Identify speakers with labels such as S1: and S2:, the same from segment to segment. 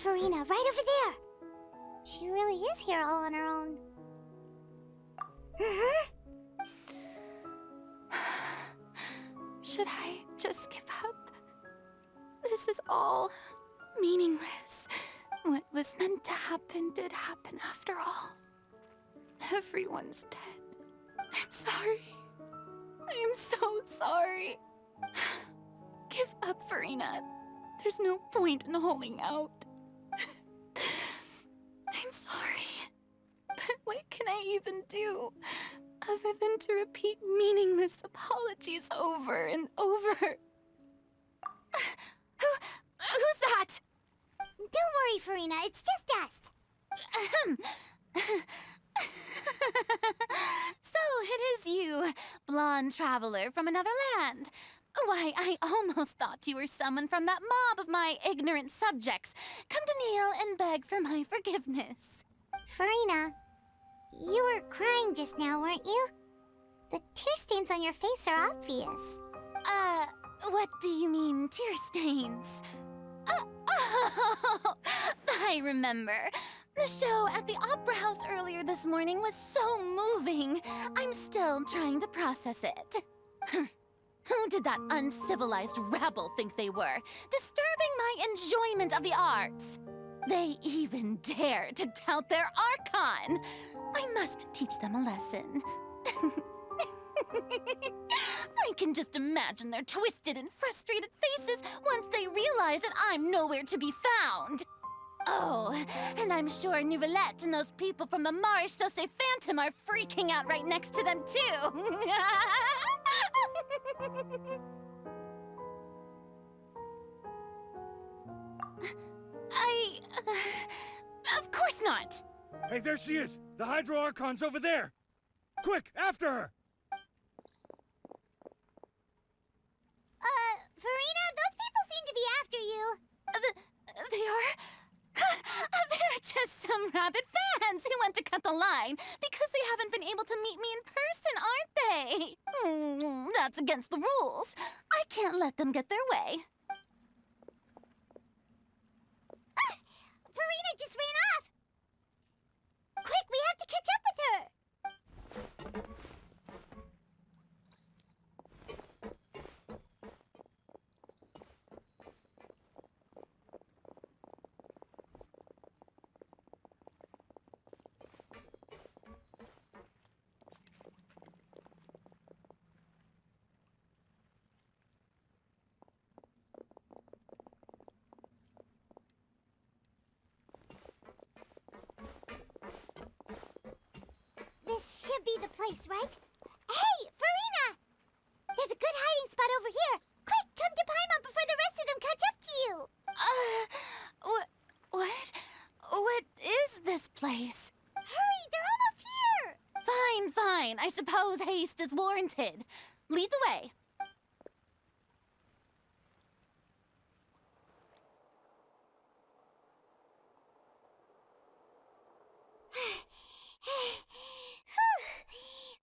S1: Farina, right over there. She really is here all on her own.
S2: Should I just give up? This is all meaningless. What was meant to happen did happen after all. Everyone's dead. I'm sorry. I am so sorry. Give up, Farina. There's no point in holding out. I'm sorry. But what can I even do other than to repeat meaningless apologies over and over? Who's that?
S1: Don't worry, Farina, it's just us.
S2: So it is you, blonde traveler from another land. Why, I almost thought you were someone from that mob of my ignorant subjects, come to kneel and beg for my forgiveness.
S1: Farina, you were crying just now, weren't you? The tear stains on your face are obvious.
S2: What do you mean, tear stains? Oh, I remember. The show at the Opera House earlier this morning was so moving. I'm still trying to process it. Who did that uncivilized rabble think they were, disturbing my enjoyment of the arts? They even dare to tout their Archon. I must teach them a lesson. I can just imagine their twisted and frustrated faces once they realize that I'm nowhere to be found. Oh, and I'm sure Nouvellette and those people from the Marche Chaussee Phantom are freaking out right next to them, too. Of course not.
S3: Hey, there she is! The Hydro Archon's over there! Quick, after her!
S1: Farina, those people seem to be after you.
S2: They are? They're just some rabid fans who want to cut the line because they haven't been able to meet me in person, aren't they? That's against the rules. I can't let them get their way.
S1: Farina just ran off! Quick, we have to catch up with her! This should be the place, right? Hey, Farina! There's a good hiding spot over here. Quick, come to Paimon before the rest of them catch up to you.
S2: What is this place?
S1: Hurry, they're almost here.
S2: Fine. I suppose haste is warranted. Lead the way.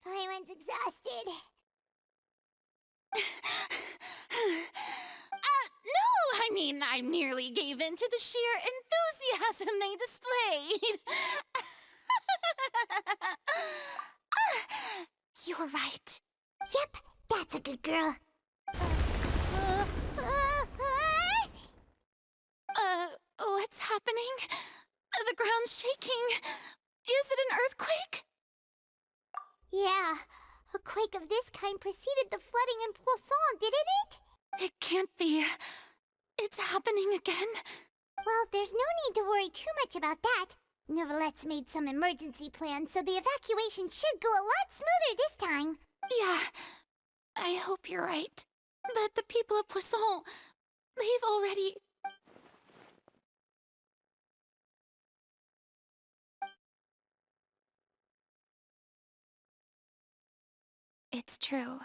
S1: Paimon's exhausted.
S2: No, I mean, I merely gave in to the sheer enthusiasm they displayed. You're right.
S1: Yep, that's a good girl.
S2: What's happening? The ground's shaking. Is it an earthquake?
S1: Yeah, a quake of this kind preceded the flooding in Poisson, didn't it?
S2: It can't be. It's happening again.
S1: Well, there's no need to worry too much about that. Nouvellette's made some emergency plans, so the evacuation should go a lot smoother this time.
S2: Yeah, I hope you're right. But the people of Poisson, they've already... It's true.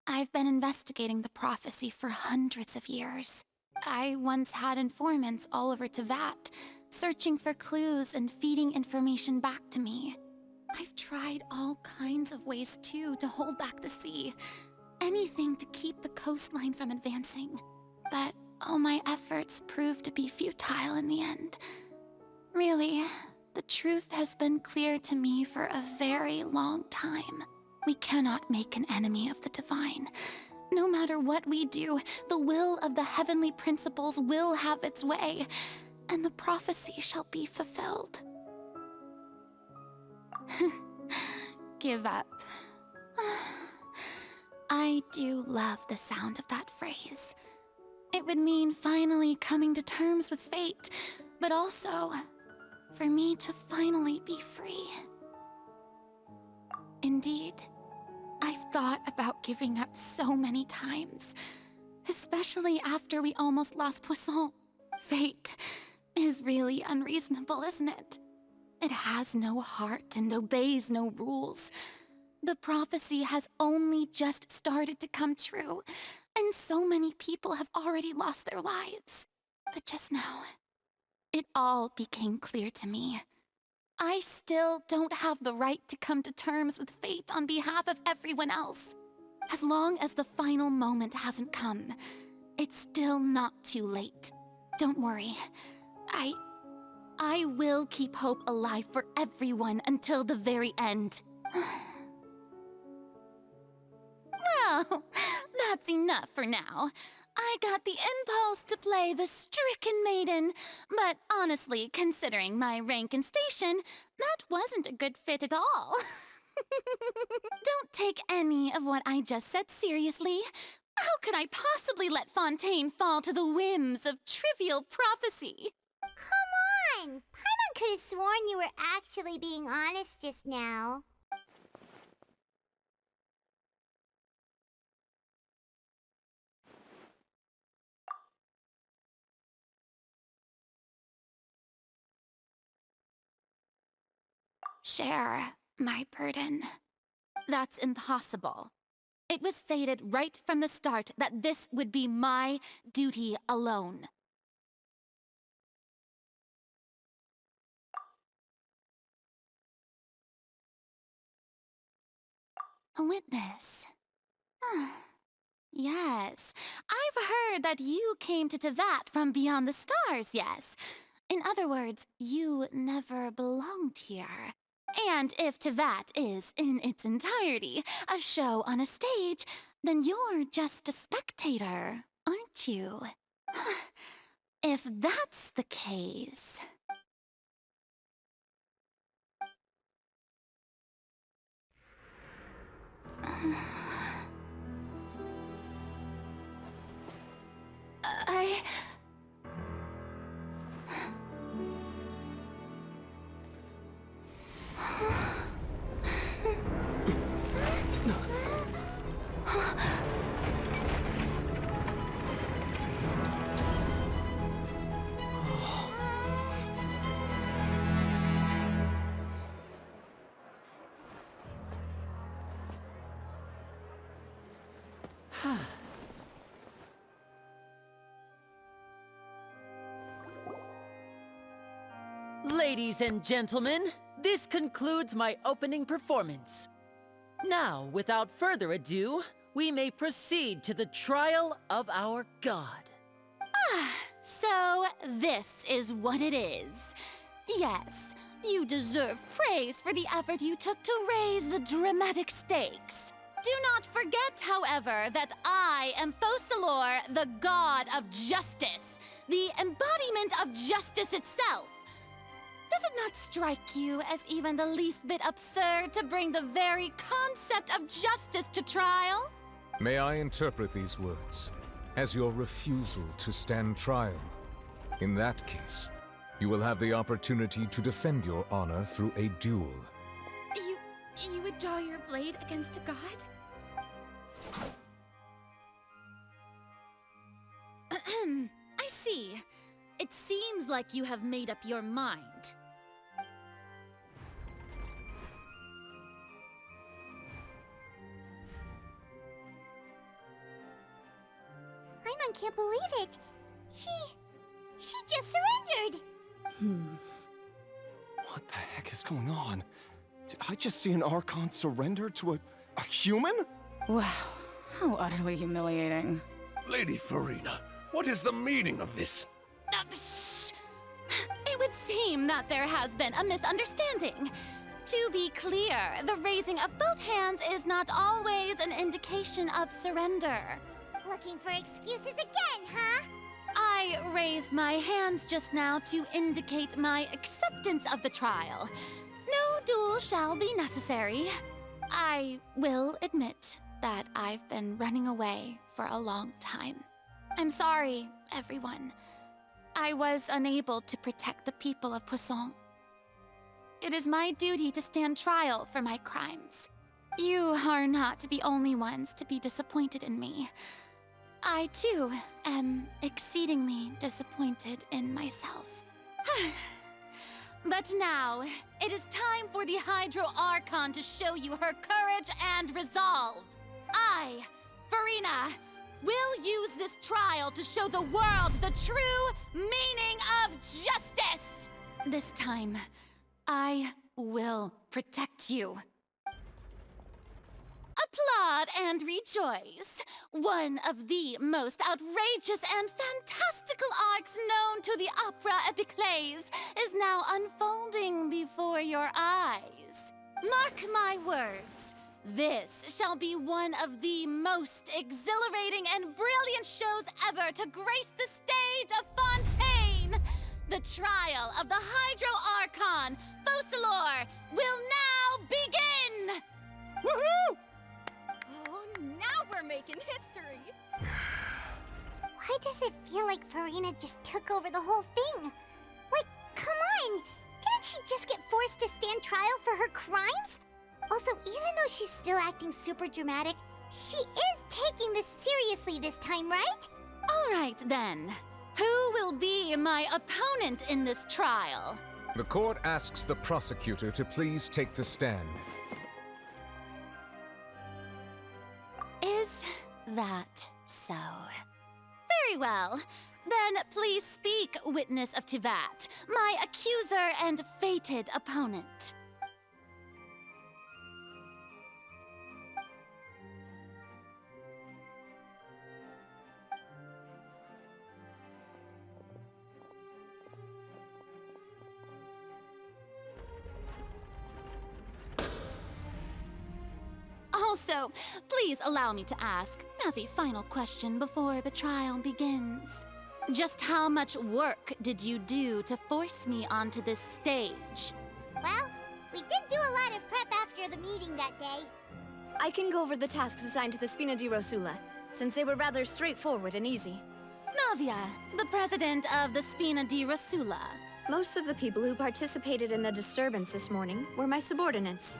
S2: I've been investigating the prophecy for hundreds of years. I once had informants all over Tevat, searching for clues and feeding information back to me. I've tried all kinds of ways, too, to hold back the sea. Anything to keep the coastline from advancing. But all my efforts proved to be futile in the end. Really, the truth has been clear to me for a very long time. We cannot make an enemy of the divine. No matter what we do, the will of the heavenly principles will have its way, and the prophecy shall be fulfilled. Give up. I do love the sound of that phrase. It would mean finally coming to terms with fate, but also for me to finally be free. Indeed, I've thought about giving up so many times, especially after we almost lost Poisson. Fate is really unreasonable, isn't it? It has no heart and obeys no rules. The prophecy has only just started to come true, and so many people have already lost their lives. But just now, it all became clear to me. I still don't have the right to come to terms with fate on behalf of everyone else. As long as the final moment hasn't come, it's still not too late. Don't worry. I will keep hope alive for everyone until the very end. Well, that's enough for now. I got the impulse to play the stricken maiden, but honestly, considering my rank and station, that wasn't a good fit at all. Don't take any of what I just said seriously. How could I possibly let Fontaine fall to the whims of trivial prophecy?
S1: Come on! Paimon could have sworn you were actually being honest just now.
S2: Share my burden. That's impossible. It was fated right from the start that this would be my duty alone. A witness. Yes, I've heard that you came to Tevat from beyond the stars, yes. In other words, you never belonged here. And if Tevat is, in its entirety, a show on a stage, then you're just a spectator, aren't you? If that's the case...
S4: Ladies and gentlemen, this concludes my opening performance. Now, without further ado, we may proceed to the trial of our god.
S2: So this is what it is. Yes, you deserve praise for the effort you took to raise the dramatic stakes. Do not forget, however, that I am Focalor, the god of justice, the embodiment of justice itself. Does it not strike you as even the least bit absurd to bring the very concept of justice to trial?
S5: May I interpret these words as your refusal to stand trial? In that case, you will have the opportunity to defend your honor through a duel.
S2: You would draw your blade against a god? I see. It seems like you have made up your mind.
S1: Paimon can't believe it. She just surrendered.
S6: What the heck is going on? Did I just see an Archon surrender to a human?
S7: Wow, how utterly humiliating.
S8: Lady Farina,
S7: What is the meaning of this?
S2: Shh. It would seem that there has been a misunderstanding. To be clear, the raising of both hands is not always an indication of surrender.
S1: Looking for excuses again, huh?
S2: I raised my hands just now to indicate my acceptance of the trial. No duel shall be necessary. I will admit that I've been running away for a long time. I'm sorry, everyone. I was unable to protect the people of Poisson. It is my duty to stand trial for my crimes. You are not the only ones to be disappointed in me. I, too, am exceedingly disappointed in myself. But now, it is time for the Hydro Archon to show you her courage and resolve. I, Farina, will use this trial to show the world the true meaning of justice! This time, I will protect you. Applaud and rejoice! One of the most outrageous and fantastical arcs known to the opera epiclese is now unfolding before your eyes. Mark my words, this shall be one of the most exhilarating and brilliant shows ever to grace the stage of Fontaine! The trial of the Hydro Archon, Focalor, will now begin!
S8: Woohoo! Oh, now we're making history!
S1: Why does it feel like Farina just took over the whole thing? Like, come on! Didn't she just get forced to stand trial for her crimes? Also, even though she's still acting super dramatic, she is taking this seriously this time, right?
S2: All right, then. Who will be my opponent in this trial?
S5: The court asks the prosecutor to please take the stand.
S2: Is that so? Very well. Then please speak, witness of Tivat, my accuser and fated opponent. Also, please allow me to ask, as a final question before the trial begins. Just how much work did you do to force me onto this stage?
S1: Well, we did do a lot of prep after the meeting that day.
S8: I can go over the tasks assigned to the Spina di Rosula, since they were rather straightforward and easy.
S2: Navia, the president of the Spina di Rosula.
S8: Most of the people who participated in the disturbance this morning were my subordinates.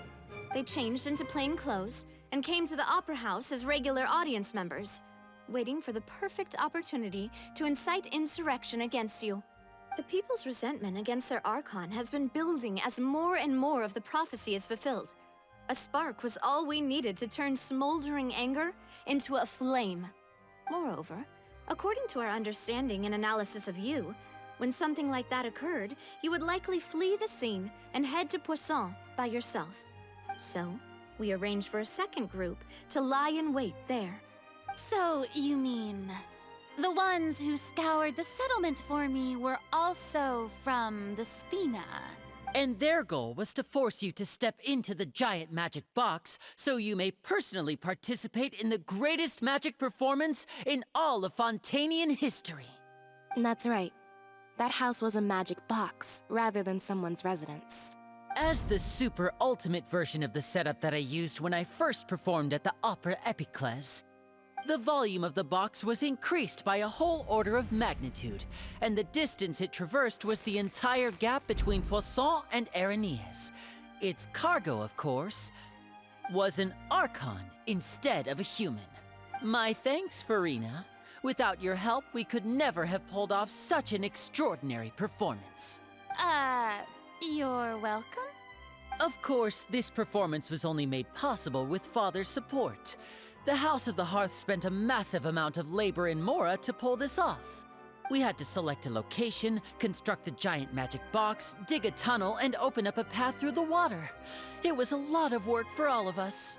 S8: They changed into plain clothes and came to the Opera House as regular audience members, waiting for the perfect opportunity to incite insurrection against you. The people's resentment against their Archon has been building as more and more of the prophecy is fulfilled. A spark was all we needed to turn smoldering anger into a flame. Moreover, according to our understanding and analysis of you, when something like that occurred, you would likely flee the scene and head to Poisson by yourself. So, we arranged for a second group to lie in wait there.
S2: So, you mean, the ones who scoured the settlement for me were also from the Spina?
S4: And their goal was to force you to step into the giant magic box so you may personally participate in the greatest magic performance in all of Fontainian history.
S9: That's right. That house was a magic box, rather than someone's residence.
S4: As the super ultimate version of the setup that I used when I first performed at the Opera Epiclese, the volume of the box was increased by a whole order of magnitude, and the distance it traversed was the entire gap between Poisson and Areneas. Its cargo, of course, was an Archon instead of a human. My thanks, Farina. Without your help, we could never have pulled off such an extraordinary performance.
S2: You're welcome?
S4: Of course, this performance was only made possible with Father's support. The House of the Hearth spent a massive amount of labor in Mora to pull this off. We had to select a location, construct the giant magic box, dig a tunnel, and open up a path through the water. It was a lot of work for all of us.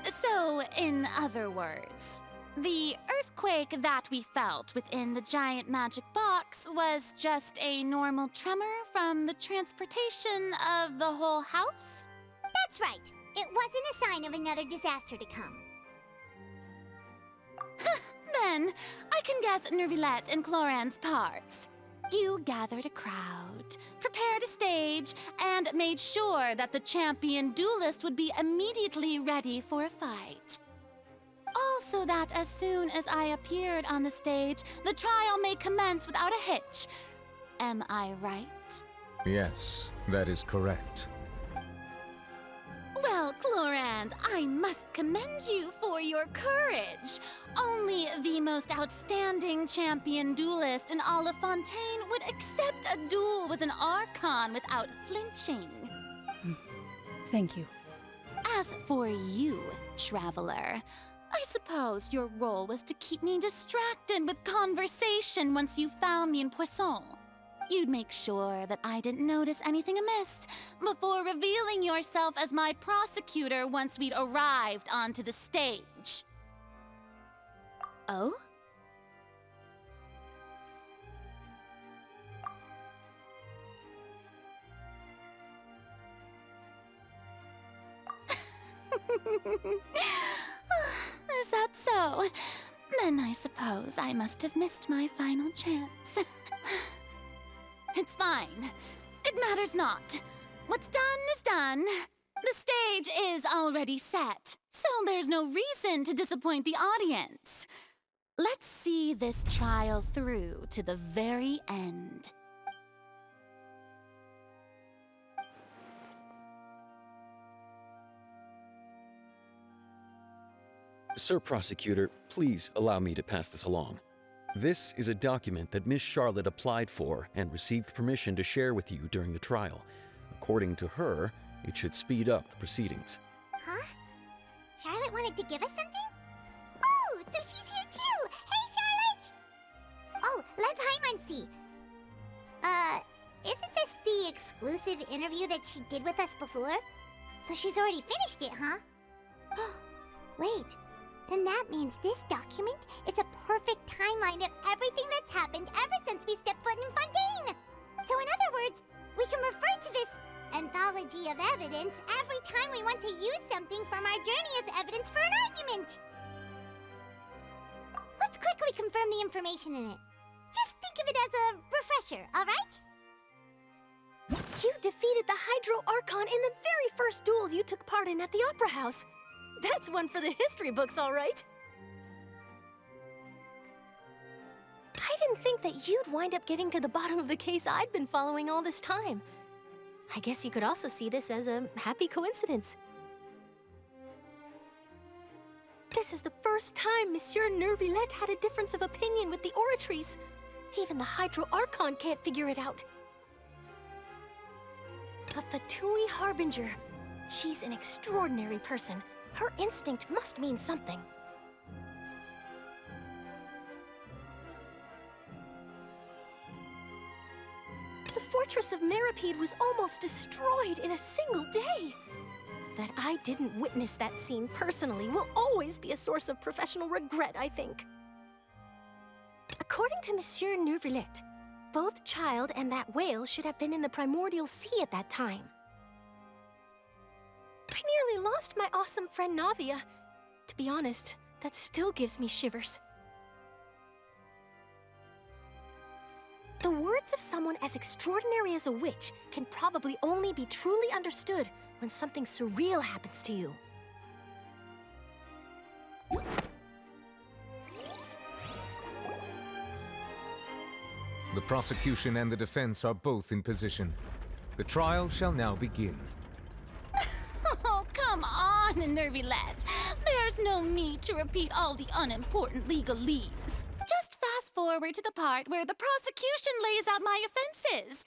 S2: So, in other words, The earthquake that we felt within the giant magic box was just a normal tremor from the transportation of the whole house?
S1: That's right. It wasn't a sign of another disaster to come.
S2: Then, I can guess Nervilette and Cloran's parts. You gathered a crowd, prepared a stage, and made sure that the champion duelist would be immediately ready for a fight. Also that as soon as I appeared on the stage, the trial may commence without a hitch. Am I right?
S5: Yes, that is correct.
S2: Well, Clorand, I must commend you for your courage. Only the most outstanding champion duelist in all of Fontaine would accept a duel with an Archon without flinching.
S7: Thank you.
S2: As for you, Traveler, I suppose your role was to keep me distracted with conversation once you found me in Poisson. You'd make sure that I didn't notice anything amiss before revealing yourself as my prosecutor once we'd arrived onto the stage. Oh? Is that so? Then I suppose I must have missed my final chance. It's fine. It matters not. What's done is done. The stage is already set, so there's no reason to disappoint the audience. Let's see this trial through to the very end.
S10: Sir Prosecutor, please allow me to pass this along. This is a document that Miss Charlotte applied for and received permission to share with you during the trial. According to her, it should speed up the proceedings.
S1: Huh? Charlotte wanted to give us something? Oh, so she's here too! Hey, Charlotte! Oh, let Paimon see. Isn't this the exclusive interview that she did with us before? So she's already finished it, huh? Wait. Then that means this document is a perfect timeline of everything that's happened ever since we stepped foot in Fontaine! So in other words, we can refer to this anthology of evidence every time we want to use something from our journey as evidence for an argument! Let's quickly confirm the information in it. Just think of it as a refresher, alright?
S11: You defeated the Hydro Archon in the very first duels you took part in at the Opera House. That's one for the history books, all right. I didn't think that you'd wind up getting to the bottom of the case I'd been following all this time. I guess you could also see this as a happy coincidence. This is the first time Monsieur Nervilette had a difference of opinion with the Oratrice. Even the Hydro Archon can't figure it out. A Fatui Harbinger. She's an extraordinary person. Her instinct must mean something. The fortress of Meripede was almost destroyed in a single day. That I didn't witness that scene personally will always be a source of professional regret, I think. According to Monsieur Nervilette, both Child and that whale should have been in the primordial sea at that time. I nearly lost my awesome friend Navia. To be honest, that still gives me shivers. The words of someone as extraordinary as a witch can probably only be truly understood when something surreal happens to you.
S5: The prosecution and the defense are both in position. The trial shall now begin.
S2: Oh, come on, Nervilette. There's no need to repeat all the unimportant legalese. Just fast forward to the part where the prosecution lays out my offenses.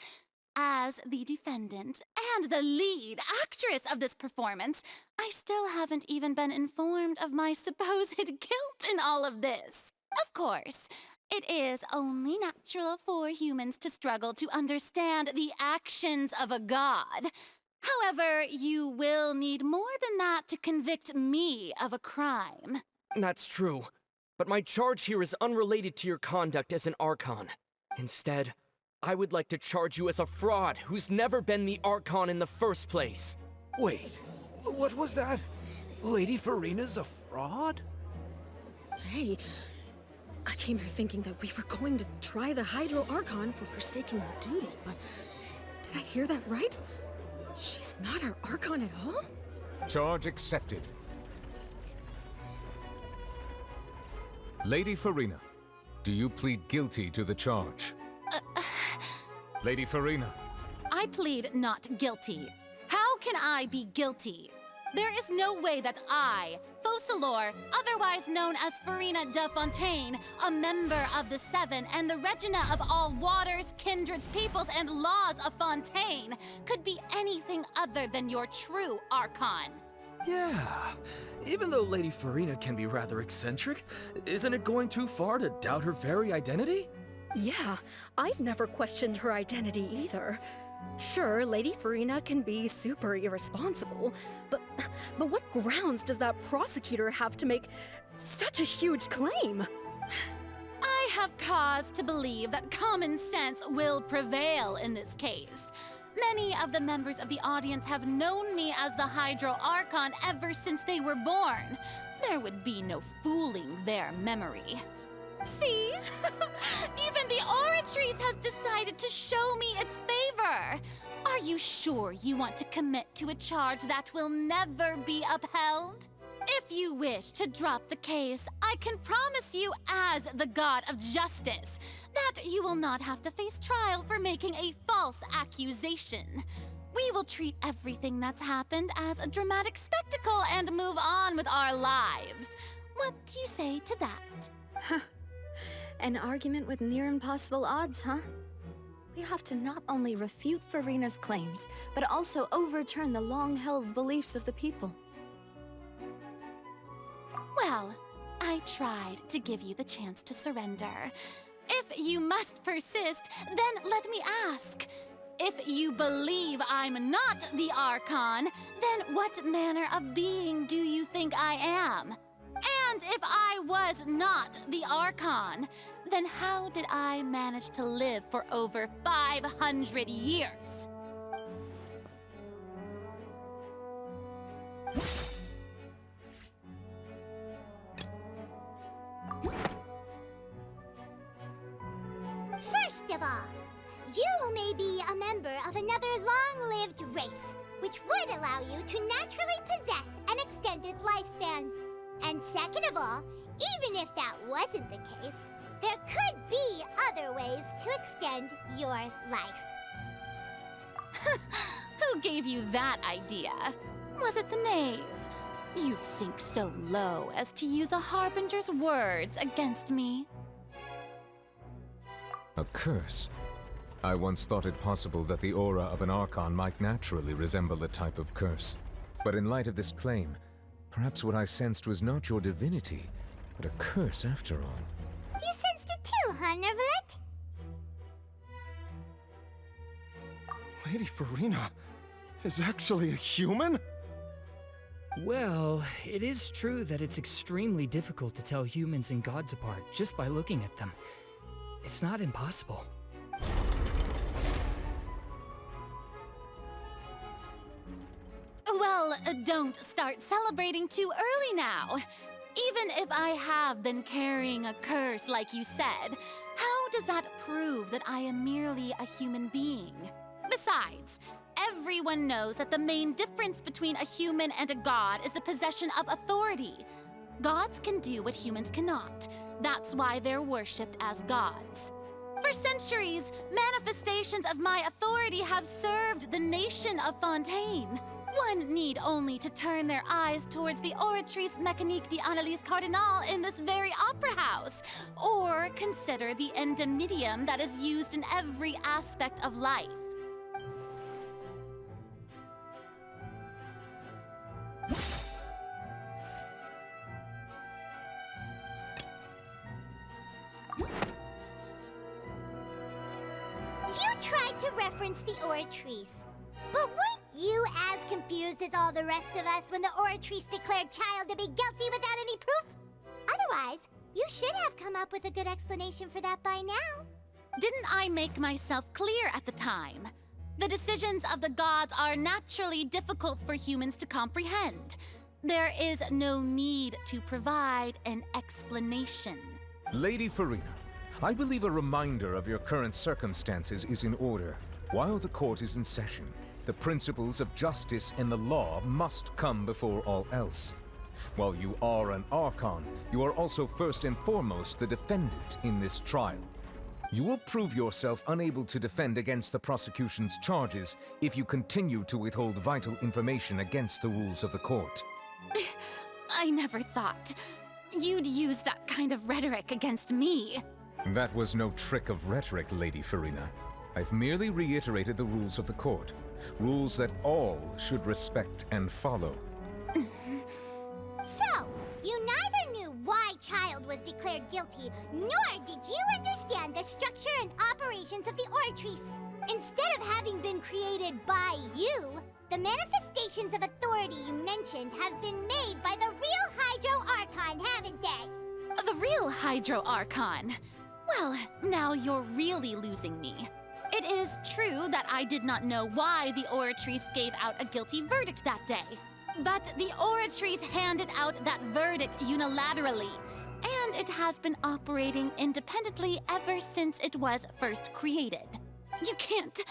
S2: As the defendant and the lead actress of this performance, I still haven't even been informed of my supposed guilt in all of this. Of course, it is only natural for humans to struggle to understand the actions of a god. However, you will need more than that to convict me of a crime.
S6: That's true.
S12: but my charge here is unrelated to your conduct as an Archon. Instead, I would like to charge you as a fraud who's never been the Archon in the first place.
S3: Wait, what was that? Lady Farina's a fraud?
S13: Hey, I came here thinking that we were going to try the Hydro Archon for forsaking our duty, but did I hear that right? She's not our Archon at all?
S5: Charge accepted. Lady Farina, do you plead guilty to the charge? Lady Farina.
S2: I plead not guilty. How can I be guilty? There is no way that I, Focalor, otherwise known as Farina de Fontaine, a member of the Seven and the Regina of all waters, kindreds, peoples, and laws of Fontaine, could be anything other than your true Archon.
S14: Yeah, even though Lady Farina can be rather eccentric, isn't it going too far to doubt her very identity?
S11: Yeah, I've never questioned her identity either. Sure, Lady Farina can be super irresponsible, but what grounds does that prosecutor have to make such a huge claim?
S2: I have cause to believe that common sense will prevail in this case. Many of the members of the audience have known me as the Hydro Archon ever since they were born. There would be no fooling their memory. See? Even the Oratrice has decided to show me its favor. Are you sure you want to commit to a charge that will never be upheld? If you wish to drop the case, I can promise you as the God of Justice that you will not have to face trial for making a false accusation. We will treat everything that's happened as a dramatic spectacle and move on with our lives. What do you say to that?
S8: Huh. An argument with near impossible odds, huh? We have to not only refute Farina's claims, but also overturn the long-held beliefs of the people.
S2: Well, I tried to give you the chance to surrender. If you must persist, then let me ask. If you believe I'm not the Archon, then what manner of being do you think I am? And if I was not the Archon, then how did I manage to live for over 500 years?
S1: First of all, you may be a member of another long-lived race, which would allow you to naturally possess an extended lifespan. And second of all, even if that wasn't the case, there could be other ways to extend your life.
S2: Who gave you that idea? Was it the knave? You'd sink so low as to use a harbinger's words against me.
S5: A curse? I once thought it possible that the aura of an Archon might naturally resemble a type of curse. But in light of this claim, perhaps what I sensed was not your divinity, but a curse after all.
S1: You sensed it too, huh, Nervalet?
S6: Lady Farina is actually a human?
S15: Well, it is true that it's extremely difficult to tell humans and gods apart just by looking at them. It's not impossible.
S2: Well, don't start celebrating too early now. Even if I have been carrying a curse like you said, how does that prove that I am merely a human being? Besides, everyone knows that the main difference between a human and a god is the possession of authority. Gods can do what humans cannot. That's why they're worshipped as gods. For centuries, manifestations of my authority have served the nation of Fontaine. One need only to turn their eyes towards the Oratrice Mécanique d'Analyse Cardinal in this very opera house, or consider the indemnitium that is used in every aspect of life.
S1: You tried to reference the Oratrice, but weren't you as confused as all the rest of us when the Oratrice declared Child to be guilty without any proof? Otherwise, You should have come up with a good explanation for that by now.
S2: Didn't I make myself clear at the time? The decisions of the gods are naturally difficult for humans to comprehend. There is no need to provide an explanation.
S5: Lady Farina, I believe a reminder of your current circumstances is in order. While the court is in session, the principles of justice and the law must come before all else. While you are an Archon, you are also first and foremost the defendant in this trial. You will prove yourself unable to defend against the prosecution's charges if you continue to withhold vital information against the rules of the court.
S2: I never thought you'd use that kind of rhetoric against me.
S5: That was no trick of rhetoric, Lady Farina. I've merely reiterated the rules of the court. Rules that all should respect and follow.
S1: So, you neither knew why Child was declared guilty, nor did you understand the structure and operations of the Oratrice. Instead of having been created by you, the manifestations of authority you mentioned have been made by the real Hydro Archon, haven't they?
S2: The real Hydro Archon? Well, now you're really losing me. It is true that I did not know why the Oratrice gave out a guilty verdict that day. But the Oratrice handed out that verdict unilaterally, and it has been operating independently ever since it was first created. You can't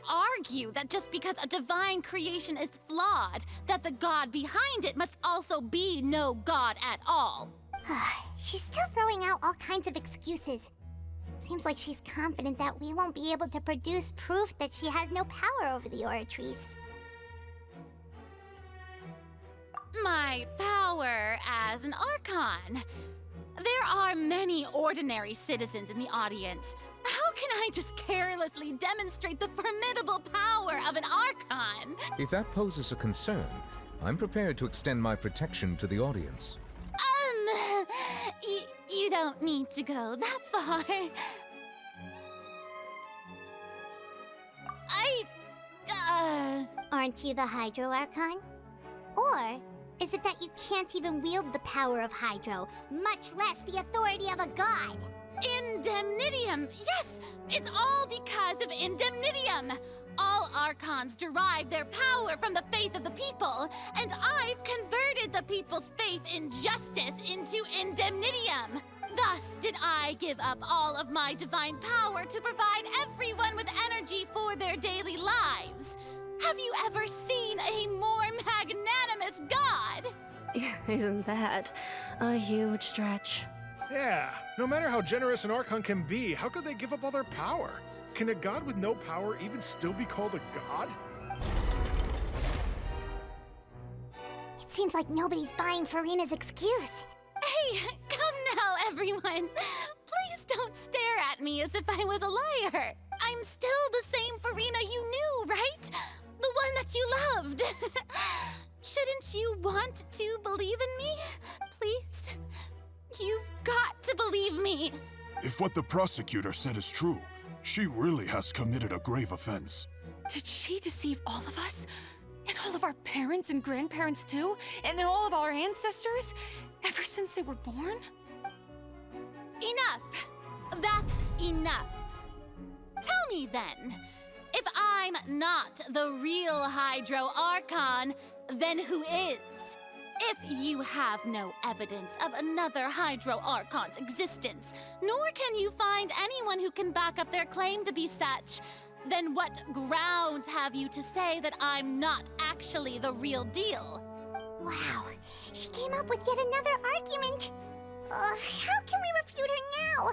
S2: argue that just because a divine creation is flawed, that the god behind it must also be no god at all.
S1: She's still throwing out all kinds of excuses. Seems like she's confident that we won't be able to produce proof that she has no power over the Oratrice.
S2: My power as an Archon. There are many ordinary citizens in the audience. How can I just carelessly demonstrate the formidable power of an Archon?
S5: If that poses a concern, I'm prepared to extend my protection to the audience.
S2: You don't need to go that far.
S1: Aren't you the Hydro Archon? Or is it that you can't even wield the power of Hydro, much less the authority of a god?
S2: Indemnitium! Yes! It's all because of Indemnitium! All Archons derive their power from the faith of the people, and I've converted the people's faith in justice into Indemnitium! Thus did I give up all of my divine power to provide everyone with energy for their daily lives. Have you ever seen a more magnanimous god?
S11: Isn't that a huge stretch?
S16: Yeah, no matter how generous an Archon can be, how could they give up all their power? Can a god with no power even still be called a god?
S1: It seems like nobody's buying Farina's excuse.
S2: Hey, come now, everyone. Please don't stare at me as if I was a liar. I'm still the same Farina you knew, right? The one that you loved. Shouldn't you want to believe in me? Please? You've got to believe me.
S17: If what the prosecutor said is true, she really has committed a grave offense.
S13: Did she deceive all of us? And all of our parents and grandparents too? And then all of our ancestors? Ever since they were born?
S2: Enough! That's enough. Tell me then, if I'm not the real Hydro Archon, then who is? If you have no evidence of another Hydro Archon's existence, nor can you find anyone who can back up their claim to be such, then what grounds have you to say that I'm not actually the real deal?
S1: Wow, she came up with yet another argument. How can we refute her now?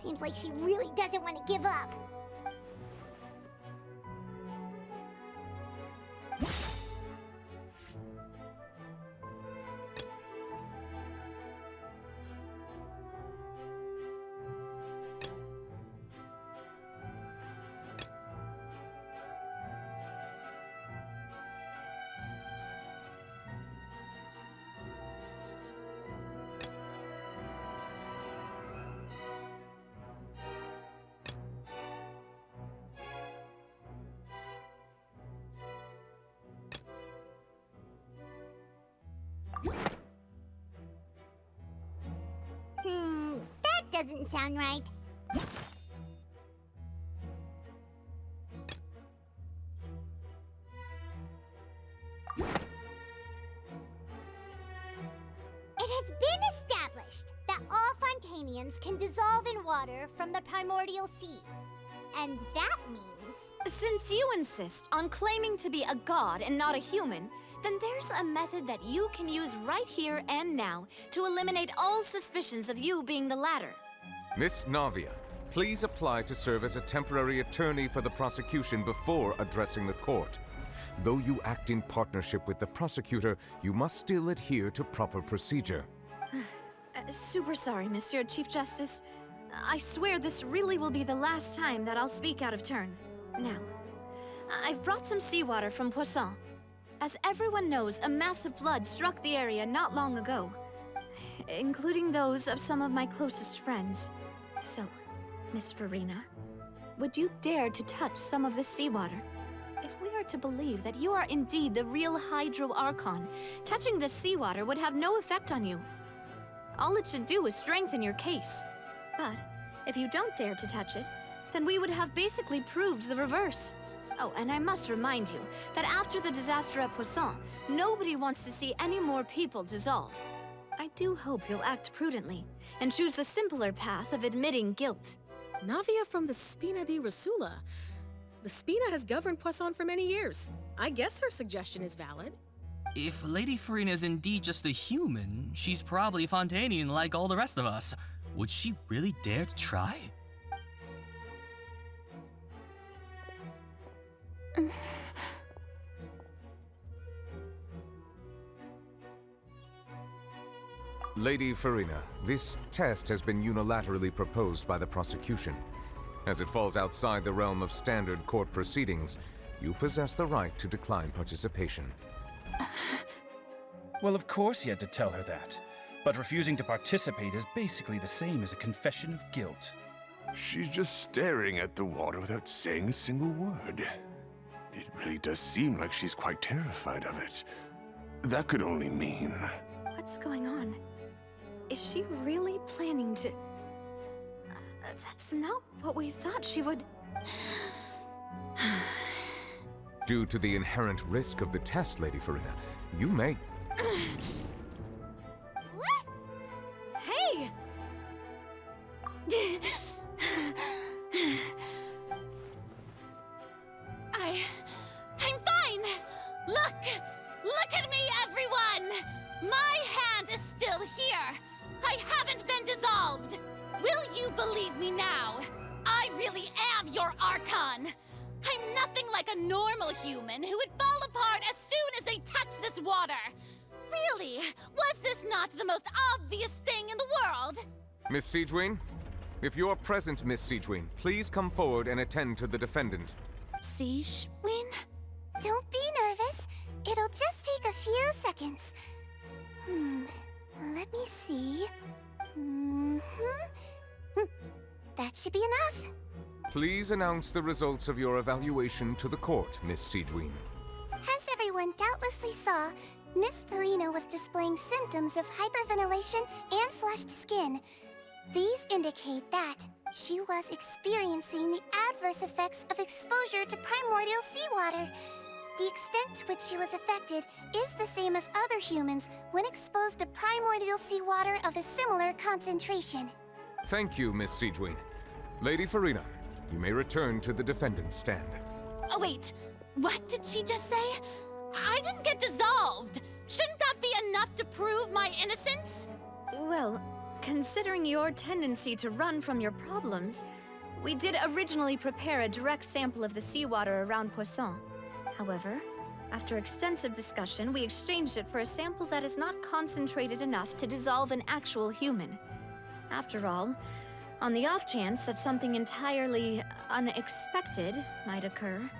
S1: Seems like she really doesn't want to give up. didn't sound right. It has been established that all Fontainians can dissolve in water from the primordial sea. And that means...
S8: Since you insist on claiming to be a god and not a human, then there's a method that you can use right here and now to eliminate all suspicions of you being the latter.
S5: Miss Navia, please apply to serve as a temporary attorney for the prosecution before addressing the court. Though you act in partnership with the prosecutor, you must still adhere to proper procedure.
S8: Super sorry, Monsieur Chief Justice. I swear this really will be the last time that I'll speak out of turn. Now, I've brought some seawater from Poisson. As everyone knows, a massive flood struck the area not long ago, including those of some of my closest friends. So, Miss Farina, would you dare to touch some of this seawater? If we are to believe that you are indeed the real Hydro Archon, touching this seawater would have no effect on you. All it should do is strengthen your case. But if you don't dare to touch it, then we would have basically proved the reverse. Oh, and I must remind you that after the disaster at Poisson, nobody wants to see any more people dissolve. I do hope you'll act prudently and choose the simpler path of admitting guilt.
S13: Navia from the Spina di Rasula. The Spina has governed Poisson for many years. I guess her suggestion is valid.
S18: If Lady Farina is indeed just a human, she's probably Fontainian like all the rest of us. Would she really dare to try?
S5: Lady Farina, this test has been unilaterally proposed by the prosecution. As it falls outside the realm of standard court proceedings, you possess the right to decline participation.
S19: Well, of course he had to tell her that. But refusing to participate is basically the same as a confession of guilt.
S17: She's just staring at the water without saying a single word. It really does seem like she's quite terrified of it. That could only mean...
S8: What's going on? Is she really planning to... that's not what we thought she would...
S5: Due to the inherent risk of the test, Lady Farina, you may...
S8: Hey!
S2: I'm fine! Look at me, everyone! My hand is still here! I haven't been dissolved! Will you believe me now? I really am your Archon! I'm nothing like a normal human who would fall apart as soon as they touch this water! Really? Was this not the most obvious thing in the world?
S5: Miss Siegewin? If you're present, Miss Siegewin, please come forward and attend to the defendant.
S1: Siegewin? Don't be nervous. It'll just take a few seconds. Let me see. That should be enough.
S5: Please announce the results of your evaluation to the court, Miss Siegewin.
S1: As everyone doubtlessly saw, Miss Farina was displaying symptoms of hyperventilation and flushed skin. These indicate that she was experiencing the adverse effects of exposure to primordial seawater. The extent to which she was affected is the same as other humans when exposed to primordial seawater of a similar concentration.
S5: Thank you, Miss Siegewin. Lady Farina, you may return to the defendant's stand.
S2: Oh wait, what did she just say? I didn't get dissolved! Shouldn't that be enough to prove my innocence?
S8: Well, considering your tendency to run from your problems, we did originally prepare a direct sample of the seawater around Poisson. However, after extensive discussion, we exchanged it for a sample that is not concentrated enough to dissolve an actual human. After all, on the off chance that something entirely unexpected might occur,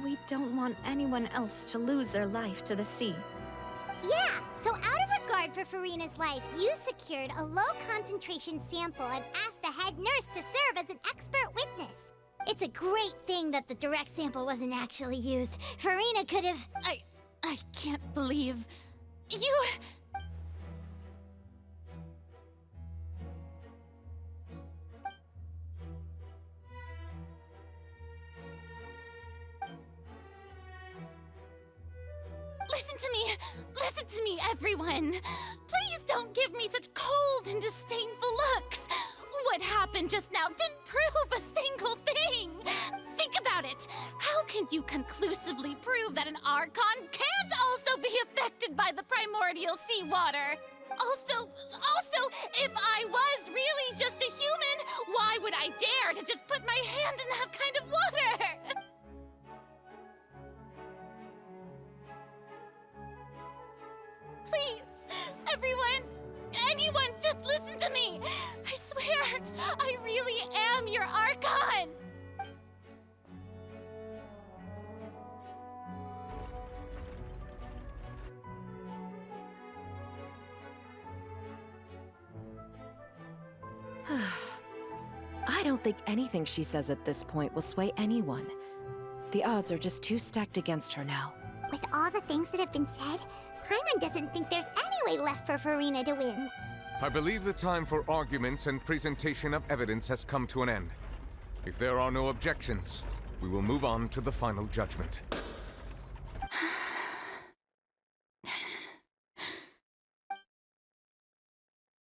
S8: we don't want anyone else to lose their life to the sea.
S1: Yeah, so out of regard for Farina's life, you secured a low-concentration sample and asked the head nurse to serve as an expert witness. It's a great thing that the direct sample wasn't actually used. Farina could have...
S2: I can't believe... You... Listen to me! Listen to me, everyone! Please don't give me such cold and disdainful looks! What happened just now didn't prove a single thing! Think about it! How can you conclusively prove that an Archon can't also be affected by the primordial seawater? Also, if I was really just a human, why would I dare to just put my hand in that kind of water? Please, everyone, anyone, just listen to me! I swear, I really am your Archon!
S20: I don't think anything she says at this point will sway anyone. The odds are just too stacked against her now.
S1: With all the things that have been said, Paimon doesn't think there's any way left for Furina to win.
S5: I believe the time for arguments and presentation of evidence has come to an end. If there are no objections, we will move on to the final judgment.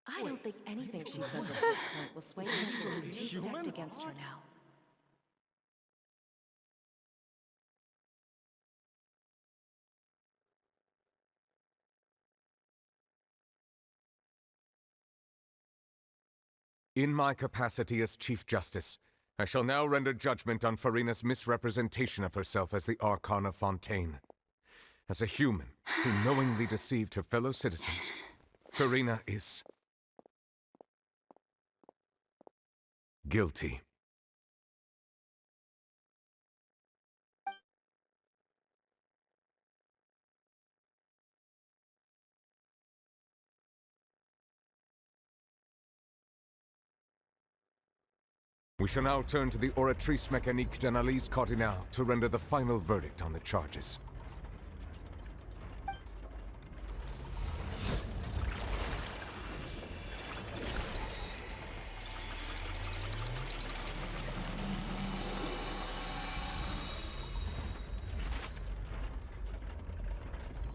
S20: I don't think anything she says at this point will sway anyone. She's too stacked against her now.
S5: In my capacity as Chief Justice, I shall now render judgment on Furina's misrepresentation of herself as the Archon of Fontaine. As a human who knowingly deceived her fellow citizens, Furina is guilty. We shall now turn to the Oratrice Mécanique d'Analyse Cardinale to render the final verdict on the charges.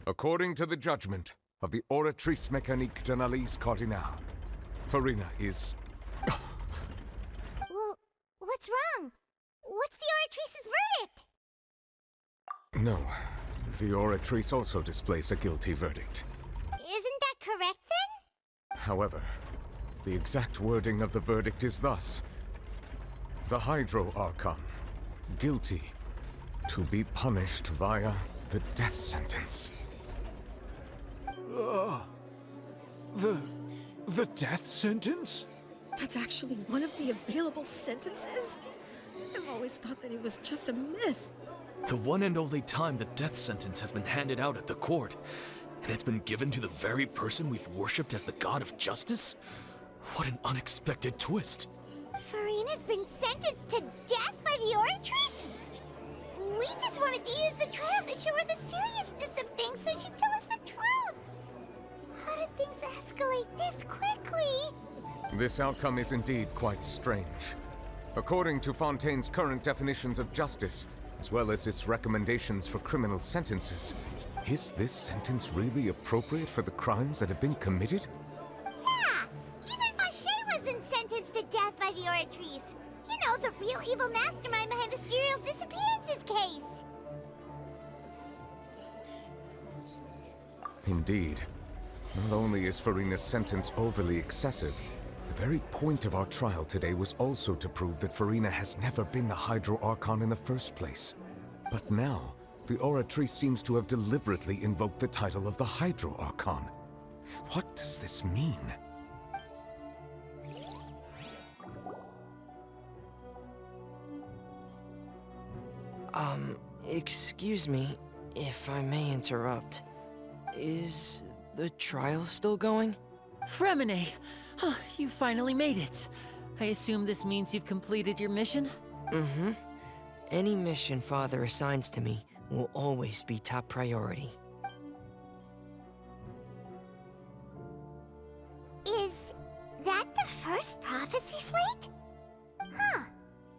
S5: According to the judgment of the Oratrice Mécanique d'Analyse Cardinale, Furina is...
S1: Well, what's wrong? What's the Oratrice's verdict?
S5: No, the Oratrice also displays a guilty verdict.
S1: Isn't that correct then?
S5: However, the exact wording of the verdict is thus: the Hydro Archon, guilty, to be punished via the death sentence.
S16: The death sentence?
S13: That's actually one of the available sentences? I've always thought that it was just a myth.
S6: The one and only time the death sentence has been handed out at the court, and it's been given to the very person we've worshipped as the god of justice? What an unexpected twist.
S1: Furina's been sentenced to death by the Oratrice? We just wanted to use the trial to show her the seriousness of things so she'd tell us the truth. How did things escalate this quickly?
S5: This outcome is indeed quite strange. According to Fontaine's current definitions of justice, as well as its recommendations for criminal sentences, is this sentence really appropriate for the crimes that have been committed?
S1: Yeah! Even Fauché wasn't sentenced to death by the Oratrice. You know, the real evil mastermind behind the serial disappearances case.
S5: Indeed. Not only is Furina's sentence overly excessive, the very point of our trial today was also to prove that Furina has never been the Hydro Archon in the first place. But now, the Oratrice seems to have deliberately invoked the title of the Hydro Archon. What does this mean?
S21: Excuse me, if I may interrupt. Is the trial still going?
S4: Fremine! Huh, you finally made it. I assume this means you've completed your mission?
S21: Mm-hmm. Any mission Father assigns to me will always be top priority.
S1: Is that the first prophecy slate? Huh.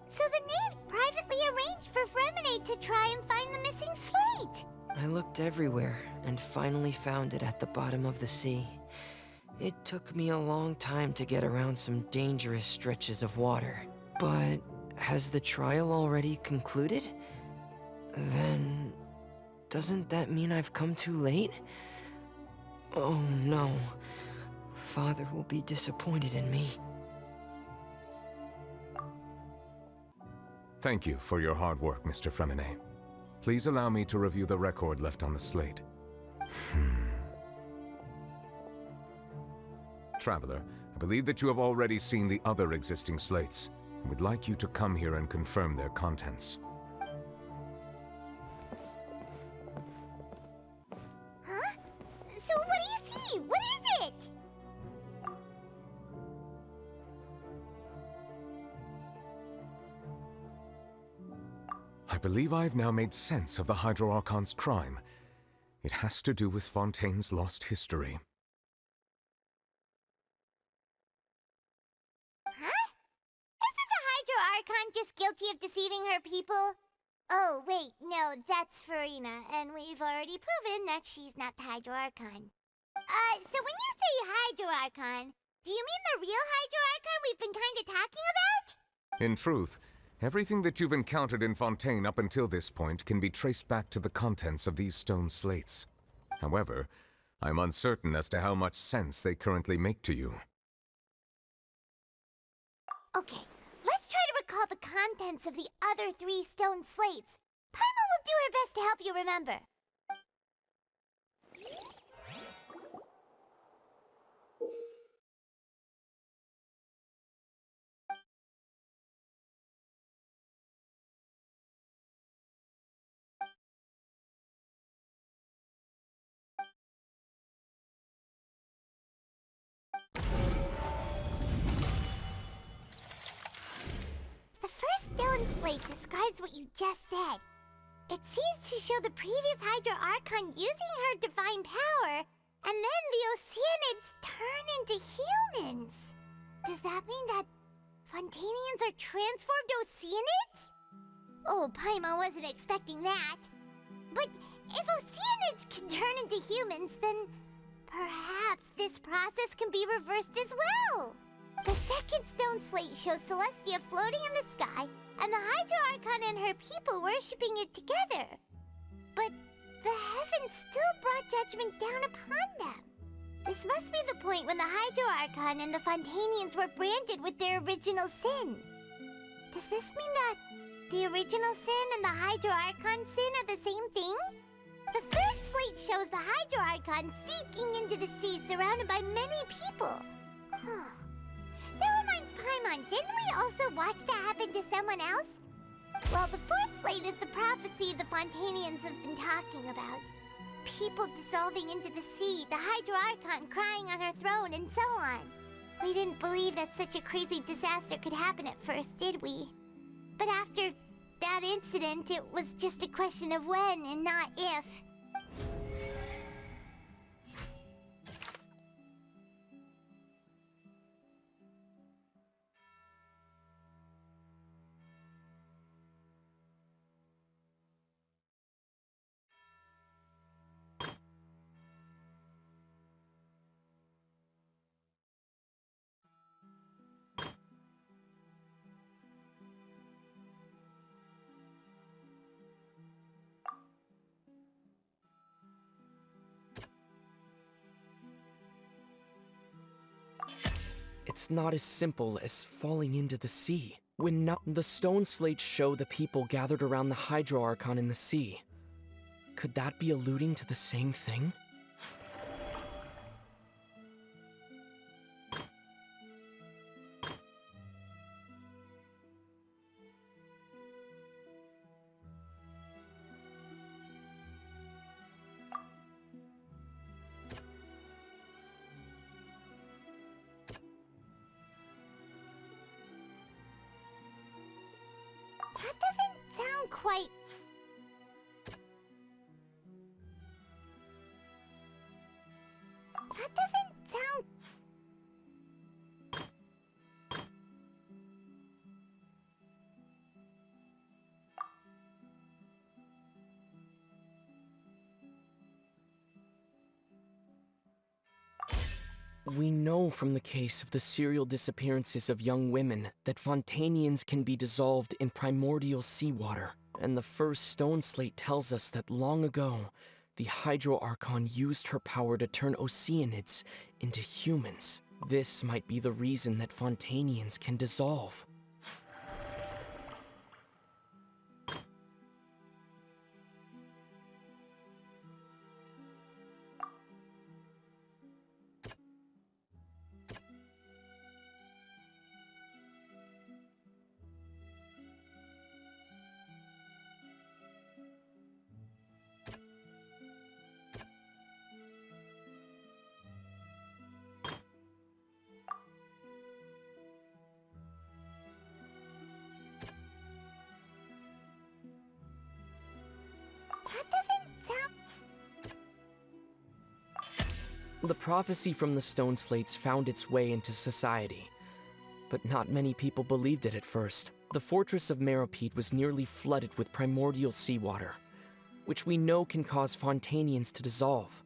S1: So the knave privately arranged for Fremine to try and find the missing slate.
S21: I looked everywhere, and finally found it at the bottom of the sea. It took me a long time to get around some dangerous stretches of water. But has the trial already concluded? Then doesn't that mean I've come too late? Oh no. Father will be disappointed in me.
S5: Thank you for your hard work, Mr. Fremine. Please allow me to review the record left on the slate. Traveler, I believe that you have already seen the other existing slates, and would like you to come here and confirm their contents.
S1: Huh? So what do you see? What is it?
S5: I believe I've now made sense of the Hydro Archon's crime. It has to do with Fontaine's lost history.
S1: Huh? Isn't the Hydro Archon just guilty of deceiving her people? Oh, wait, no, that's Farina, and we've already proven that she's not the Hydro Archon. So when you say Hydro Archon, do you mean the real Hydro Archon we've been kinda talking about?
S5: In truth, everything that you've encountered in Fontaine up until this point can be traced back to the contents of these stone slates. However, I'm uncertain as to how much sense they currently make to you.
S1: Okay, let's try to recall the contents of the other 3 stone slates. Paimon will do her best to help you remember. The first stone slate describes what you just said. It seems to show the previous Hydro Archon using her divine power, and then the Oceanids turn into humans. Does that mean that Fontainians are transformed Oceanids? Oh, Paimon wasn't expecting that. But if Oceanids can turn into humans, then perhaps this process can be reversed as well. The second stone slate shows Celestia floating in the sky, and the Hydro Archon and her people worshipping it together. But the heavens still brought judgment down upon them. This must be the point when the Hydro Archon and the Fontainians were branded with their original sin. Does this mean that the original sin and the Hydro Archon sin are the same thing? The third slate shows the Hydro Archon sinking into the sea surrounded by many people. That reminds Paimon, didn't we also watch that happen to someone else? Well, the fourth slate is the prophecy the Fontainians have been talking about. People dissolving into the sea, the Hydro Archon crying on her throne, and so on. We didn't believe that such a crazy disaster could happen at first, did we? But after that incident, it was just a question of when and not if.
S12: It's not as simple as falling into the sea. The stone slates show the people gathered around the Hydro Archon in the sea. Could that be alluding to the same thing?
S1: That doesn't sound quite...
S12: We know from the case of the serial disappearances of young women that Fontainians can be dissolved in primordial seawater. And the first stone slate tells us that long ago, the Hydro Archon used her power to turn Oceanids into humans. This might be the reason that Fontainians can dissolve.
S1: That doesn't sound...
S12: The prophecy from the stone slates found its way into society, but not many people believed it at first. The fortress of Meropide was nearly flooded with primordial seawater, which we know can cause Fontainians to dissolve.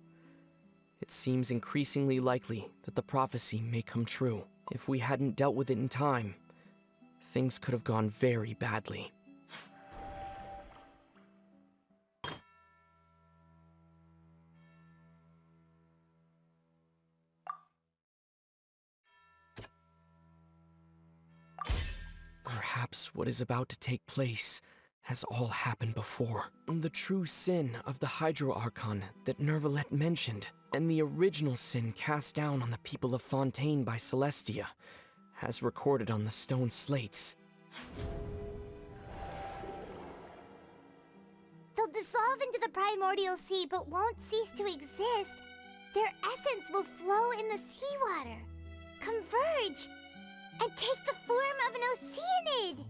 S12: It seems increasingly likely that the prophecy may come true. If we hadn't dealt with it in time, things could have gone very badly. Perhaps what is about to take place has all happened before. The true sin of the Hydro Archon that Nervalet mentioned, and the original sin cast down on the people of Fontaine by Celestia, as recorded on the stone slates.
S1: They'll dissolve into the primordial sea but won't cease to exist. Their essence will flow in the seawater, converge, and take the form of an Oceanid.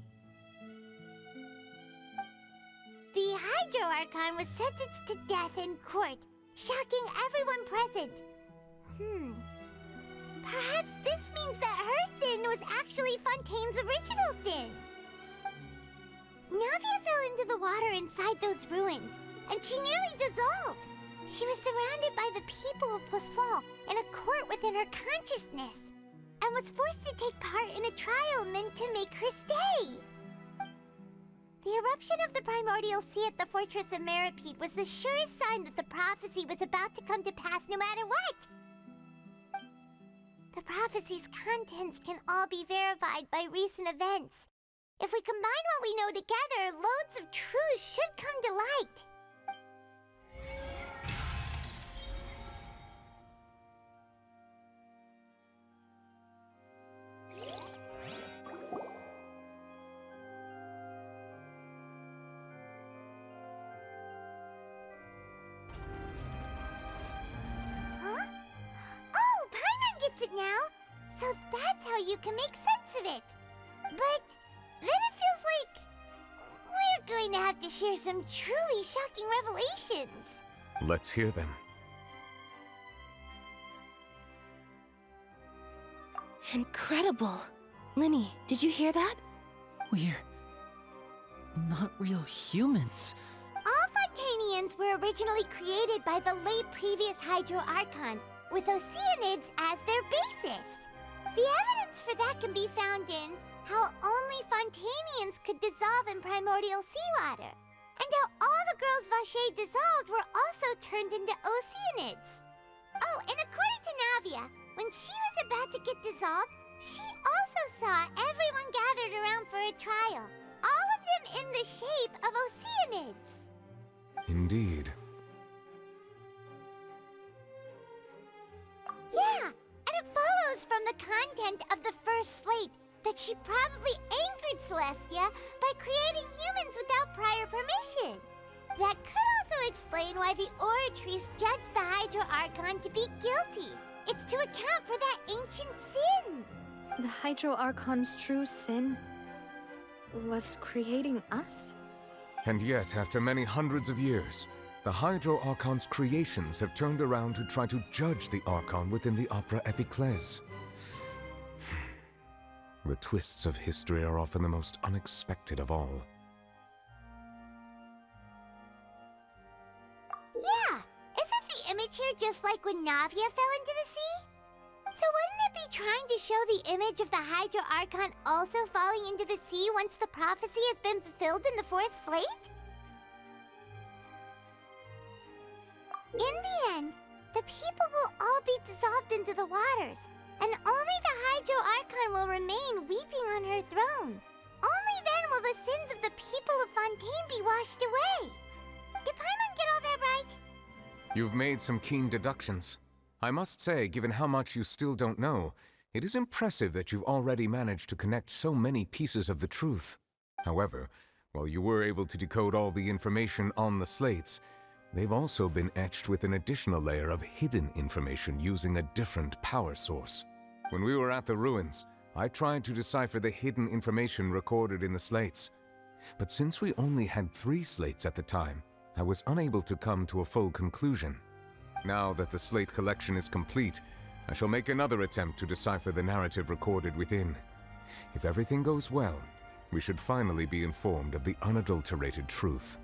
S1: The Hydro Archon was sentenced to death in court, shocking everyone present. Perhaps this means that her sin was actually Fontaine's original sin. Navia fell into the water inside those ruins, and she nearly dissolved. She was surrounded by the people of Poisson in a court within her consciousness, and was forced to take part in a trial meant to make her stay. The eruption of the primordial sea at the fortress of Meropide was the surest sign that the prophecy was about to come to pass no matter what. The prophecy's contents can all be verified by recent events. If we combine what we know together, loads of truths should come to light. It now, so that's how you can make sense of it. But then it feels like we're going to have to share some truly shocking revelations.
S5: Let's hear them.
S9: Incredible. Linny, did you hear that?
S4: We're not real humans.
S1: All Fontainians were originally created by the late previous Hydro Archon, with Oceanids as their basis. The evidence for that can be found in how only Fontainians could dissolve in primordial seawater, and how all the girls Vacher dissolved were also turned into Oceanids. Oh, and according to Navia, when she was about to get dissolved, she also saw everyone gathered around for a trial, all of them in the shape of Oceanids.
S5: Indeed.
S1: Yeah, and it follows from the content of the first slate that she probably angered Celestia by creating humans without prior permission. That could also explain why the Oratrice judged the Hydro Archon to be guilty. It's to account for that ancient sin.
S8: The Hydro Archon's true sin was creating us?
S5: And yet, after many hundreds of years, the Hydro Archon's creations have turned around to try to judge the Archon within the Opera Epiclese. The twists of history are often the most unexpected of all.
S1: Yeah, isn't the image here just like when Navia fell into the sea? So wouldn't it be trying to show the image of the Hydro Archon also falling into the sea once the prophecy has been fulfilled in the fourth slate? In the end, the people will all be dissolved into the waters, and only the Hydro Archon will remain weeping on her throne. Only then will the sins of the people of Fontaine be washed away. Did Paimon get all that right?
S5: You've made some keen deductions. I must say, given how much you still don't know, it is impressive that you've already managed to connect so many pieces of the truth. However, while you were able to decode all the information on the slates, they've also been etched with an additional layer of hidden information using a different power source. When we were at the ruins, I tried to decipher the hidden information recorded in the slates. But since we only had 3 slates at the time, I was unable to come to a full conclusion. Now that the slate collection is complete, I shall make another attempt to decipher the narrative recorded within. If everything goes well, we should finally be informed of the unadulterated truth.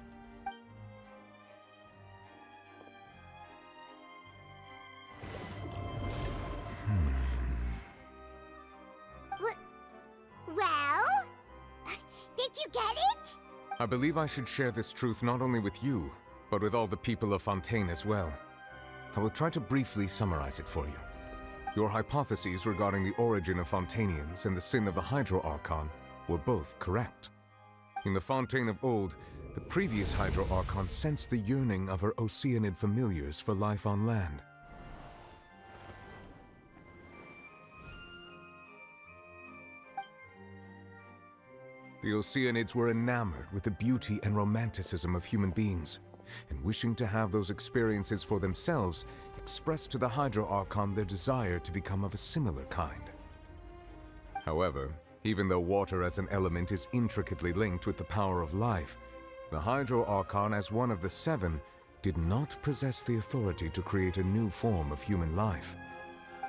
S1: Well? Did you get it?
S5: I believe I should share this truth not only with you, but with all the people of Fontaine as well. I will try to briefly summarize it for you. Your hypotheses regarding the origin of Fontainians and the sin of the Hydro Archon were both correct. In the Fontaine of old, the previous Hydro Archon sensed the yearning of her Oceanid familiars for life on land. The Oceanids were enamored with the beauty and romanticism of human beings, and wishing to have those experiences for themselves, expressed to the Hydro Archon their desire to become of a similar kind. However, even though water as an element is intricately linked with the power of life, the Hydro Archon, as one of the 7, did not possess the authority to create a new form of human life.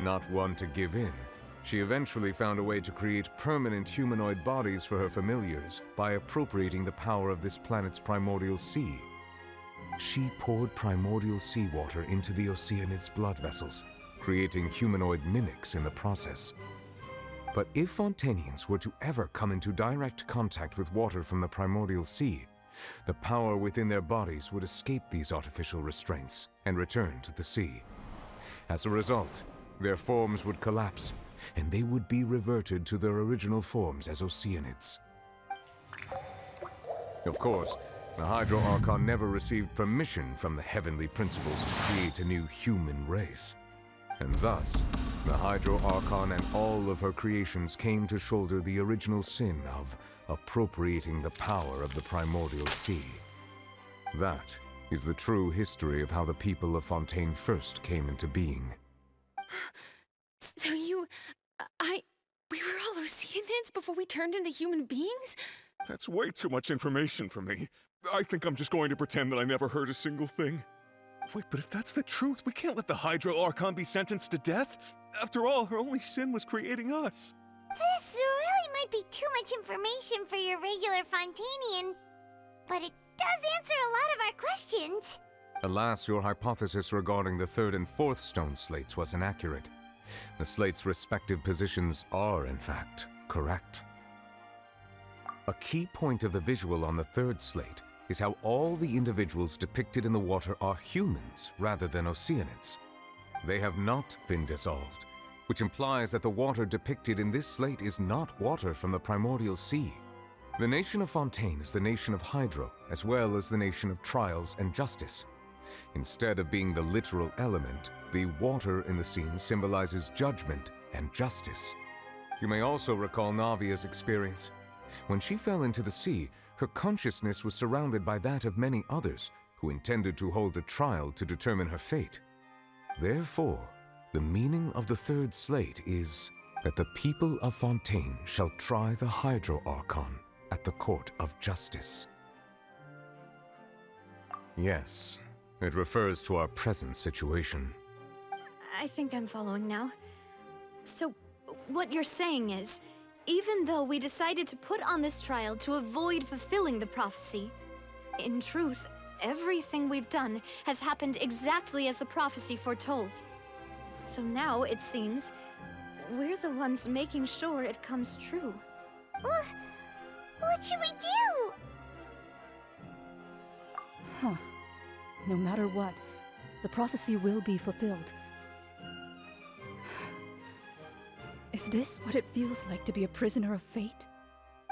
S5: Not one to give in, she eventually found a way to create permanent humanoid bodies for her familiars by appropriating the power of this planet's primordial sea. She poured primordial seawater into the Oceanids' blood vessels, creating humanoid mimics in the process. But if Fontainians were to ever come into direct contact with water from the primordial sea, the power within their bodies would escape these artificial restraints and return to the sea. As a result, their forms would collapse, and they would be reverted to their original forms as Oceanids. Of course, the Hydro Archon never received permission from the heavenly principles to create a new human race. And thus, the Hydro Archon and all of her creations came to shoulder the original sin of appropriating the power of the primordial sea. That is the true history of how the people of Fontaine first came into being.
S13: So we were all Oceanids before we turned into human beings?
S17: That's way too much information for me. I think I'm just going to pretend that I never heard a single thing. Wait, but if that's the truth, we can't let the Hydro Archon be sentenced to death. After all, her only sin was creating us.
S1: This really might be too much information for your regular Fontainian, but it does answer a lot of our questions.
S5: Alas, your hypothesis regarding the 3rd and 4th stone slates was inaccurate. The slates' respective positions are, in fact, correct. A key point of the visual on the 3rd slate is how all the individuals depicted in the water are humans rather than Oceanids. They have not been dissolved, which implies that the water depicted in this slate is not water from the primordial sea. The nation of Fontaine is the nation of Hydro, as well as the nation of trials and justice. Instead of being the literal element, the water in the scene symbolizes judgment and justice. You may also recall Navia's experience. When she fell into the sea, her consciousness was surrounded by that of many others who intended to hold a trial to determine her fate. Therefore, the meaning of the 3rd slate is that the people of Fontaine shall try the Hydro Archon at the court of justice. Yes, it refers to our present situation.
S8: I think I'm following now. So, what you're saying is, even though we decided to put on this trial to avoid fulfilling the prophecy, in truth, everything we've done has happened exactly as the prophecy foretold. So now, it seems, we're the ones making sure it comes true.
S1: What should we do?
S7: Huh. No matter what, the prophecy will be fulfilled. Is this what it feels like to be a prisoner of fate?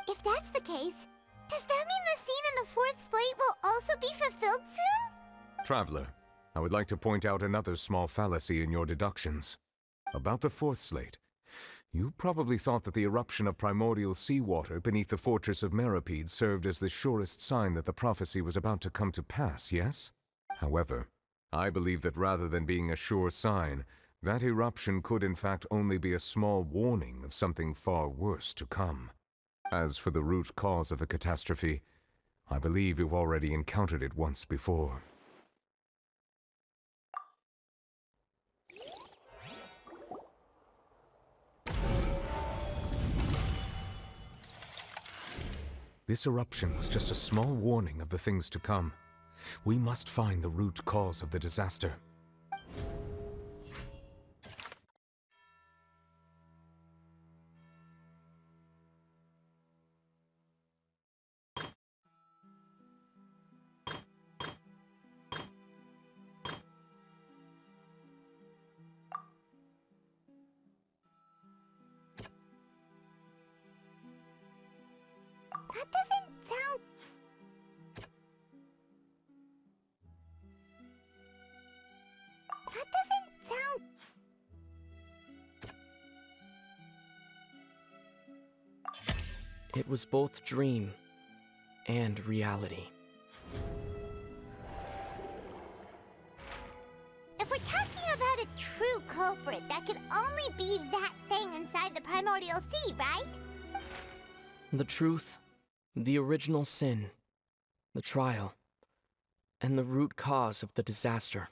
S1: If that's the case, does that mean the scene in the fourth slate will also be fulfilled soon?
S5: Traveler, I would like to point out another small fallacy in your deductions. About the fourth slate, you probably thought that the eruption of primordial seawater beneath the fortress of Masquerade served as the surest sign that the prophecy was about to come to pass, yes? However, I believe that rather than being a sure sign, that eruption could in fact only be a small warning of something far worse to come. As for the root cause of the catastrophe, I believe you've already encountered it once before. This eruption was just a small warning of the things to come. We must find the root cause of the disaster.
S1: That doesn't sound... That doesn't sound...
S12: It was both dream and reality.
S1: If we're talking about a true culprit, that could only be that thing inside the primordial sea, right?
S12: The truth, the original sin, the trial, and the root cause of the disaster.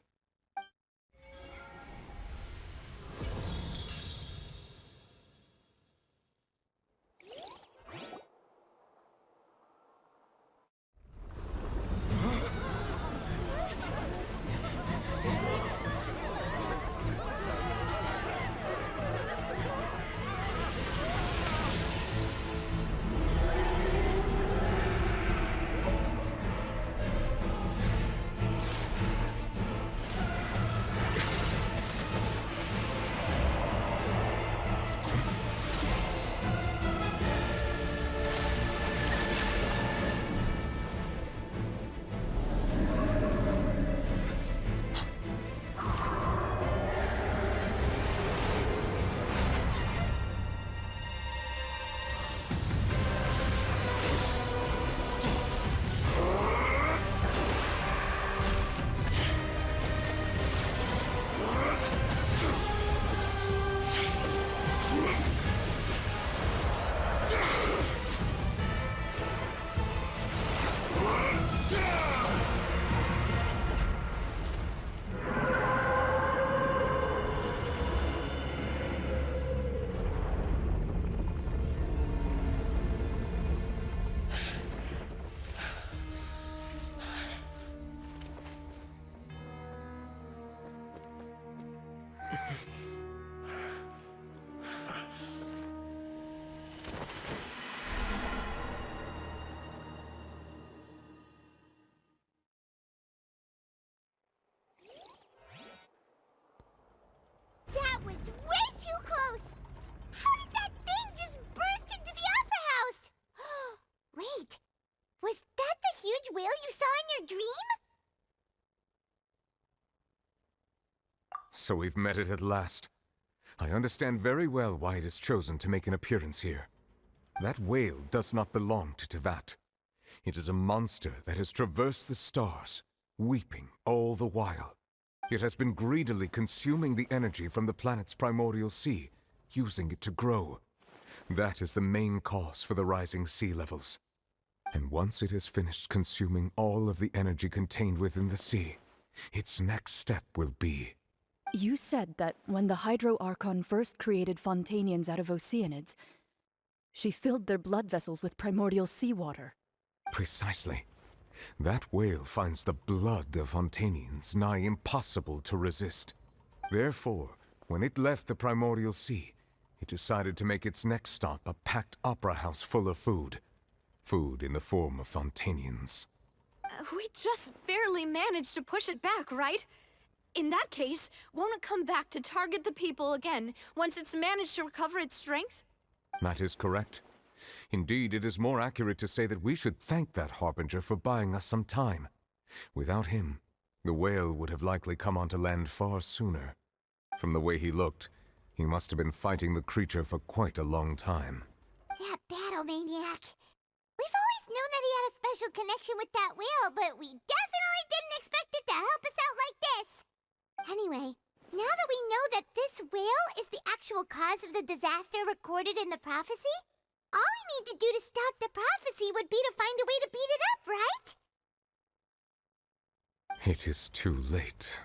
S1: That was way too close! How did that thing just burst into the opera house? Wait, was that the huge whale you saw in your dream?
S5: So we've met it at last. I understand very well why it has chosen to make an appearance here. That whale does not belong to Tevat. It is a monster that has traversed the stars, weeping all the while. It has been greedily consuming the energy from the planet's primordial sea, using it to grow. That is the main cause for the rising sea levels. And once it has finished consuming all of the energy contained within the sea, its next step will be...
S7: You said that when the Hydro Archon first created Fontainians out of Oceanids, she filled their blood vessels with primordial seawater.
S5: Precisely. That whale finds the blood of Fontainians nigh impossible to resist. Therefore, When it left the Primordial Sea, it decided to make its next stop a packed opera house full of food. Food in the form of Fontainians.
S8: We just barely managed to push it back, right? In that case, won't it come back to target the people again once it's managed to recover its strength?
S5: That is correct. Indeed, it is more accurate to say that we should thank that Harbinger for buying us some time. Without him, the whale would have likely come onto land far sooner. From the way he looked, he must have been fighting the creature for quite a long time.
S1: That battle maniac. We've always known that he had a special connection with that whale, but we definitely didn't expect it to help us out like this. Anyway, now that we know that this whale is the actual cause of the disaster recorded in the prophecy, all we need to do to stop the prophecy would be to find a way to beat it up, right?
S5: It is too late.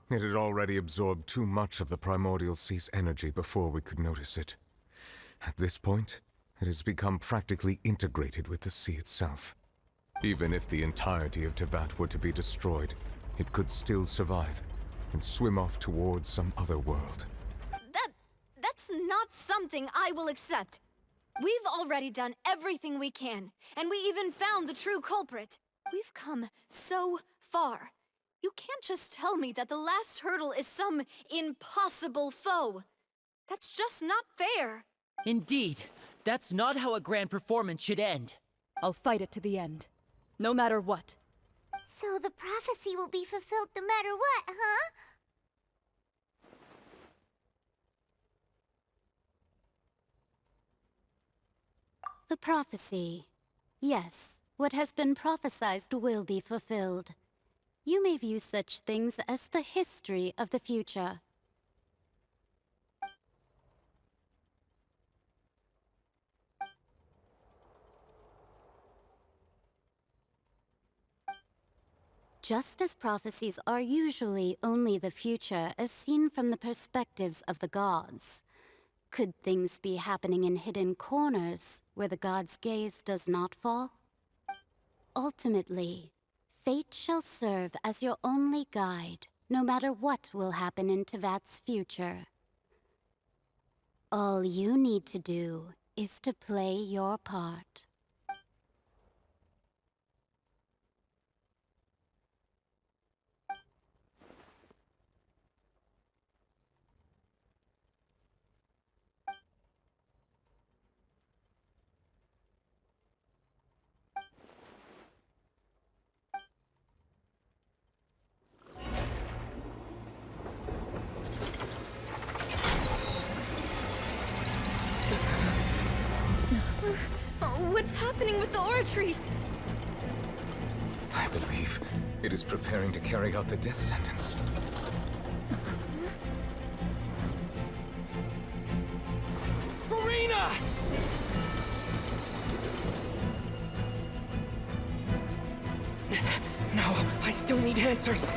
S5: It had already absorbed too much of the Primordial Sea's energy before we could notice it. At this point, it has become practically integrated with the sea itself. Even if the entirety of Tevat were to be destroyed, it could still survive and swim off towards some other world.
S8: That's not something I will accept. We've already done everything we can, and we even found the true culprit. We've come so far. You can't just tell me that the last hurdle is some impossible foe. That's just not fair.
S4: Indeed, that's not how a grand performance should end.
S7: I'll fight it to the end, no matter what.
S1: So the prophecy will be fulfilled no matter what, huh?
S10: The prophecy. Yes, what has been prophesied will be fulfilled. You may view such things as the history of the future. Just as prophecies are usually only the future as seen from the perspectives of the gods, could things be happening in hidden corners where the gods' gaze does not fall? Ultimately, fate shall serve as your only guide, no matter what will happen in Tevat's future. All you need to do is to play your part.
S8: What's happening with the aura trees?
S5: I believe it is preparing to carry out the death sentence.
S12: Farina! No, I still need answers.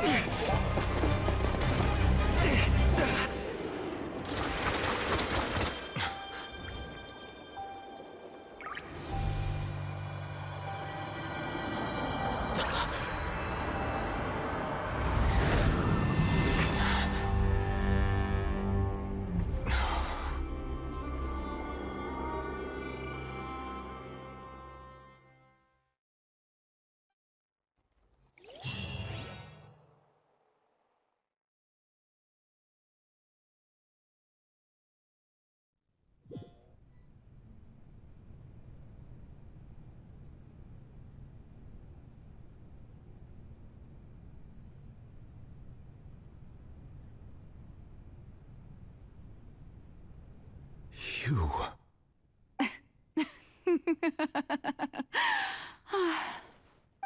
S5: You...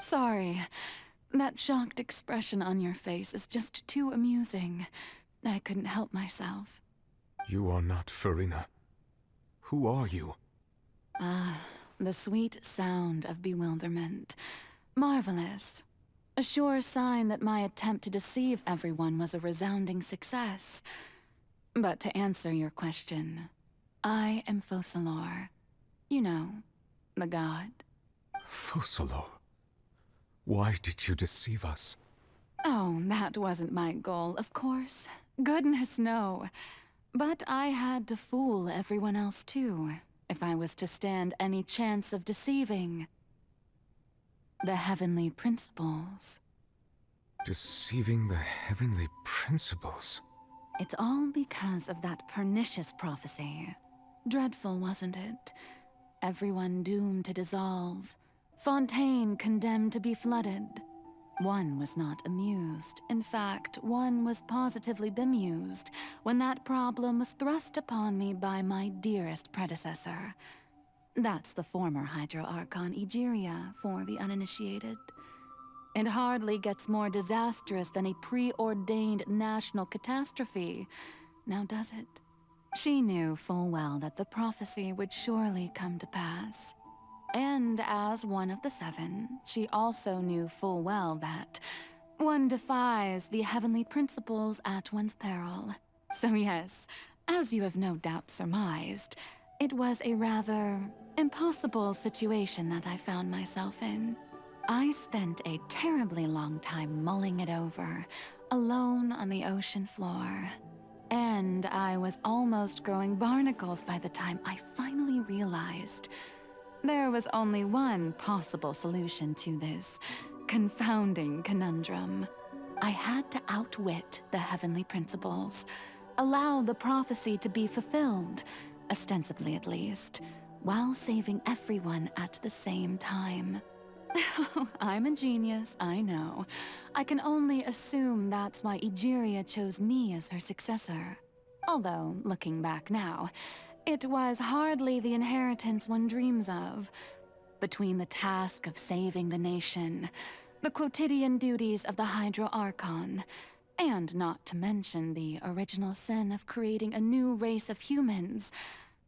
S22: Sorry. That shocked expression on your face is just too amusing. I couldn't help myself.
S5: You are not Farina. Who are you?
S22: Ah, the sweet sound of bewilderment. Marvelous. A sure sign that my attempt to deceive everyone was a resounding success. But to answer your question, I am Focalor. You know, the god.
S5: Focalor? Why did you deceive us?
S22: Oh, that wasn't my goal, of course. Goodness, no. But I had to fool everyone else too, if I was to stand any chance of deceiving the heavenly principles.
S5: Deceiving the heavenly principles?
S22: It's all because of that pernicious prophecy. Dreadful, wasn't it? Everyone doomed to dissolve. Fontaine condemned to be flooded. One was not amused. In fact, one was positively bemused when that problem was thrust upon me by my dearest predecessor. That's the former Hydro Archon Egeria for the uninitiated. It hardly gets more disastrous than a preordained national catastrophe, now does it? She knew full well that the prophecy would surely come to pass. And as one of the seven, she also knew full well that one defies the heavenly principles at one's peril. So yes, as you have no doubt surmised, it was a rather impossible situation that I found myself in. I spent a terribly long time mulling it over, alone on the ocean floor. And I was almost growing barnacles by the time I finally realized there was only one possible solution to this confounding conundrum. I had to outwit the heavenly principles, allow the prophecy to be fulfilled, ostensibly at least, while saving everyone at the same time. I'm a genius, I know. I can only assume that's why Egeria chose me as her successor. Although, looking back now, it was hardly the inheritance one dreams of. Between the task of saving the nation, the quotidian duties of the Hydro Archon, and not to mention the original sin of creating a new race of humans,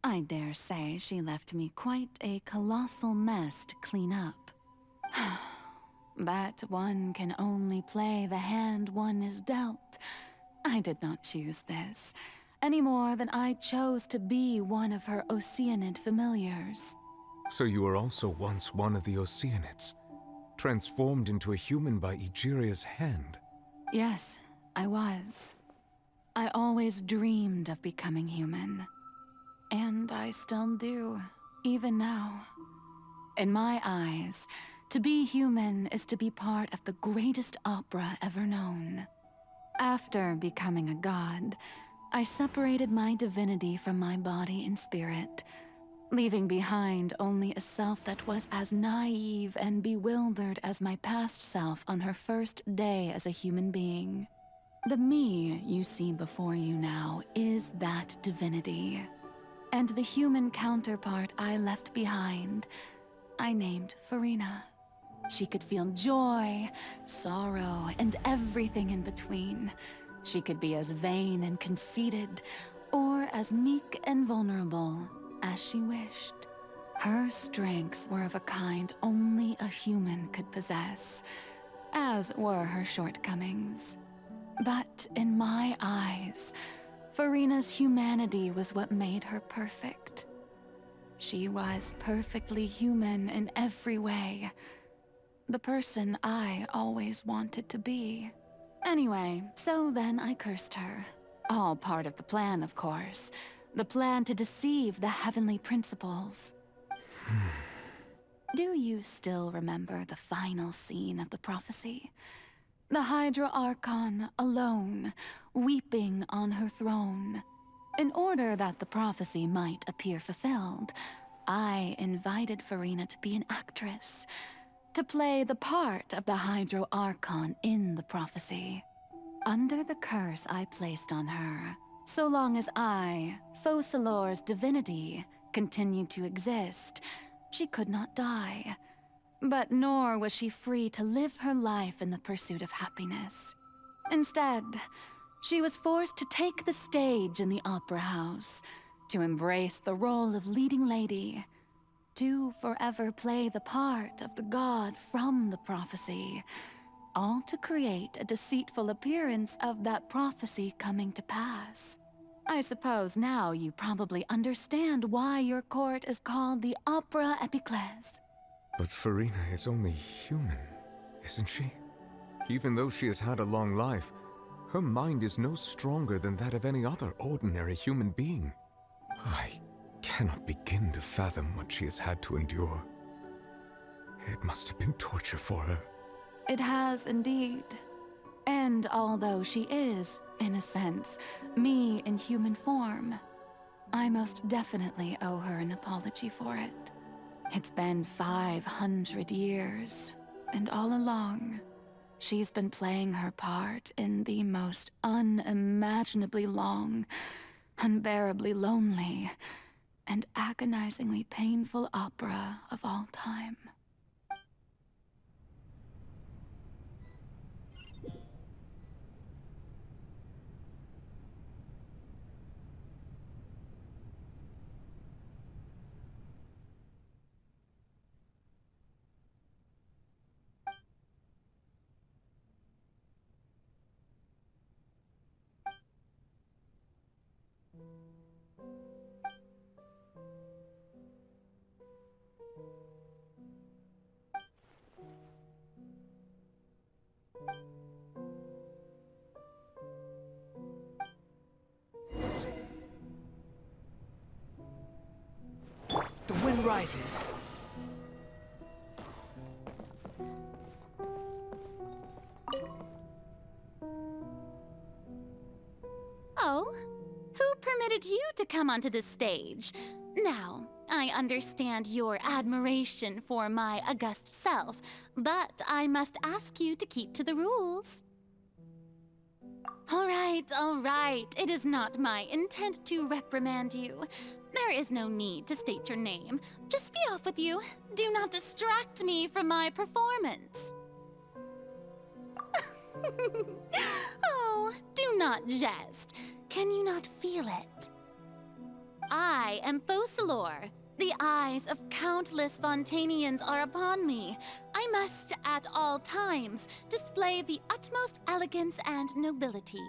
S22: I dare say she left me quite a colossal mess to clean up. But one can only play the hand one is dealt. I did not choose this, any more than I chose to be one of her Oceanid familiars.
S5: So you were also once one of the Oceanids, transformed into a human by Egeria's hand?
S22: Yes, I was. I always dreamed of becoming human. And I still do, even now. In my eyes, to be human is to be part of the greatest opera ever known. After becoming a god, I separated my divinity from my body and spirit, leaving behind only a self that was as naive and bewildered as my past self on her first day as a human being. The me you see before you now is that divinity. And the human counterpart I left behind, I named Farina. She could feel joy, sorrow, and everything in between. She could be as vain and conceited, or as meek and vulnerable as she wished. Her strengths were of a kind only a human could possess, as were her shortcomings. But in my eyes, Farina's humanity was what made her perfect. She was perfectly human in every way. The person I always wanted to be. Anyway, so then I cursed her. All part of the plan, of course. The plan to deceive the heavenly principles. Do you still remember the final scene of the prophecy? The Hydro Archon, alone, weeping on her throne. In order that the prophecy might appear fulfilled, I invited Farina to be an actress, to play the part of the Hydro Archon in the prophecy. Under the curse I placed on her, so long as I, Focalor's divinity, continued to exist, she could not die. But nor was she free to live her life in the pursuit of happiness. Instead, she was forced to take the stage in the opera house, to embrace the role of leading lady, to forever play the part of the god from the prophecy, all to create a deceitful appearance of that prophecy coming to pass. I suppose now you probably understand why your court is called the Opera Epiclese.
S5: But Farina is only human, isn't she? Even though she has had a long life, Her mind is no stronger than that of any other ordinary human being. I cannot begin to fathom what she has had to endure. It must have been torture for her.
S22: It has indeed. And although she is, in a sense, me in human form, I most definitely owe her an apology for it. It's been 500 years, and all along, she's been playing her part in the most unimaginably long, unbearably lonely, and agonizingly painful opera of all time.
S3: The wind rises.
S2: Oh? Who permitted you to come onto this stage? Now, I understand your admiration for my august self, but I must ask you to keep to the rules. All right. It is not my intent to reprimand you. There is no need to state your name. Just be off with you. Do not distract me from my performance. Oh, do not jest. Can you not feel it? I am Focalor. The eyes of countless Fontainians are upon me. I must, at all times, display the utmost elegance and nobility.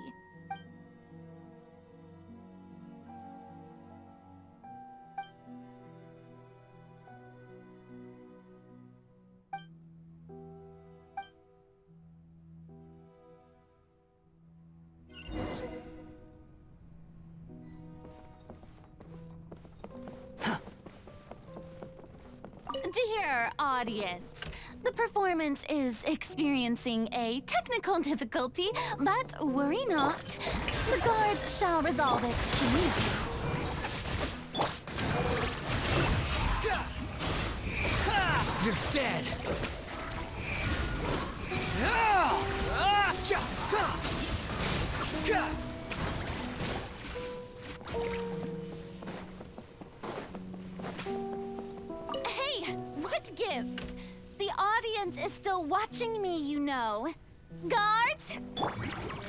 S2: Dear audience, the performance is experiencing a technical difficulty, but worry not. The guards shall resolve it soon.
S3: You're dead.
S2: Hey, what gives? The audience is still watching me, you know. Guards?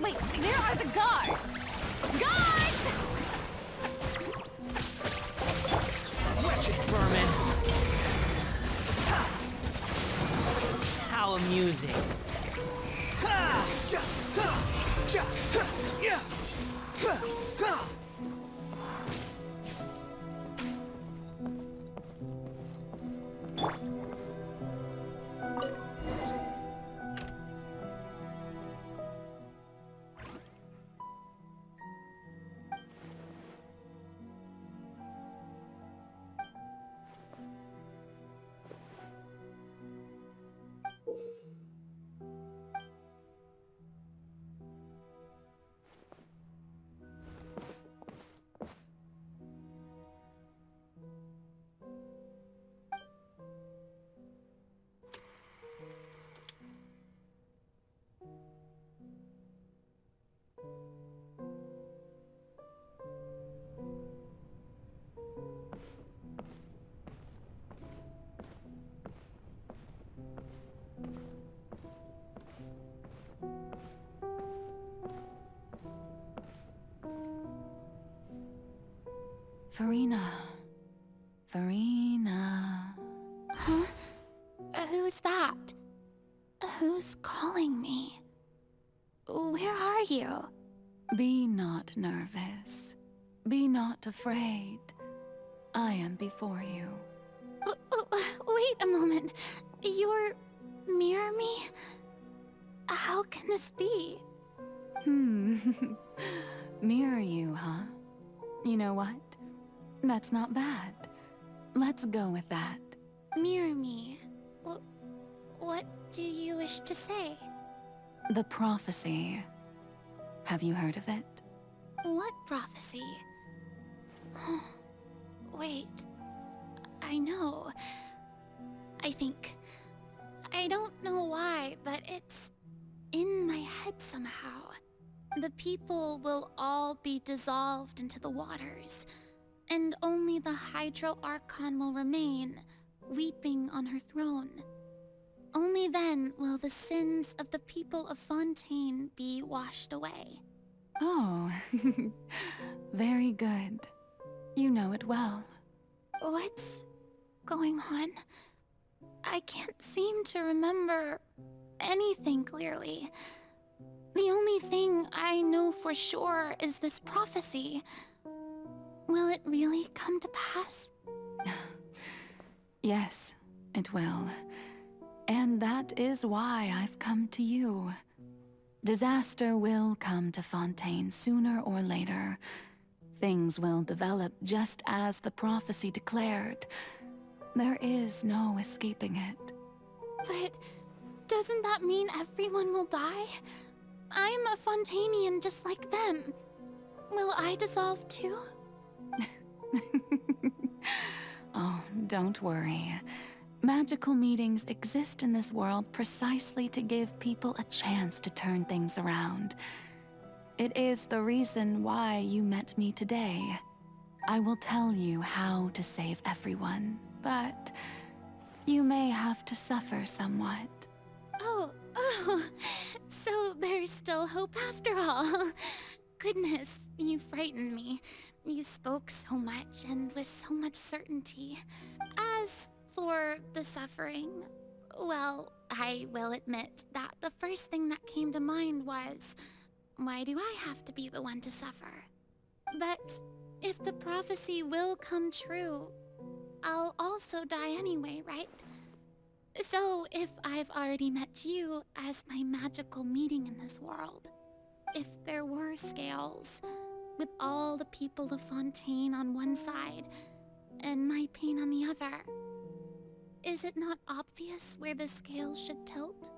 S2: Wait, where are the guards? Guards!
S3: Wretched vermin. How amusing.
S2: Farina. Huh? Who's that? Who's calling me? Where are you?
S22: Be not nervous. Be not afraid. I am before you.
S2: Wait a moment. You're near me? How can this be?
S22: Mirror you, huh? You know what? That's not bad. Let's go with that.
S1: Mirror me. What do you wish to say?
S22: The prophecy. Have you heard of it?
S1: What prophecy? Wait. I know. I think. I don't know why, but it's in my head somehow. The people will all be dissolved into the waters, and only the Hydro Archon will remain, weeping on her throne. Only then will the sins of the people of Fontaine be washed away.
S22: Oh, very good. You know it well.
S1: What's going on? I can't seem to remember anything clearly. The only thing I know for sure is this prophecy. Will it really come to pass?
S22: Yes, it will. And that is why I've come to you. Disaster will come to Fontaine sooner or later. Things will develop just as the prophecy declared. There is no escaping it.
S1: But doesn't that mean everyone will die? I'm a Fontainian just like them. Will I dissolve too?
S22: Oh, don't worry. Magical meetings exist in this world precisely to give people a chance to turn things around. It is the reason why you met me today. I will tell you how to save everyone, but you may have to suffer somewhat.
S1: Oh, so there's still hope after all. Goodness, you frightened me. You spoke so much and with so much certainty. As for the suffering, well, I will admit that the first thing that came to mind was, why do I have to be the one to suffer? But if the prophecy will come true, I'll also die anyway, right? So if I've already met you as my magical meeting in this world, if there were scales, with all the people of Fontaine on one side, and my pain on the other, is it not obvious where the scales should tilt?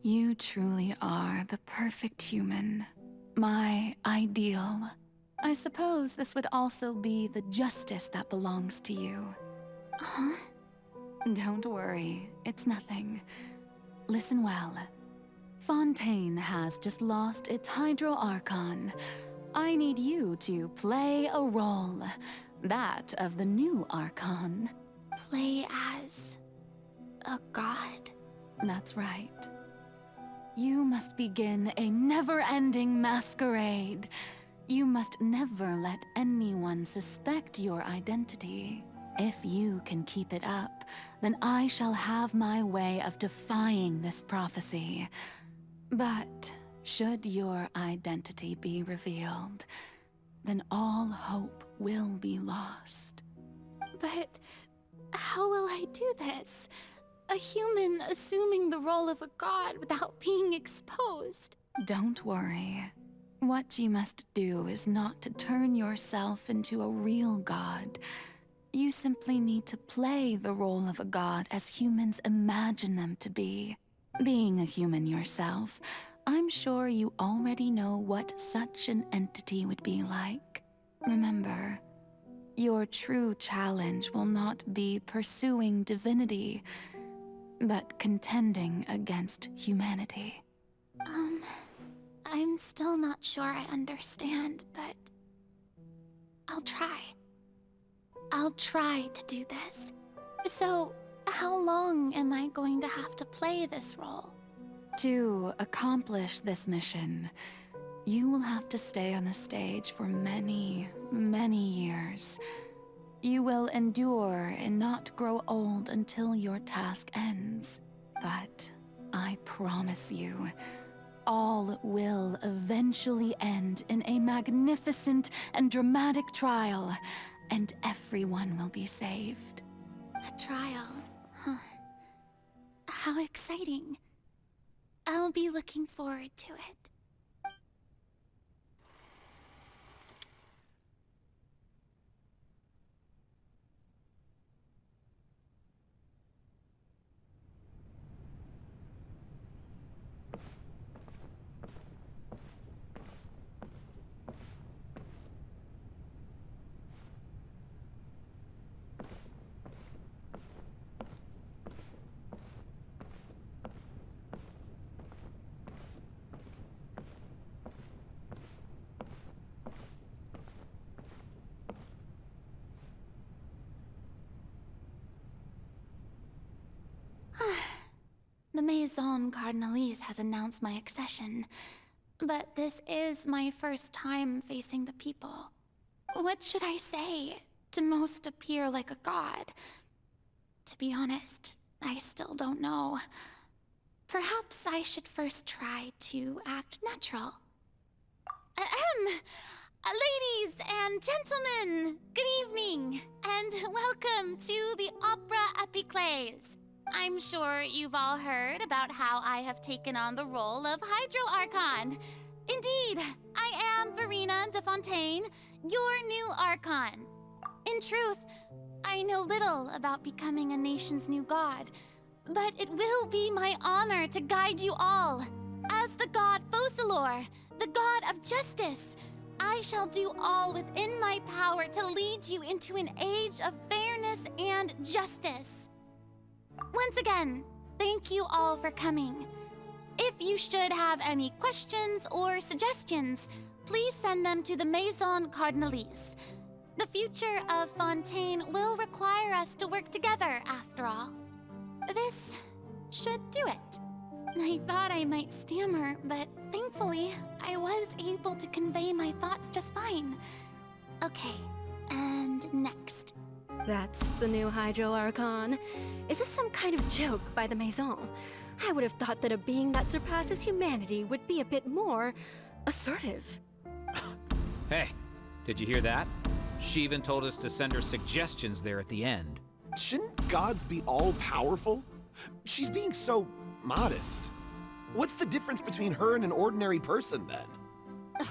S22: You truly are the perfect human. My ideal. I suppose this would also be the justice that belongs to you.
S1: Huh?
S22: Don't worry, it's nothing. Listen well. Fontaine has just lost its Hydro Archon. I need you to play a role. That of the new Archon.
S1: Play as a god?
S22: That's right. You must begin a never-ending masquerade. You must never let anyone suspect your identity. If you can keep it up, then I shall have my way of defying this prophecy. But should your identity be revealed, then all hope will be lost.
S1: But how will I do this? A human assuming the role of a god without being exposed.
S22: Don't worry. What you must do is not to turn yourself into a real god. You simply need to play the role of a god as humans imagine them to be. Being a human yourself, I'm sure you already know what such an entity would be like. Remember, your true challenge will not be pursuing divinity, but contending against humanity.
S1: I'm still not sure I understand, but I'll try. I'll try to do this. So, how long am I going to have to play this role?
S22: To accomplish this mission, you will have to stay on the stage for many, many years. You will endure and not grow old until your task ends. But I promise you, all will eventually end in a magnificent and dramatic trial, and everyone will be saved.
S1: A trial, huh? How exciting.
S2: I'll be looking forward to it. The Maison Cardinalise has announced my accession, but this is my first time facing the people. What should I say to most appear like a god? To be honest, I still don't know. Perhaps I should first try to act natural. Ladies and gentlemen, good evening, and welcome to the Opera Epiclese. I'm sure you've all heard about how I have taken on the role of Hydro Archon. Indeed, I am Verena de Fontaine, your new Archon. In truth, I know little about becoming a nation's new god, but it will be my honor to guide you all. As the god Focalor, the god of justice, I shall do all within my power to lead you into an age of fairness and justice. Once again, thank you all for coming. If you should have any questions or suggestions, please send them to the Maison Cardinalise. The future of Fontaine will require us to work together, after all. This should do it. I thought I might stammer, but thankfully, I was able to convey my thoughts just fine. Okay, and next.
S11: That's the new Hydro Archon. Is this some kind of joke by the Maison? I would have thought that a being that surpasses humanity would be a bit more assertive.
S14: Hey, did you hear that? She even told us to send her suggestions there at the end.
S15: Shouldn't gods be all-powerful? She's being so modest. What's the difference between her and an ordinary person, then?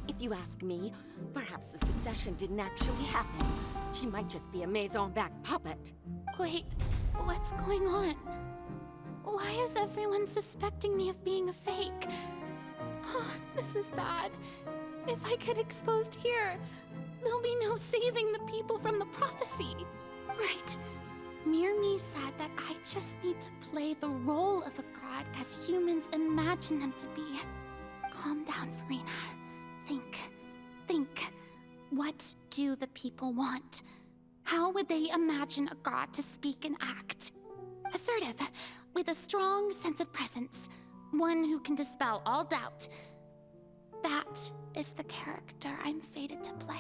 S23: If you ask me, perhaps the succession didn't actually happen. She might just be a Maison-back puppet.
S2: Wait, what's going on? Why is everyone suspecting me of being a fake? Oh, this is bad. If I get exposed here, there'll be no saving the people from the prophecy. Right. Mirmi said that I just need to play the role of a god as humans imagine them to be. Calm down, Verena. Think. What do the people want? How would they imagine a god to speak and act? Assertive, with a strong sense of presence. One who can dispel all doubt. That is the character I'm fated to play.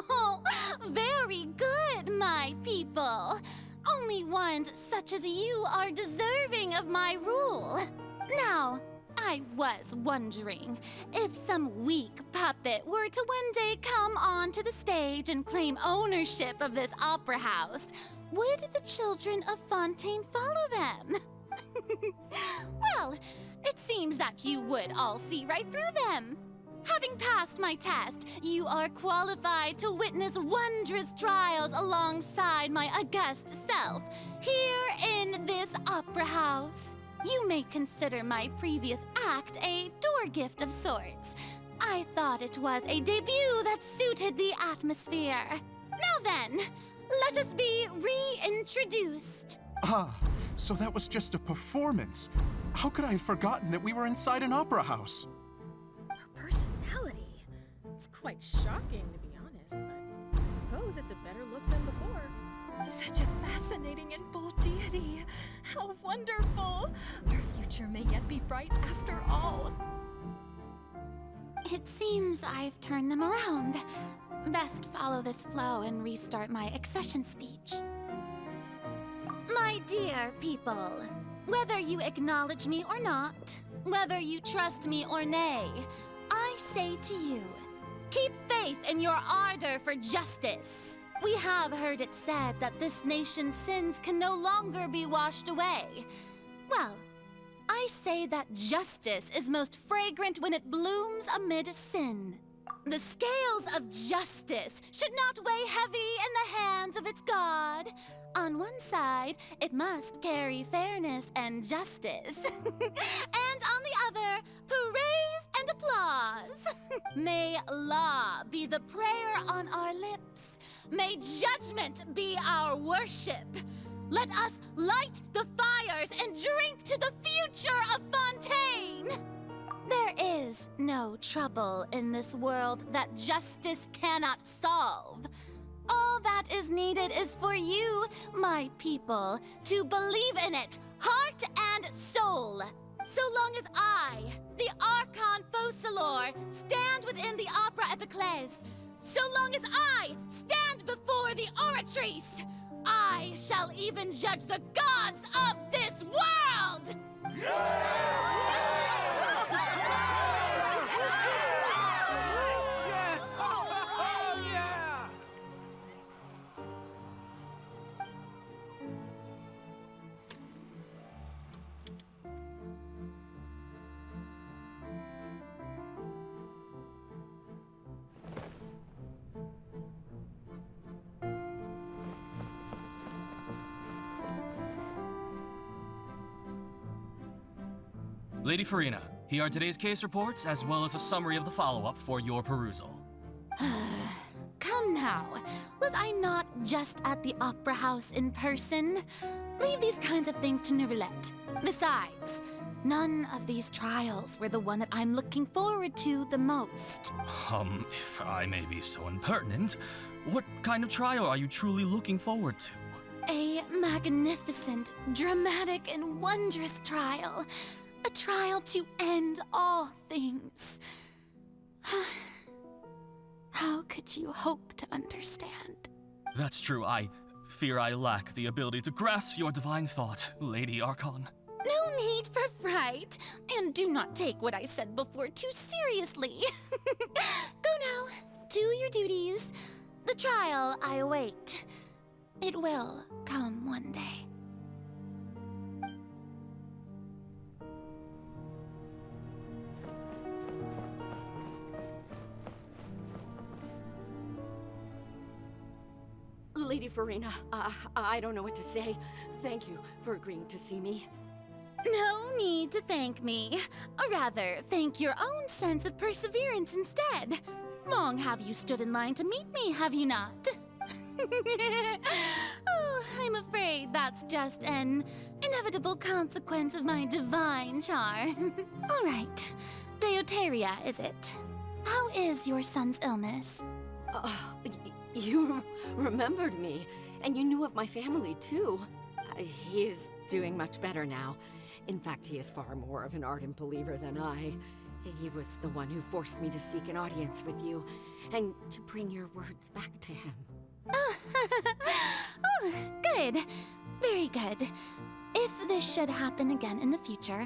S2: Oh, very good, my people. Only ones such as you are deserving of my rule. Now, I was wondering if some weak puppet were to one day come onto the stage and claim ownership of this opera house, would the children of Fontaine follow them? Well, it seems that you would all see right through them. Having passed my test, you are qualified to witness wondrous trials alongside my august self, here in this opera house. You may consider my previous act a door gift of sorts. I thought it was a debut that suited the atmosphere. Now then, let us be reintroduced.
S24: Ah, so that was just a performance. How could I have forgotten that we were inside an opera house?
S13: Her personality. It's quite shocking, to be honest, but I suppose it's a better look than before.
S11: Such a fascinating and bold deity. How wonderful! Our future may yet be bright after all.
S2: It seems I've turned them around. Best follow this flow and restart my accession speech. My dear people, whether you acknowledge me or not, whether you trust me or nay, I say to you, Keep faith in your ardor for justice. We have heard it said that this nation's sins can no longer be washed away. Well, I say that justice is most fragrant when it blooms amid sin. The scales of justice should not weigh heavy in the hands of its God. On one side, it must carry fairness and justice. And on the other, praise and applause. May law be the prayer on our lips. May judgment be our worship. Let us light the fires and drink to the future of Fontaine. There is no trouble in this world that justice cannot solve. All that is needed is for you, my people, to believe in it, heart and soul. So long as I, the Archon Focalor, stand within the Opera Epiclese, so long as I stand before the Oratrice, I shall even judge the gods of this world!
S16: Lady Farina, here are today's case reports, as well as a summary of the follow-up for your perusal.
S2: Come now, was I not just at the Opera House in person? Leave these kinds of things to Neuvillette. Besides, none of these trials were the one that I'm looking forward to the most.
S16: If I may be so impertinent, what kind of trial are you truly looking forward to?
S2: A magnificent, dramatic, and wondrous trial. A trial to end all things. How could you hope to understand?
S16: That's true. I fear I lack the ability to grasp your divine thought, Lady Archon.
S2: No need for fright, and do not take what I said before too seriously. Go now, do your duties. The trial I await. It will come one day.
S23: Lady Farina, I don't know what to say. Thank you for agreeing to see me.
S2: No need to thank me. Or rather, thank your own sense of perseverance instead. Long have you stood in line to meet me, have you not? Oh, I'm afraid that's just an inevitable consequence of my divine charm. All right, Deoteria, is it? How is your son's illness?
S23: You remembered me, and you knew of my family, too. He is doing much better now. In fact, he is far more of an ardent believer than I. He was the one who forced me to seek an audience with you, and to bring your words back to him.
S2: Oh, good. Very good. If this should happen again in the future,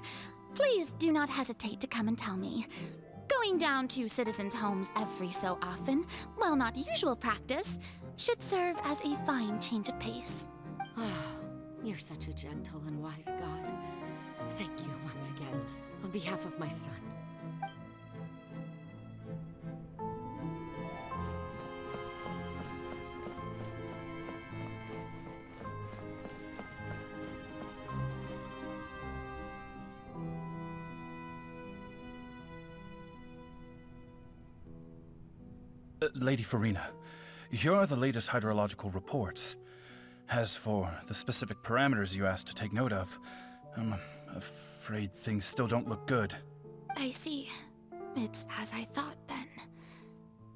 S2: please do not hesitate to come and tell me. Going down to citizens' homes every so often, while not usual practice, should serve as a fine change of pace.
S23: You're such a gentle and wise god. Thank you once again, on behalf of my son.
S18: Lady Farina, here are the latest hydrological reports. As for the specific parameters you asked to take note of, I'm afraid things still don't look good.
S2: I see. It's as I thought, then.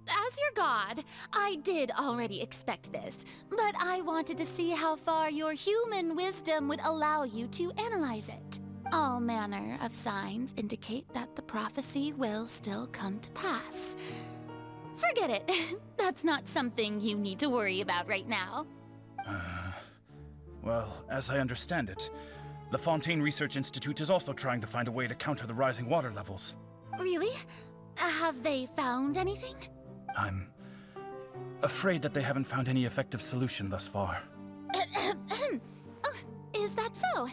S2: As your god, I did already expect this, but I wanted to see how far your human wisdom would allow you to analyze it. All manner of signs indicate that the prophecy will still come to pass. Forget it. That's not something you need to worry about right now.
S18: Well, as I understand it, the Fontaine Research Institute is also trying to find a way to counter the rising water levels.
S2: Really? Have they found anything?
S18: I'm afraid that they haven't found any effective solution thus far.
S2: Oh, is that so?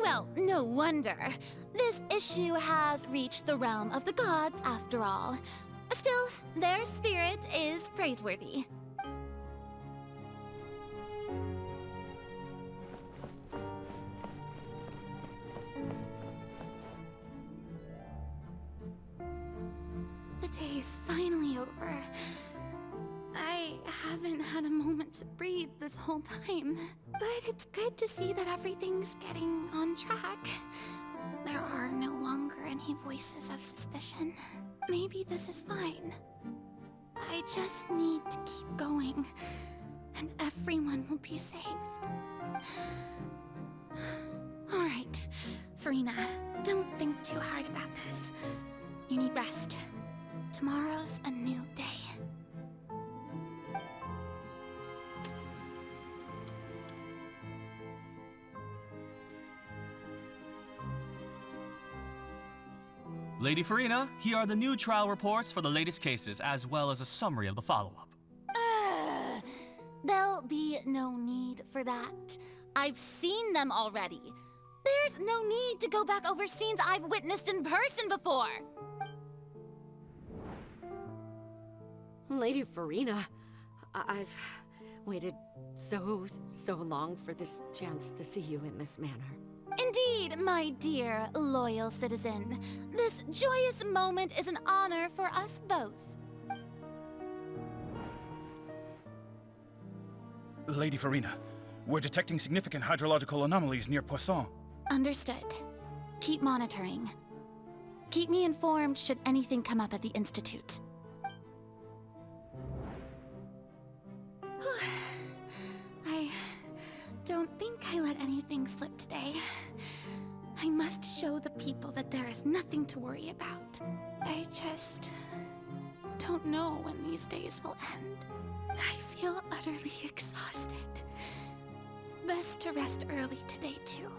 S2: Well, no wonder. This issue has reached the realm of the gods, after all. Still, their spirit is praiseworthy. The day is finally over. I haven't had a moment to breathe this whole time, but it's good to see that everything's getting on track. There are no longer any voices of suspicion. Maybe this is fine. I just need to keep going, and everyone will be saved. All right, Farina, don't think too hard about this. You need rest. Tomorrow's a new day.
S16: Lady Farina, here are the new trial reports for the latest cases, as well as a summary of the follow-up.
S2: There'll be no need for that. I've seen them already. There's no need to go back over scenes I've witnessed in person before.
S23: Lady Farina, I've waited so long for this chance to see you in this manner.
S2: Indeed, my dear, loyal citizen. This joyous moment is an honor for us both.
S18: Lady Farina, we're detecting significant hydrological anomalies near Poisson.
S2: Understood. Keep monitoring. Keep me informed should anything come up at the Institute. I don't think I let anything slip today. I must show the people that there is nothing to worry about. I just don't know when these days will end. I feel utterly exhausted. Best to rest early today, too.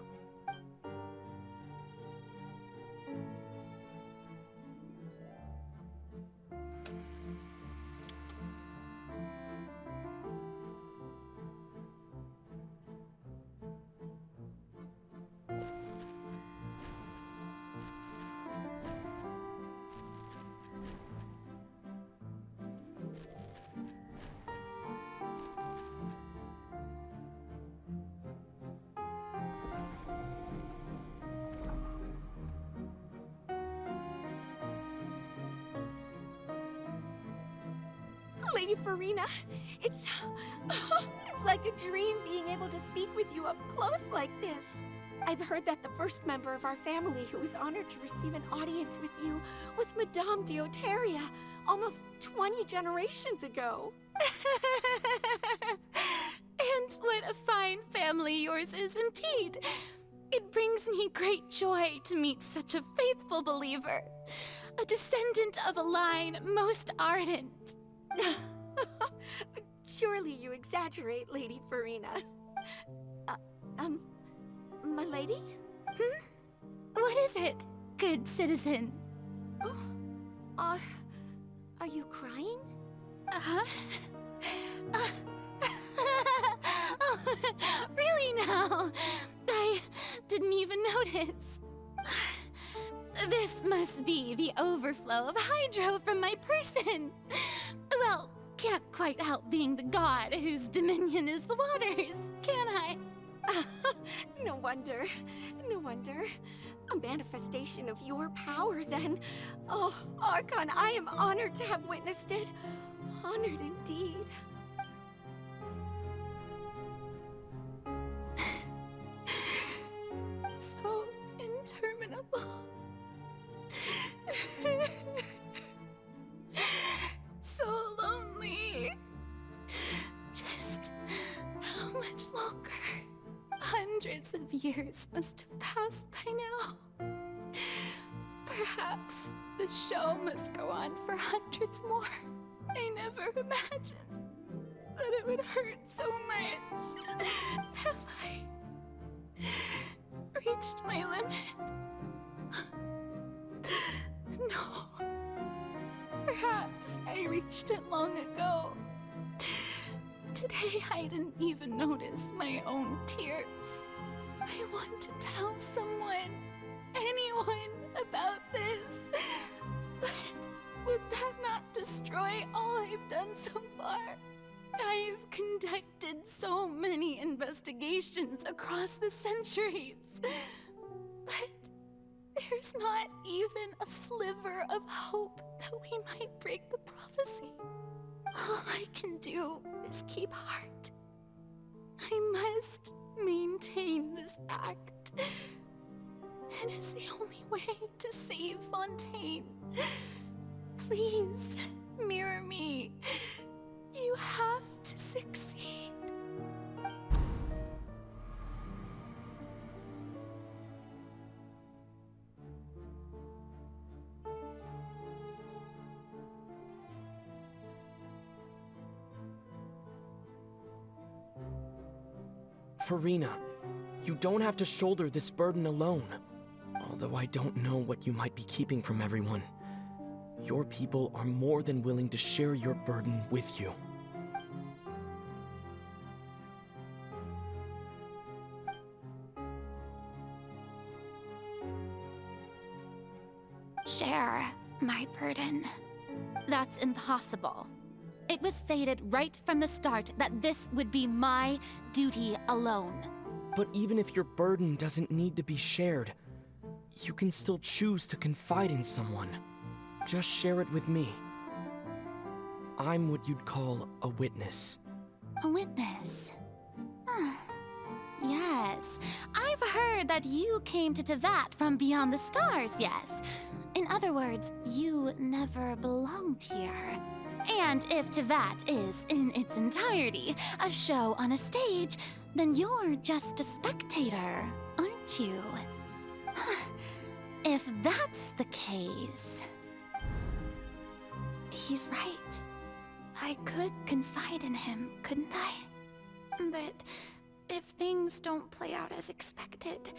S6: Lady Farina, it's like a dream being able to speak with you up close like this. I've heard that the first member of our family who was honored to receive an audience with you was Madame Dioteria, almost 20 generations ago.
S2: And what a fine family yours is indeed. It brings me great joy to meet such a faithful believer, a descendant of a line most ardent.
S6: Surely you exaggerate, Lady Farina. My lady?
S2: What is it, good citizen?
S6: Are you crying?
S2: Oh, really now? I didn't even notice. This must be the overflow of hydro from my person. Well, can't quite help being the god whose dominion is the waters, can I?
S6: No wonder. No wonder. A manifestation of your power, then. Oh, Archon, I am honored to have witnessed it. Honored indeed.
S2: So interminable. So lonely. Just how much longer? Hundreds of years must have passed by now. Perhaps the show must go on for hundreds more. I never imagined that it would hurt so much. Have I reached my limit? No. Perhaps I I reached it long ago. Today I didn't even notice my own tears. I want to tell someone, anyone, about this. But would that not destroy all I've done so far? I've conducted so many investigations across the centuries. But there's not even a sliver of hope that we might break the prophecy. All I can do is keep heart. I must maintain this act. It is the only way to save Fontaine. Please, mirror me. You have to succeed.
S12: Farina, you don't have to shoulder this burden alone. Although I don't know what you might be keeping from everyone. Your people are more than willing to share your burden with you.
S2: Share my burden. That's impossible. It was fated right from the start that this would be my duty alone.
S12: But even if your burden doesn't need to be shared, you can still choose to confide in someone. Just share it with me. I'm what you'd call a witness.
S2: A witness? Yes, I've heard that you came to Tevat from beyond the stars, yes. In other words, you never belonged here. And if Tevat is, in its entirety, a show on a stage, then you're just a spectator, aren't you? If that's the case... He's right. I could confide in him, couldn't I? But if things don't play out as expected,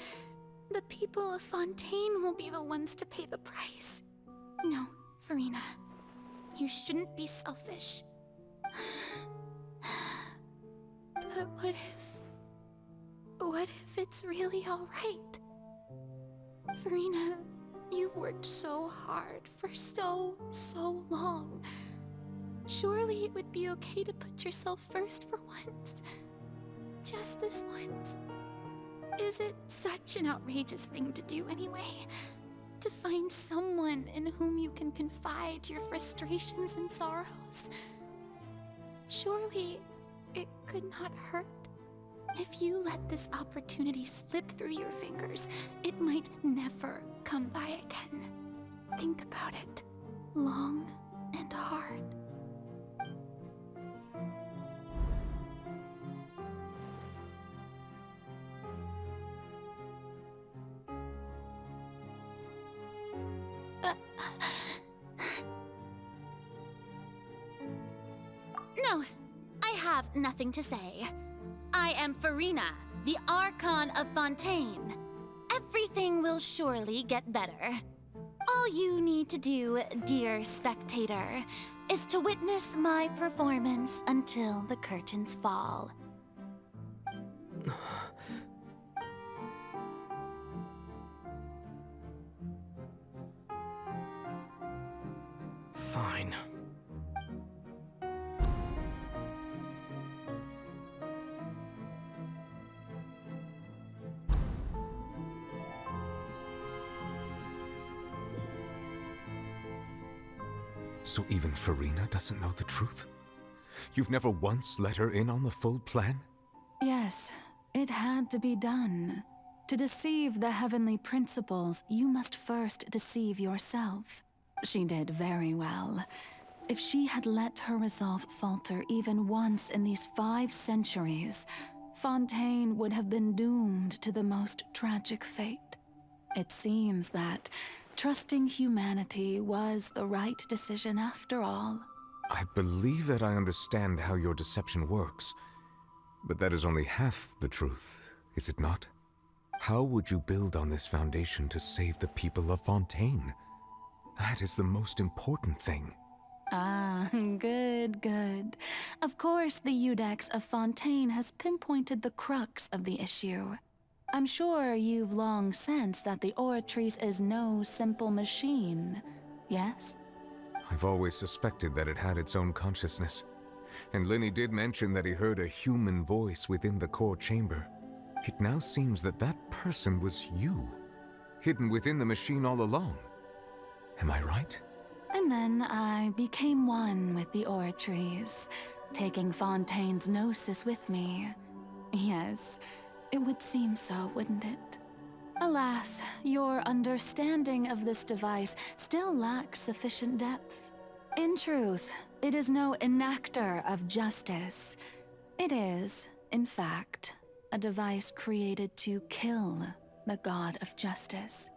S2: the people of Fontaine will be the ones to pay the price. No, Farina. You shouldn't be selfish. But what if it's really all right? Farina, you've worked so hard for so long. Surely it would be okay to put yourself first for once. Just this once. Is it such an outrageous thing to do anyway? To find someone in whom you can confide your frustrations and sorrows? Surely it could not hurt. If you let this opportunity slip through your fingers, it might never come by again. Think about it long and hard. No, I have nothing to say. I am Farina, the Archon of Fontaine. Everything will surely get better. All you need to do, dear spectator, is to witness my performance until the curtains fall.
S12: Fine.
S5: So even Farina doesn't know the truth? You've never once let her in on the full plan?
S22: Yes, it had to be done. To deceive the heavenly principles, you must first deceive yourself. She did very well. If she had let her resolve falter even once in these 5 centuries, Fontaine would have been doomed to the most tragic fate. It seems that trusting humanity was the right decision after all.
S5: I believe that I understand how your deception works, but that is only half the truth, is it not? How would you build on this foundation to save the people of Fontaine? That is the most important thing.
S22: Ah, Good, good. Of course, the Iudex of Fontaine has pinpointed the crux of the issue. I'm sure you've long sensed that the Oratrice is no simple machine, yes?
S5: I've always suspected that it had its own consciousness. And Lenny did mention that he heard a human voice within the core chamber. It now seems that that person was you, hidden within the machine all along. Am I right?
S22: And then I became one with the Oratrice, taking Fontaine's gnosis with me. Yes, it would seem so, wouldn't it? Alas, your understanding of this device still lacks sufficient depth. In truth, it is no enactor of justice. It is, in fact, a device created to kill the god of justice.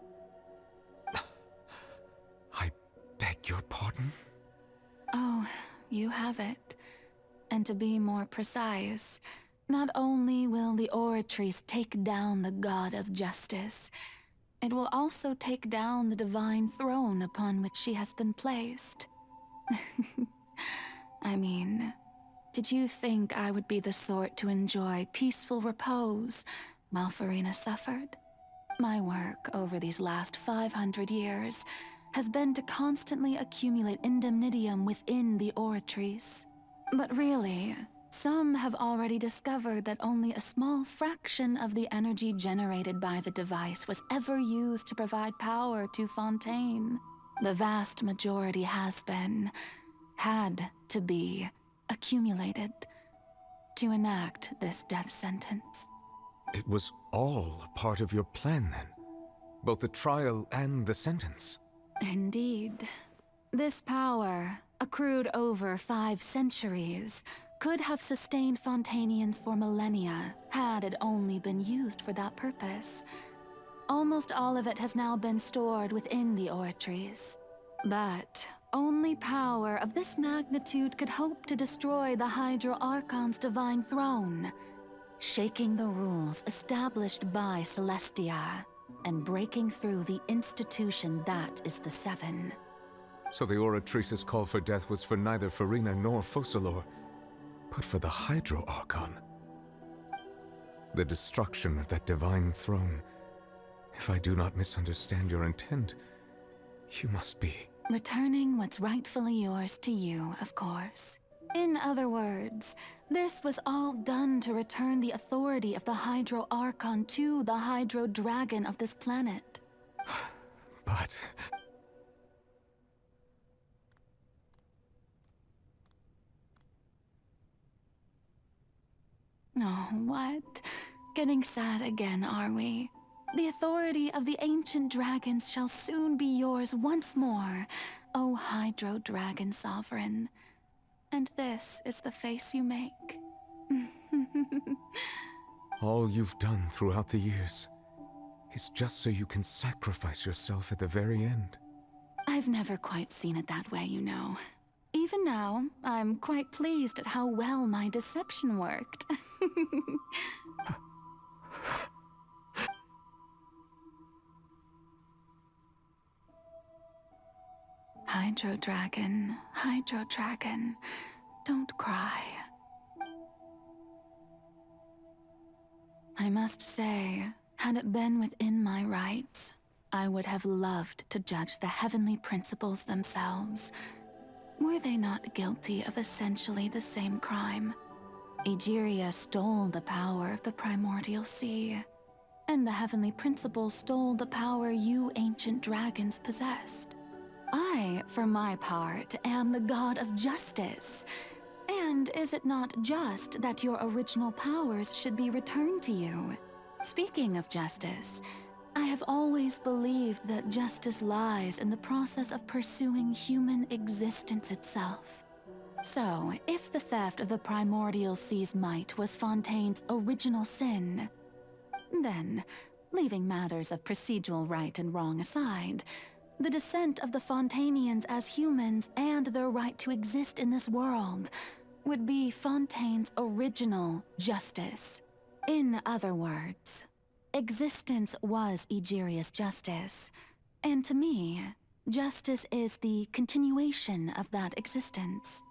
S5: I beg your pardon?
S22: Oh, you have it. And to be more precise, not only will the Oratrice take down the god of justice, it will also take down the divine throne upon which she has been placed. I mean, did you think I would be the sort to enjoy peaceful repose while Farina suffered? My work over these last 500 years has been to constantly accumulate indemnitium within the Oratrice. But really, some have already discovered that only a small fraction of the energy generated by the device was ever used to provide power to Fontaine. The vast majority had to be, accumulated to enact this death sentence.
S5: It was all a part of your plan, then? Both the trial and the sentence?
S22: Indeed. This power, accrued over 5 centuries, could have sustained Fontainians for millennia had it only been used for that purpose. Almost all of it has now been stored within the Oratrice. But only power of this magnitude could hope to destroy the Hydro Archon's divine throne, shaking the rules established by Celestia and breaking through the institution that is the Seven.
S5: So the Oratrice's call for death was for neither Farina nor Focalor, but for the Hydro Archon. The destruction of that divine throne. If I do not misunderstand your intent, you must be...
S22: returning what's rightfully yours to you, of course. In other words, this was all done to return the authority of the Hydro Archon to the Hydro Dragon of this planet.
S5: But...
S22: Oh, what? Getting sad again, are we? The authority of the ancient dragons shall soon be yours once more, O Hydro Dragon Sovereign. And this is the face you make.
S5: all you've done throughout the years is just so you can sacrifice yourself at the very end.
S22: I've never quite seen it that way, you know. Even now, I'm quite pleased at how well my deception worked. Hydro Dragon, don't cry. I must say, had it been within my rights, I would have loved to judge the heavenly principles themselves. Were they not guilty of essentially the same crime? Egeria stole the power of the primordial sea, and the heavenly principles stole the power you ancient dragons possessed. I, for my part, am the god of justice. And is it not just that your original powers should be returned to you? Speaking of justice, I have always believed that justice lies in the process of pursuing human existence itself. So, if the theft of the primordial sea's might was Fontaine's original sin, then, leaving matters of procedural right and wrong aside, the descent of the Fontainians as humans and their right to exist in this world would be Fontaine's original justice. In other words, existence was Egeria's justice, and to me, Justice is the continuation of that existence,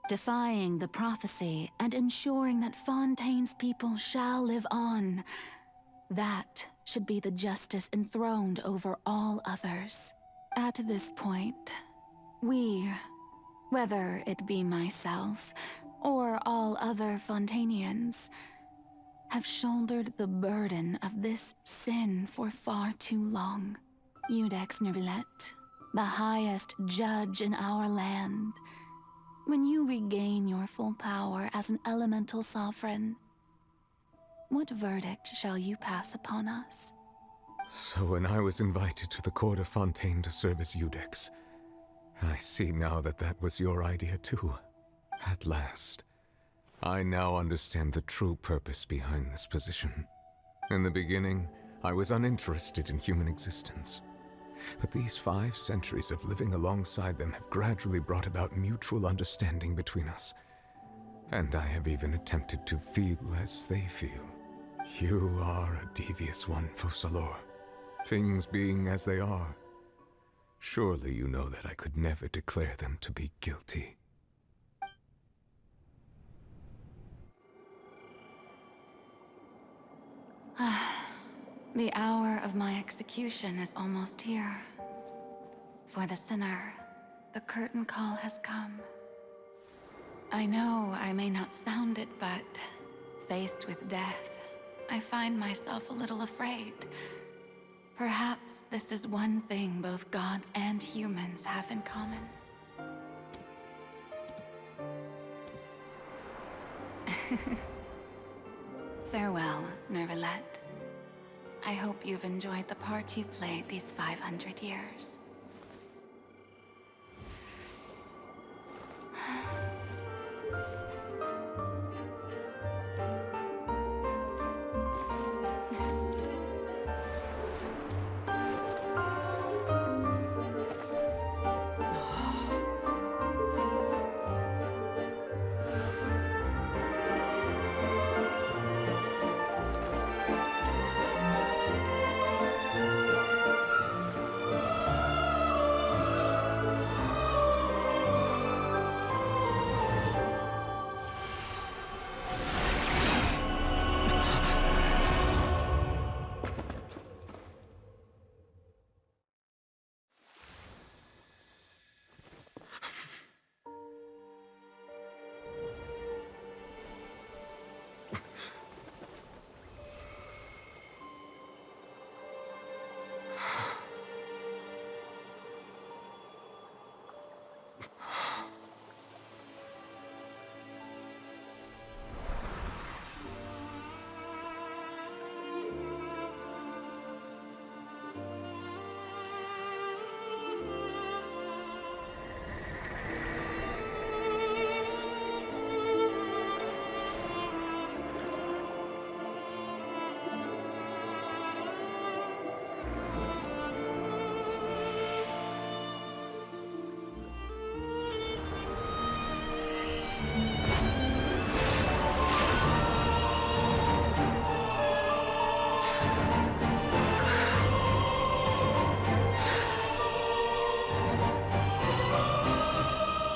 S22: defying the prophecy and ensuring that Fontaine's people shall live on. That should be the justice enthroned over all others. At this point, we, whether it be myself or all other Fontainians, have shouldered the burden of this sin for far too long. Iudex Nervilette, the highest judge in our land, when you regain your full power as an elemental sovereign, what verdict shall you pass upon us?
S5: So when I was invited to the court of Fontaine to serve as Iudex, I see now that that was your idea too. At last. I now understand the true purpose behind this position. In the beginning, I was uninterested in human existence. But these 5 centuries of living alongside them have gradually brought about mutual understanding between us. And I have even attempted to feel as they feel. You are a devious one, Focalors. Things being as they are, surely you know that I could never declare them to be guilty.
S22: The hour of my execution is almost here. For the sinner, the curtain call has come. I know I may not sound it, but faced with death, I find myself a little afraid. Perhaps this is one thing both gods and humans have in common. Farewell, Nervilette. I hope you've enjoyed the part you played these 500 years.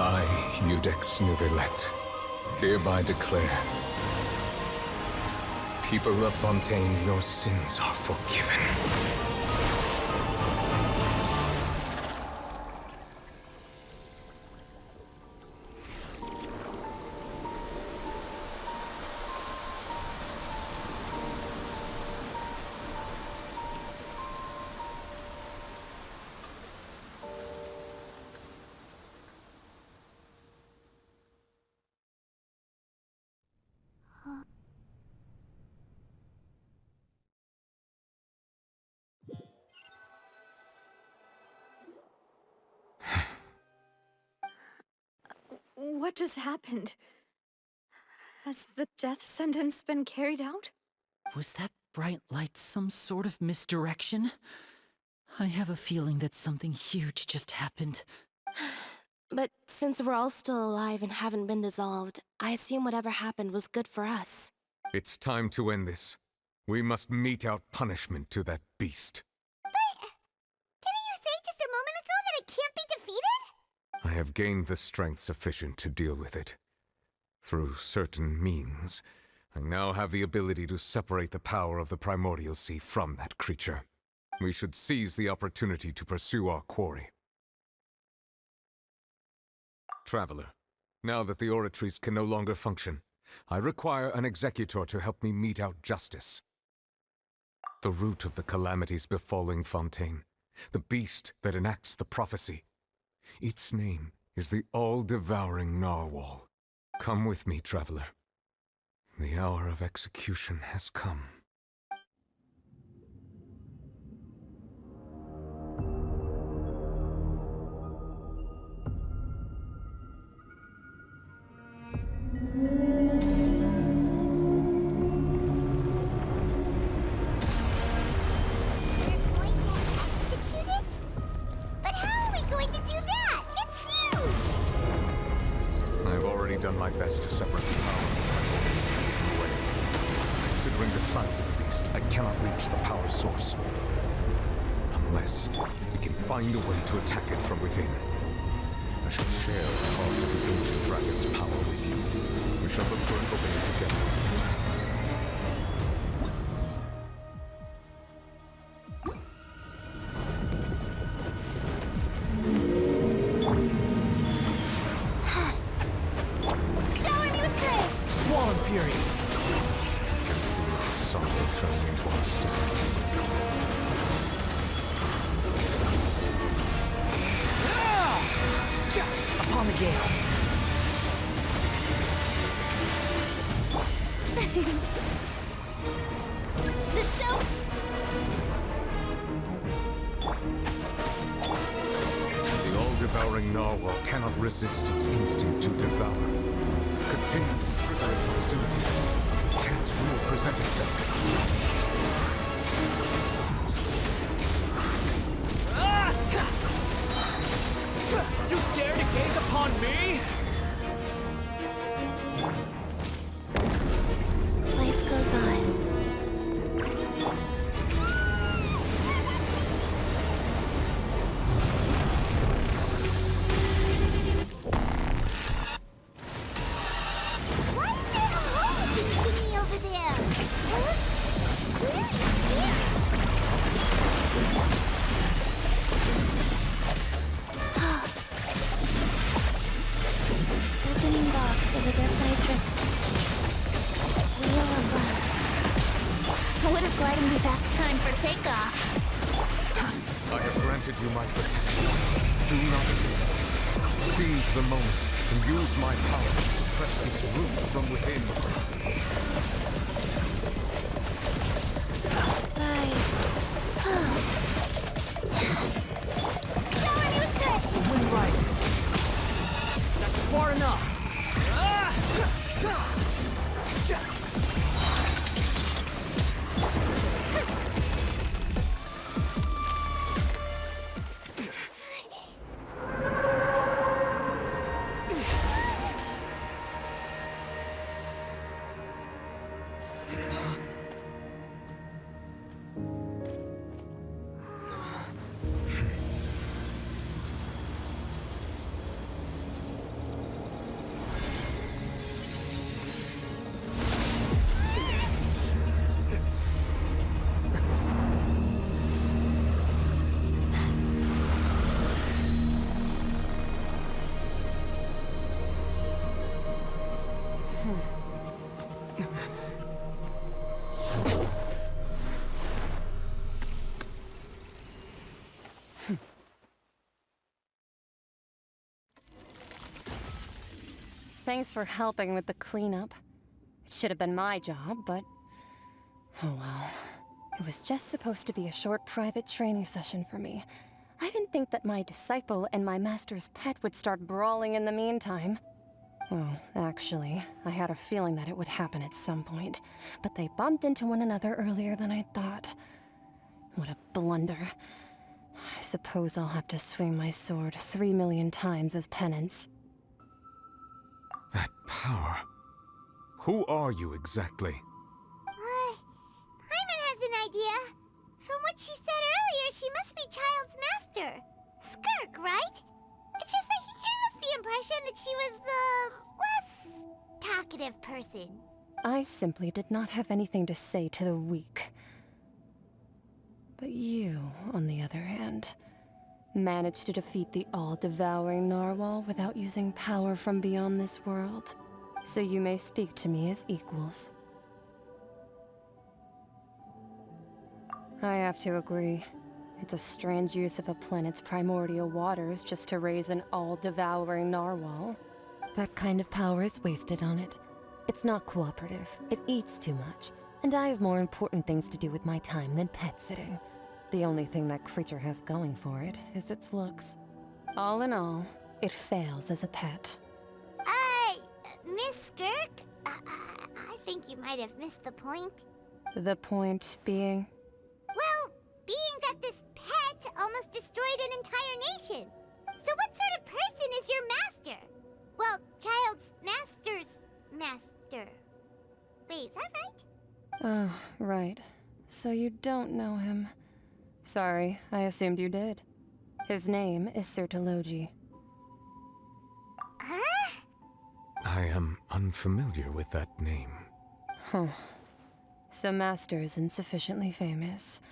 S5: I, Iudex Nervilette, hereby declare, people of Fontaine, your sins are forgiven.
S8: What just happened? Has the death sentence been carried out?
S4: Was that bright light some sort of misdirection? I have a feeling that something huge just happened.
S9: But since we're all still alive and haven't been dissolved, I assume whatever happened was good for us.
S5: It's time to end this. We must mete out punishment to that beast.
S1: Didn't you say just a moment ago
S5: I have gained the strength sufficient to deal with it. Through certain means, I now have the ability to separate the power of the primordial sea from that creature. We should seize the opportunity to pursue our quarry. Traveler, now that the oratories can no longer function, I require an executor to help me mete out justice. The root of the calamities befalling Fontaine, the beast that enacts the prophecy. Its name is the all-devouring narwhal. Come with me, traveler. The hour of execution has come. Done my best to separate the power of the primordial sea from the way. Considering the size of the beast, I cannot reach the power source. Unless we can find a way to attack it from within. I shall share part of the ancient dragon's power with you. We shall look for an opening together. Resist its instinct to devour. Continue to trigger its hostility. Chance will present itself.
S3: You dare to gaze upon me?
S9: Life goes on.
S5: You my protection. Do not fear. Seize the moment and use my power to press its root from within.
S9: Guys.
S3: The wind rises. That's far enough.
S11: Thanks for helping with the cleanup. It should have been my job, but... oh well. It was just supposed to be a short private training session for me. I didn't think that my disciple and my master's pet would start brawling in the meantime. Well, actually, I had a feeling that it would happen at some point, but they bumped into one another earlier than I thought. What a blunder. I suppose I'll have to swing my sword 3 million times as penance.
S5: That power. Who are you exactly?
S1: Paimon has an idea. From what she said earlier, she must be Child's master. Skirk, right? It's just that he is the impression that she was the less talkative person.
S17: I simply did not have anything to say to the weak. But you, on the other hand, managed to defeat the all-devouring narwhal without using power from beyond this world. So you may speak to me as equals. I have to agree. It's a strange use of a planet's primordial waters just to raise an all-devouring narwhal. That kind of power is wasted on it. It's not cooperative, it eats too much, and I have more important things to do with my time than pet sitting. The only thing that creature has going for it is its looks. All in all, it fails as a pet.
S1: Miss Skirk? I think you might have missed the point.
S17: The point being?
S1: Well, being that this pet almost destroyed an entire nation. So what sort of person is your master? Well, child's master's master. Wait, is that right?
S17: Oh, right. So you don't know him. Sorry, I assumed you did. His name is Sir Tologi.
S1: Huh?
S5: I am unfamiliar with that name.
S17: Huh. So Master is insufficiently famous.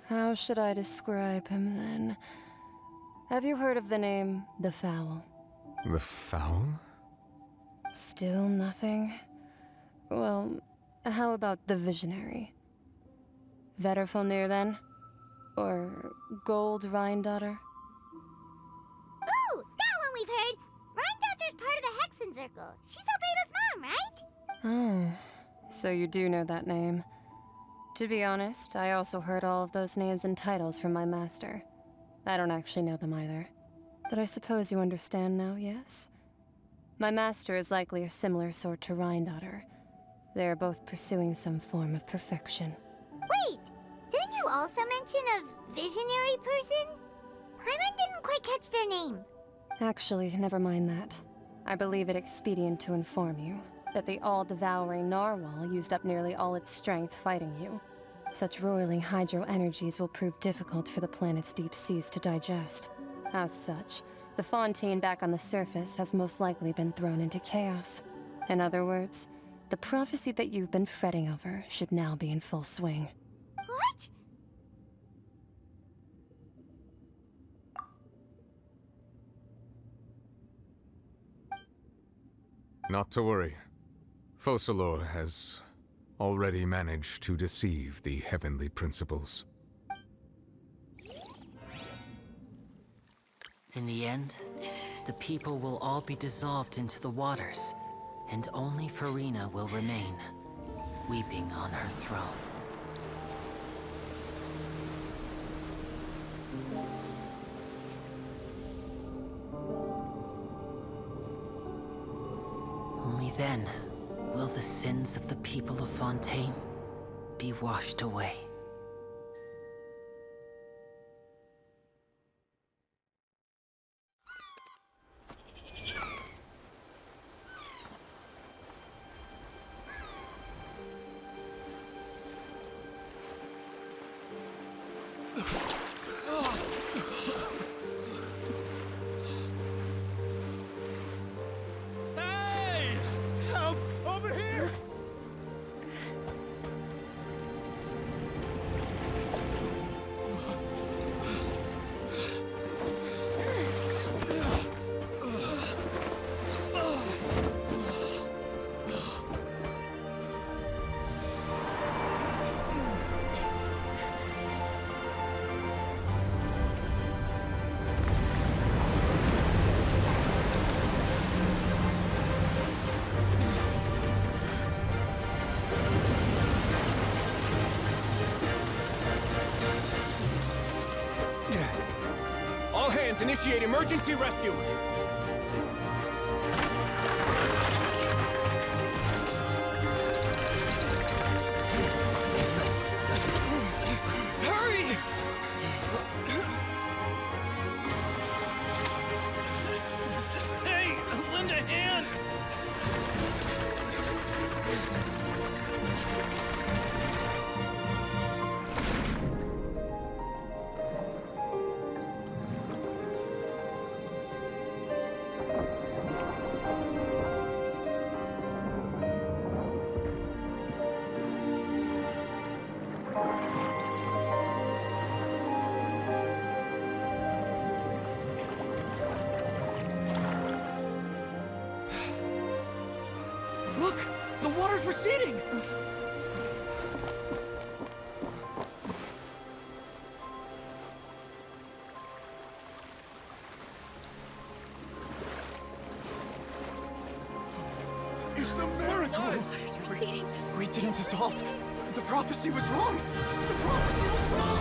S17: How should I describe him then? Have you heard of the name The Fowl?
S5: The Fowl?
S17: Still nothing? Well, how about the Visionary? Vetterfulnir then? Or Gold Rhine-daughter?
S1: Ooh, that one we've heard! Rhine-daughter's part of the Hexen Circle. She's Albedo's mom, right?
S17: Oh, so you do know that name. To be honest, I also heard all of those names and titles from my master. I don't actually know them either. But I suppose you understand now, yes? My master is likely a similar sort to Rhine-daughter. They are both pursuing some form of perfection.
S1: Wait! Didn't you also mention a visionary person? Paimon didn't quite catch their name.
S17: Actually, never mind that. I believe it expedient to inform you that the all-devouring narwhal used up nearly all its strength fighting you. Such roiling hydro energies will prove difficult for the planet's deep seas to digest. As such, the Fontaine back on the surface has most likely been thrown into chaos. In other words, the prophecy that you've been fretting over should now be in full swing.
S1: What?
S5: Not to worry. Focalor has already managed to deceive the heavenly principles.
S4: In the end, the people will all be dissolved into the waters, and only Farina will remain, weeping on her throne. Only then will the sins of the people of Fontaine be washed away.
S3: Hey! Help! Over here!
S16: All hands, initiate emergency rescue! Hurry!
S3: Hey, lend a hand! water's receding!
S24: It's a miracle!
S13: Water's receding.
S24: We didn't dissolve. The prophecy was wrong. The prophecy was wrong!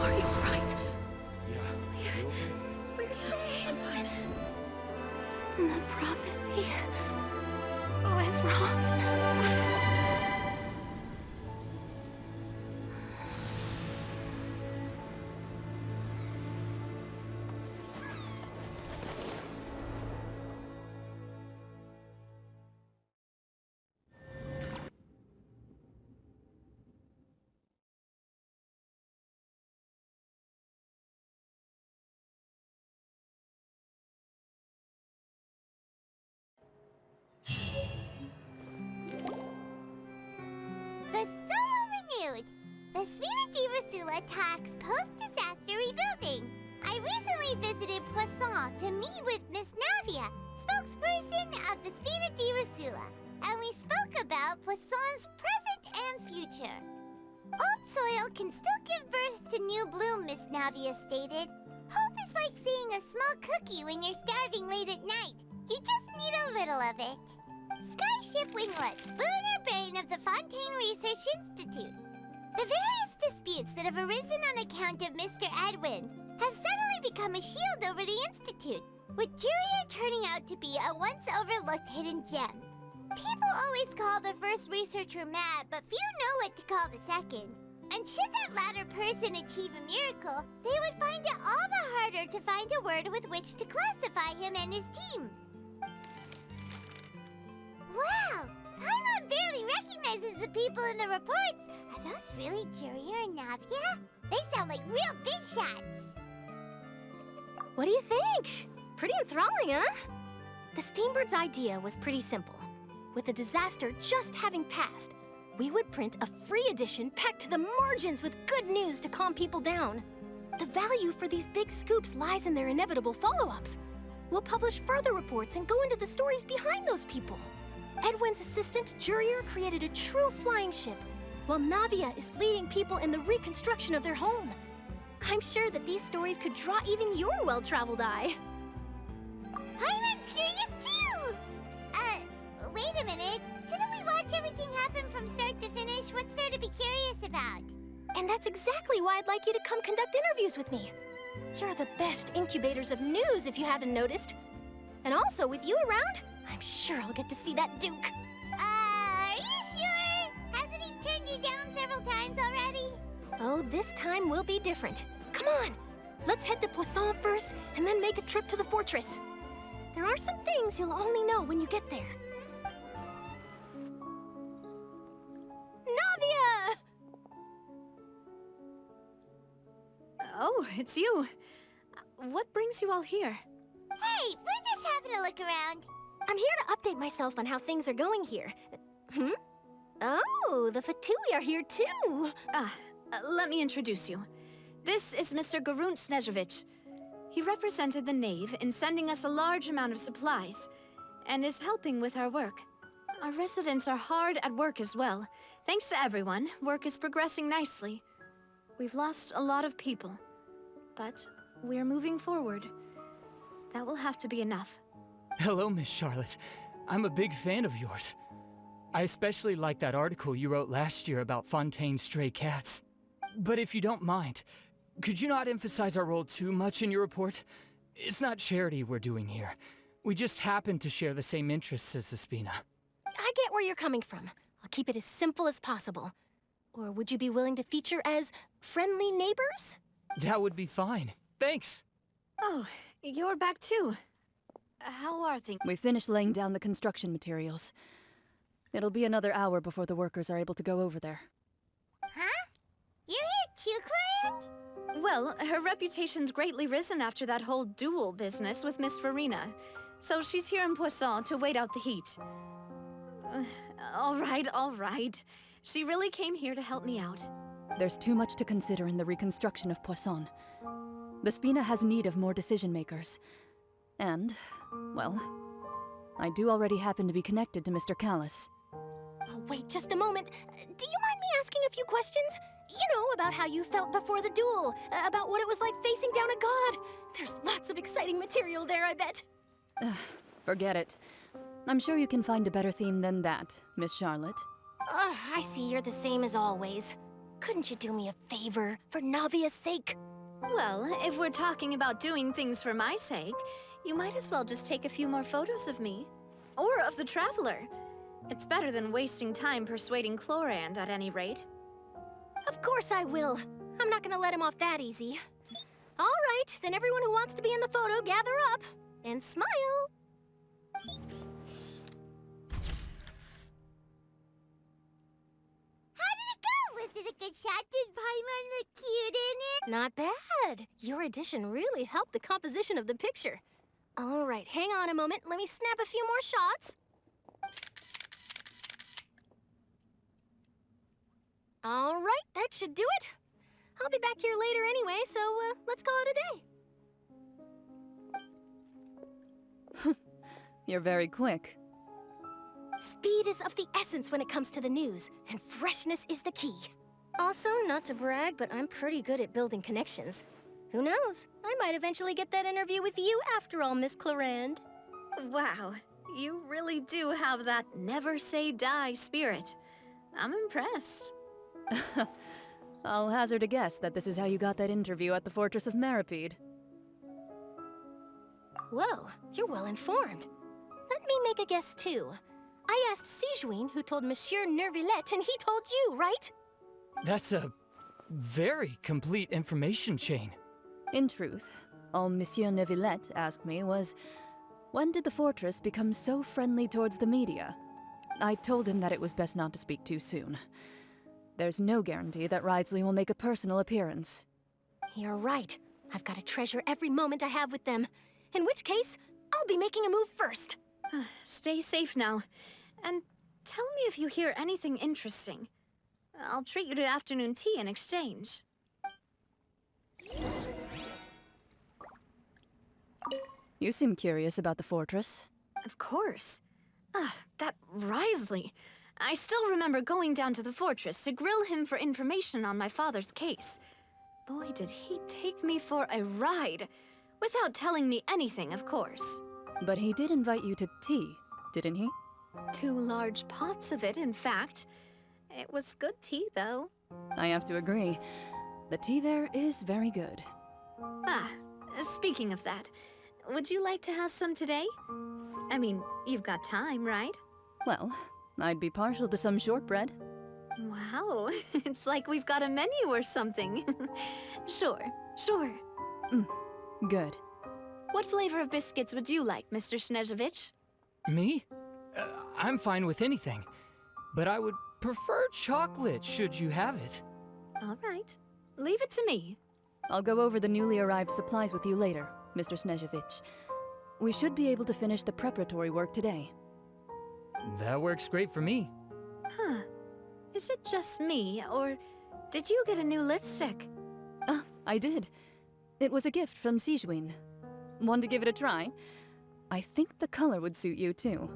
S13: Are you alright?
S8: We're saved. The prophecy was wrong.
S1: The Soil renewed. The Sphena attacks post-disaster rebuilding. I recently visited Poisson to meet with Miss Navia, spokesperson of the Sphena, and we spoke about Poisson's present and future. Old soil can still give birth to new bloom, Miss Navia stated. Hope is like seeing a small cookie when you're starving late at night. You just need a little of it. Skyship Winglet, boon or bane of the Fontaine Research Institute. The various disputes that have arisen on account of Mr. Edwin have suddenly become a shield over the Institute, with Jurier turning out to be a once overlooked hidden gem. People always call the first researcher mad, but few know what to call the second. And should that latter person achieve a miracle, they would find it all the harder to find a word with which to classify him and his team. Wow! Paimon barely recognizes the people in the reports. Are those really Jurier and Navia? They sound like real big shots.
S7: What do you think? Pretty enthralling, huh? The Steambird's idea was pretty simple. With the disaster just having passed, we would print a free edition packed to the margins with good news to calm people down. The value for these big scoops lies in their inevitable follow-ups. We'll publish further reports and go into the stories behind those people. Edwin's assistant, Jurier, created a true flying ship, while Navia is leading people in the reconstruction of their home. I'm sure that these stories could draw even your well-traveled eye.
S1: Paimon's curious too! Wait a minute. Didn't we watch everything happen from start to finish? What's there to be curious about?
S7: And that's exactly why I'd like you to come conduct interviews with me. You're the best incubators of news, if you haven't noticed. And also, with you around, I'm sure I'll get to see that Duke.
S1: Are you sure? Hasn't he turned you down several times already?
S7: Oh, this time will be different. Come on! Let's head to Poisson first, and then make a trip to the fortress. There are some things you'll only know when you get there. Navia!
S8: Oh, it's you. What brings you all here?
S1: Hey, we're just having a look around.
S7: I'm here to update myself on how things are going here. Oh, the Fatui are here too.
S8: Let me introduce you. This is Mr. Garunt Snezhevich. He represented the Knave in sending us a large amount of supplies, and is helping with our work. Our residents are hard at work as well. Thanks to everyone, work is progressing nicely. We've lost a lot of people, but we're moving forward. That will have to be enough.
S12: Hello, Miss Charlotte. I'm a big fan of yours. I especially like that article you wrote last year about Fontaine's stray cats. But if you don't mind, could you not emphasize our role too much in your report? It's not charity we're doing here. We just happen to share the same interests as the Sphena.
S7: I get where you're coming from. I'll keep it as simple as possible. Or would you be willing to feature as friendly neighbors?
S12: That would be fine. Thanks.
S8: Oh, you're back too. How are things?
S19: We finished laying down the construction materials. It'll be another hour before the workers are able to go over there.
S1: Huh? You're here too, Clarant?
S8: Well, her reputation's greatly risen after that whole duel business with Miss Farina. so she's here in Poisson to wait out the heat. All right. She really came here to help me out.
S19: There's too much to consider in the reconstruction of Poisson. The Spina has need of more decision makers. And, well, I do already happen to be connected to Mr. Callis.
S7: Oh, wait just a moment. Do you mind me asking a few questions? You know, about how you felt before the duel, about what it was like facing down a god. There's lots of exciting material there, I bet.
S19: Forget it. I'm sure you can find a better theme than that, Miss Charlotte.
S7: I see you're the same as always. Couldn't you do me a favor, for Navia's sake?
S8: Well, if we're talking about doing things for my sake, you might as well just take a few more photos of me. Or of the Traveler. It's better than wasting time persuading Chlorand, at any rate.
S7: Of course I will. I'm not gonna let him off that easy. All right, then everyone who wants to be in the photo, gather up. And smile!
S1: How did it go? Was it a good shot? Did Paimon look cute in it?
S7: Not bad. Your addition really helped the composition of the picture. All right, hang on a moment. Let me snap a few more shots. All right, that should do it. I'll be back here later anyway, so let's call it a day.
S19: You're very quick.
S7: Speed is of the essence when it comes to the news, and freshness is the key. Also, not to brag, but I'm pretty good at building connections. Who knows? I might eventually get that interview with you after all, Miss Chlorand.
S8: Wow, you really do have that never say die spirit. I'm impressed.
S19: I'll hazard a guess that this is how you got that interview at the Fortress of Maripede.
S7: Whoa, you're well informed. Let me make a guess too. I asked Sijuin, who told Monsieur Nervillette, and he told you, right?
S12: That's a very complete information chain.
S19: In truth, all Monsieur Nervillette asked me was, when did the fortress become so friendly towards the media? I told him that it was best not to speak too soon. There's no guarantee that Wriothesley will make a personal appearance.
S7: You're right. I've got to treasure every moment I have with them. In which case, I'll be making a move first.
S8: Stay safe now. And tell me if you hear anything interesting. I'll treat you to afternoon tea in exchange.
S19: You seem curious about the fortress.
S8: Of course. That Wriothesley. I still remember going down to the fortress to grill him for information on my father's case. Boy, did he take me for a ride. Without telling me anything, of course.
S19: But he did invite you to tea, didn't he?
S8: 2 large pots of it, in fact. It was good tea, though.
S19: I have to agree. The tea there is very good.
S8: Speaking of that, would you like to have some today? I mean, you've got time, right?
S19: Well, I'd be partial to some shortbread.
S8: Wow, it's like we've got a menu or something. Sure.
S19: Good.
S8: What flavor of biscuits would you like, Mr. Snezhevich?
S12: Me? I'm fine with anything. But I would prefer chocolate, should you have it.
S8: All right. Leave it to me.
S19: I'll go over the newly arrived supplies with you later, Mr. Snezhevich. We should be able to finish the preparatory work today.
S12: That works great for me.
S8: Huh. Is it just me, or did you get a new lipstick?
S19: I did. It was a gift from Sijuin. Want to give it a try? I think the color would suit you, too.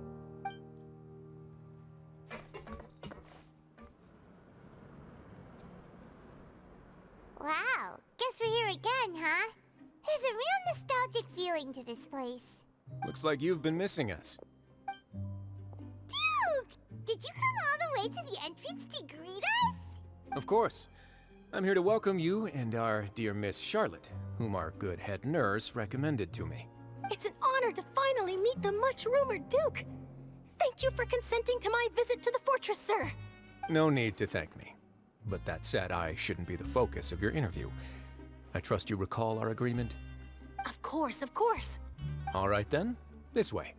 S1: Wow, guess we're here again, huh? There's a real nostalgic feeling to this place.
S5: Looks like you've been missing us.
S1: Duke! Did you come all the way to the entrance to greet us?
S5: Of course. I'm here to welcome you and our dear Miss Charlotte, whom our good head nurse recommended to me.
S7: It's an honor to finally meet the much-rumored Duke. Thank you for consenting to my visit to the fortress, sir.
S5: No need to thank me. But that said, I shouldn't be the focus of your interview. I trust you recall our agreement?
S7: Of course, of course.
S5: All right then, this way.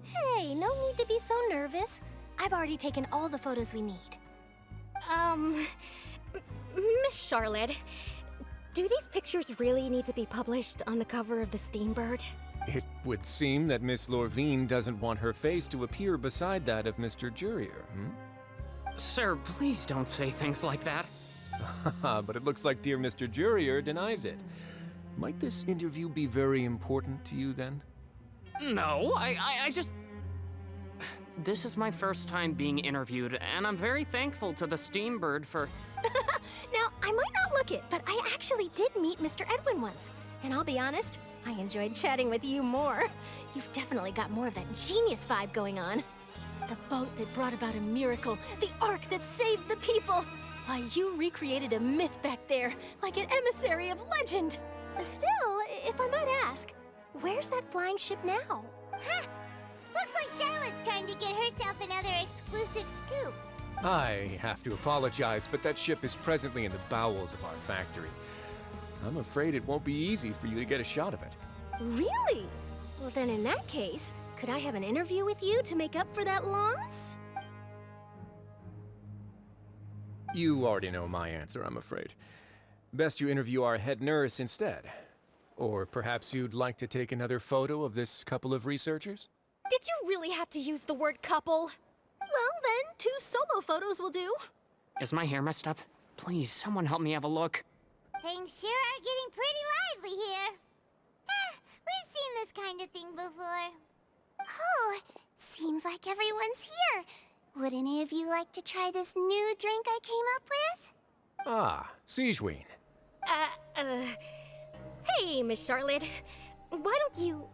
S7: Hey, no need to be so nervous. I I've already taken all the photos we need. Miss Charlotte, do these pictures really need to be published on the cover of the Steambird?
S5: It would seem that Miss Lorvine doesn't want her face to appear beside that of Mr. Jurier,
S12: Sir, please don't say things like that.
S5: But it looks like dear Mr. Jurier denies it. Might this interview be very important to you, then?
S12: No, I just... This is my first time being interviewed, and I'm very thankful to the Steambird for...
S7: Now, I might not look it, but I actually did meet Mr. Edwin once. And I'll be honest, I enjoyed chatting with you more. You've definitely got more of that genius vibe going on. The boat that brought about a miracle, the ark that saved the people. Why, you recreated a myth back there, like an emissary of legend. Still, if I might ask, where's that flying ship now?
S1: Huh! Looks like Charlotte's trying to get herself another exclusive scoop.
S5: I have to apologize, but that ship is presently in the bowels of our factory. I'm afraid it won't be easy for you to get a shot of it.
S7: Really? Well, then in that case, could I have an interview with you to make up for that loss?
S5: You already know my answer, I'm afraid. Best you interview our head nurse instead. Or perhaps you'd like to take another photo of this couple of researchers?
S7: Did you really have to use the word couple? Well, then, 2 solo photos will do.
S12: Is my hair messed up? Please, someone help me have a look.
S1: Things sure are getting pretty lively here. We've seen this kind of thing before. Oh, seems like everyone's here. Would any of you like to try this new drink I came up with?
S5: Ah, Siegeween.
S7: Hey, Miss Charlotte. Why don't you,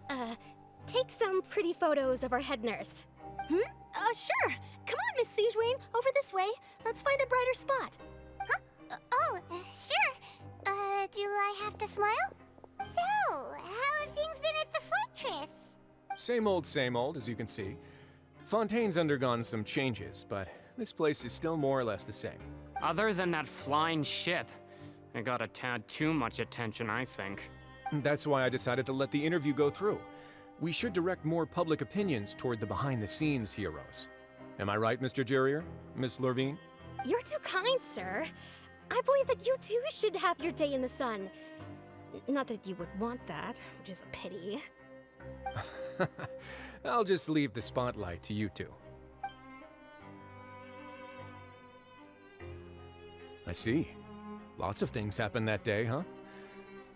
S7: take some pretty photos of our head nurse? Sure. Come on, Miss Siegeween, over this way. Let's find a brighter spot. Huh?
S1: Sure. Do I have to smile? So, how have things been at the fortress?
S5: Same old, as you can see. Fontaine's undergone some changes, but this place is still more or less the same.
S12: Other than that flying ship, it got a tad too much attention, I think.
S5: That's why I decided to let the interview go through. We should direct more public opinions toward the behind-the-scenes heroes. Am I right, Mr. Jurier? Miss Lorvine?
S7: You're too kind, sir. I believe that you too should have your day in the sun. Not that you would want that, which is a pity.
S5: I'll just leave the spotlight to you two. I see. Lots of things happened that day, huh?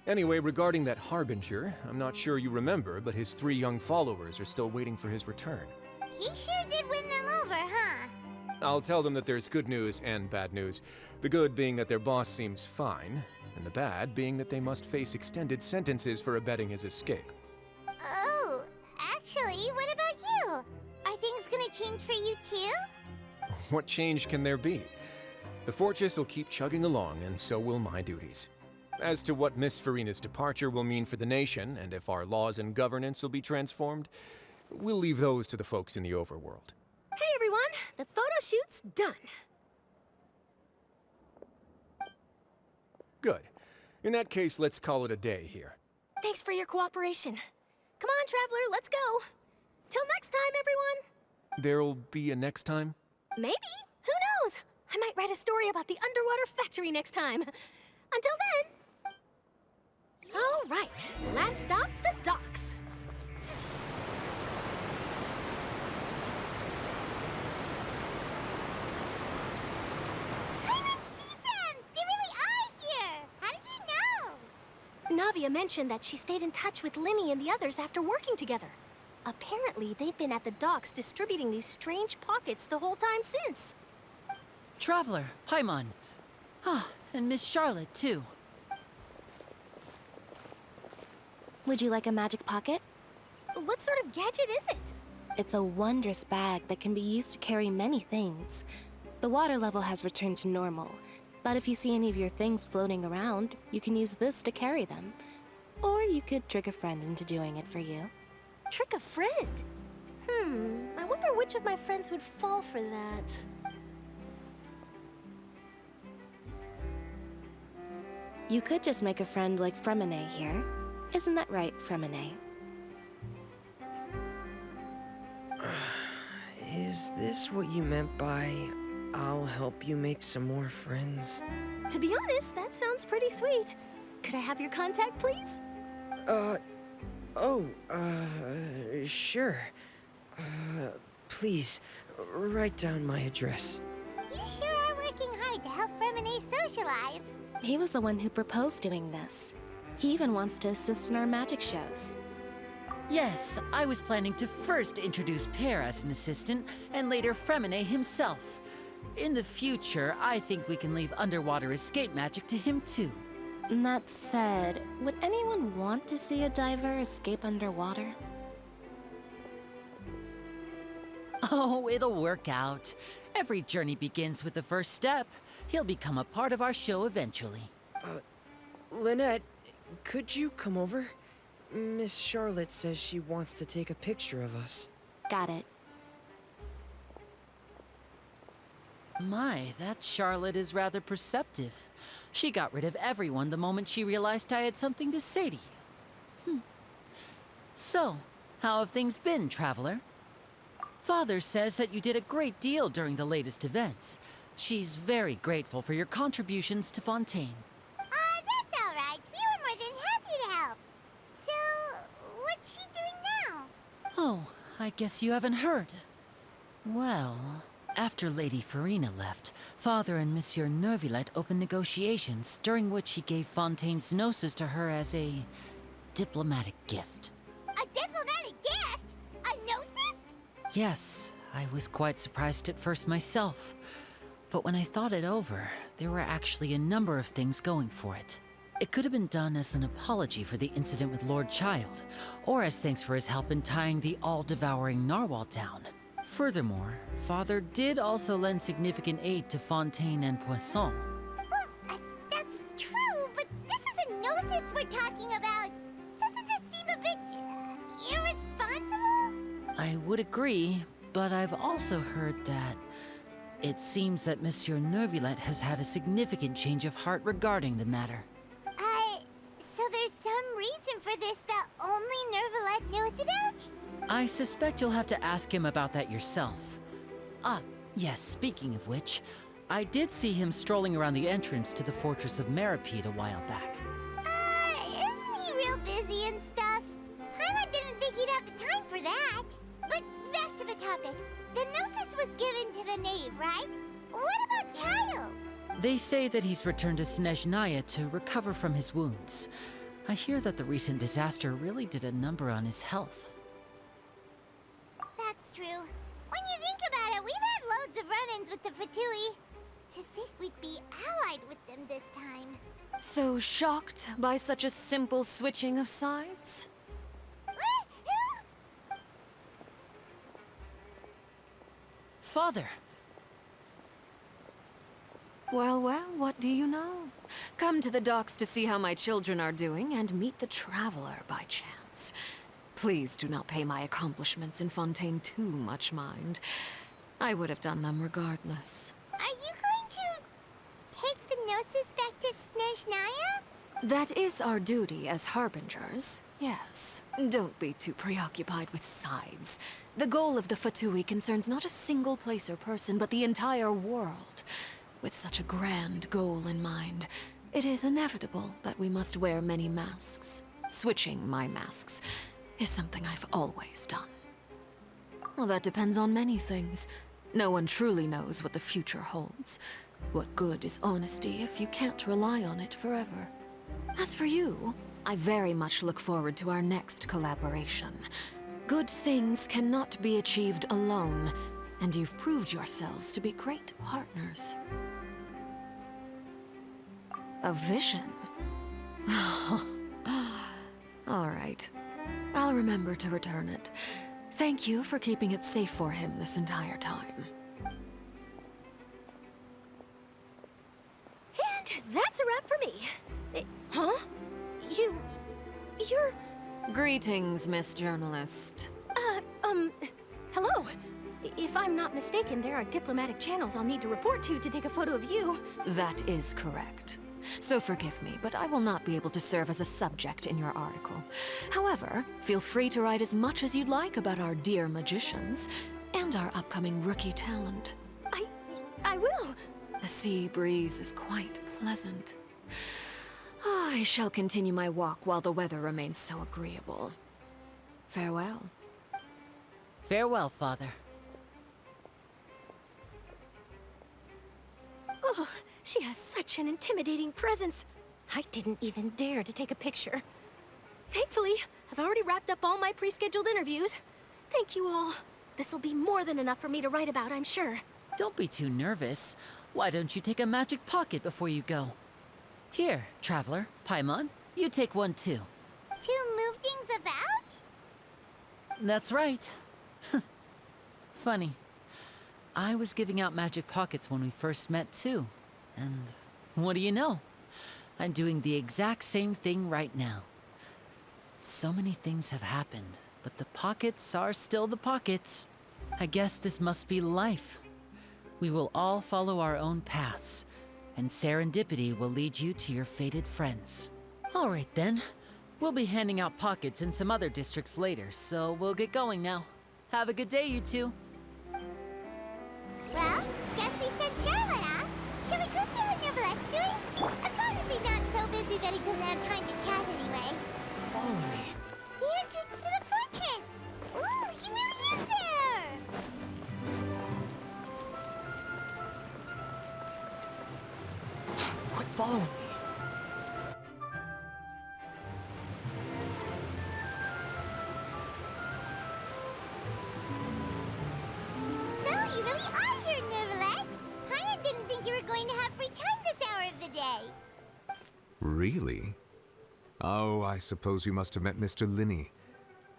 S5: Anyway, regarding that Harbinger, I'm not sure you remember, but his 3 young followers are still waiting for his return.
S1: He sure did win them over, huh?
S5: I'll tell them that there's good news and bad news. The good being that their boss seems fine, and the bad being that they must face extended sentences for abetting his escape.
S1: Oh, actually, what about you? Are things gonna change for you too?
S5: What change can there be? The fortress will keep chugging along, and so will my duties. As to what Miss Farina's departure will mean for the nation, and if our laws and governance will be transformed, we'll leave those to the folks in the overworld.
S7: Hey everyone, the photo shoot's done.
S5: Good. In that case, let's call it a day here.
S7: Thanks for your cooperation. Come on, Traveler, let's go. Till next time, everyone.
S5: There'll be a next time?
S7: Maybe. Who knows? I might write a story about the underwater factory next time. Until then. All right, last stop, the docks.
S1: I didn't see them! They really are here! How did you know?
S7: Navia mentioned that she stayed in touch with Linny and the others after working together. Apparently, they've been at the docks distributing these strange pockets the whole time since.
S4: Traveler, Paimon. Ah, and Miss Charlotte, too.
S9: Would you like a magic pocket?
S7: What sort of gadget is it?
S9: It's a wondrous bag that can be used to carry many things. The water level has returned to normal, but if you see any of your things floating around, you can use this to carry them. Or you could trick a friend into doing it for you.
S7: Trick a friend? I wonder which of my friends would fall for that.
S9: You could just make a friend like Fremine here. Isn't that right, Fremine?
S12: Is this what you meant by, I'll help you make some more friends?
S7: To be honest, that sounds pretty sweet. Could I have your contact, please?
S12: Sure. Please, write down my address.
S1: You sure are working hard to help Fremine socialize.
S9: He was the one who proposed doing this. He even wants to assist in our magic shows.
S4: Yes, I was planning to first introduce Pear as an assistant, and later Fremine himself. In the future, I think we can leave underwater escape magic to him too.
S9: That said, would anyone want to see a diver escape underwater?
S4: Oh, it'll work out. Every journey begins with the first step. He'll become a part of our show eventually.
S12: Lynette, could you come over? Miss Charlotte says she wants to take a picture of us.
S9: Got it.
S4: My, that Charlotte is rather perceptive. She got rid of everyone the moment she realized I had something to say to you. So, how have things been, Traveler? Father says that you did a great deal during the latest events. She's very grateful for your contributions to Fontaine.
S1: That's all right. We were more than happy to help. So, what's she doing now?
S4: Oh, I guess you haven't heard. Well, after Lady Farina left, Father and Monsieur Neuvillette opened negotiations, during which he gave Fontaine's gnosis to her as a diplomatic gift.
S1: A diplomatic gift? A gnosis?
S4: Yes, I was quite surprised at first myself. But when I thought it over, there were actually a number of things going for it. It could have been done as an apology for the incident with Lord Child, or as thanks for his help in tying the all-devouring narwhal down. Furthermore, Father did also lend significant aid to Fontaine and Poisson.
S1: Well, that's true, but this is a gnosis we're talking about. Doesn't this seem a bit irresponsible?
S4: I would agree, but I've also heard that it seems that Monsieur Neuvillette has had a significant change of heart regarding the matter.
S1: So there's some reason for this that only Neuvillette knows about?
S4: I suspect you'll have to ask him about that yourself. Yes, speaking of which, I did see him strolling around the entrance to the Fortress of Maripede a while back.
S1: Isn't he real busy and stuff? Paimon didn't think he'd have the time for that. But back to the topic. The gnosis was given to the knave, right? What about Child?
S4: They say that he's returned to Snezhnaya to recover from his wounds. I hear that the recent disaster really did a number on his health.
S1: That's true. When you think about it, we've had loads of run-ins with the Fatui. To think we'd be allied with them this time.
S22: So shocked by such a simple switching of sides?
S4: Father!
S22: Well, what do you know? Come to the docks to see how my children are doing and meet the Traveler by chance. Please do not pay my accomplishments in Fontaine too much mind. I would have done them regardless.
S1: Are you going to take the gnosis back to Snezhnaya?
S22: That is our duty as harbingers, yes. Don't be too preoccupied with sides. The goal of the Fatui concerns not a single place or person, but the entire world. With such a grand goal in mind, it is inevitable that we must wear many masks. Switching my masks is something I've always done. Well, that depends on many things. No one truly knows what the future holds. What good is honesty if you can't rely on it forever? As for you, I very much look forward to our next collaboration. Good things cannot be achieved alone, and you've proved yourselves to be great partners. A vision? All right. I'll remember to return it. Thank you for keeping it safe for him this entire time.
S7: And that's a wrap for me. Huh? You're...
S22: Greetings, Miss Journalist.
S7: Hello. If I'm not mistaken, there are diplomatic channels I'll need to report to take a photo of you.
S22: That is correct. So forgive me, but I will not be able to serve as a subject in your article. However, feel free to write as much as you'd like about our dear magicians.
S10: And our upcoming rookie talent.
S7: I will.
S10: The sea breeze is quite pleasant. I shall continue my walk while the weather remains so agreeable. Farewell.
S4: Farewell, Father.
S7: Oh, she has such an intimidating presence. I didn't even dare to take a picture. Thankfully, I've already wrapped up all my pre-scheduled interviews. Thank you all. This'll be more than enough for me to write about, I'm sure.
S4: Don't be too nervous. Why don't you take a magic pocket before you go? Here, Traveler, Paimon, you take one too.
S1: To move things about?
S4: That's right. Funny. I was giving out magic pockets when we first met too. And what do you know? I'm doing the exact same thing right now. So many things have happened, but the pockets are still the pockets. I guess this must be life. We will all follow our own paths, and serendipity will lead you to your fated friends. All right then. We'll be handing out pockets in some other districts later, so we'll get going now. Have a good day, you two.
S1: Well, guess we sent Charlotte off. Shall we go see how Neverlette's doing? As long as he's not so busy that he doesn't have time to chat anyway.
S3: Follow me.
S1: The entrance to the fortress! Ooh, he really is there!
S3: Quit following me.
S1: So, you really are here, Neverlette. Paimon didn't think you were going to have free time this hour of the day.
S5: Really? Oh, I suppose you must have met Mr. Linney.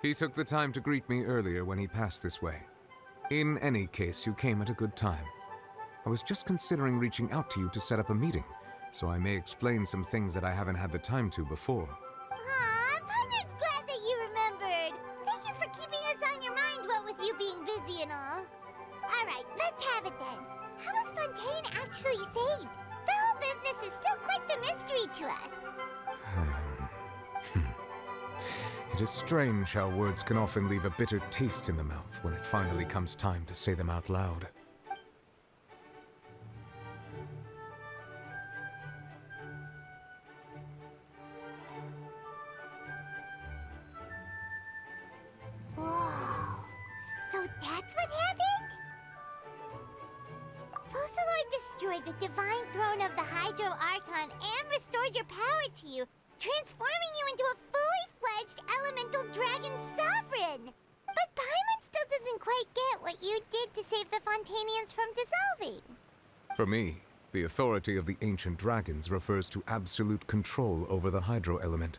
S5: He took the time to greet me earlier when he passed this way. In any case, you came at a good time. I was just considering reaching out to you to set up a meeting, so I may explain some things that I haven't had the time to before.
S1: Aw, Paimon's glad that you remembered. Thank you for keeping us on your mind, what with you being busy and all. Alright, let's have it then. How was Fontaine actually saved? The whole business is still quite the mystery to us.
S5: It is strange how words can often leave a bitter taste in the mouth when it finally comes time to say them out loud.
S1: Whoa. So that's what happened? Focalord destroyed the divine throne of the Hydro Archon and restored your power to you, transforming you into a fully fledged elemental dragon sovereign. But Paimon still doesn't quite get what you did to save the Fontainians from dissolving.
S5: For me, the authority of the ancient dragons refers to absolute control over the hydro element.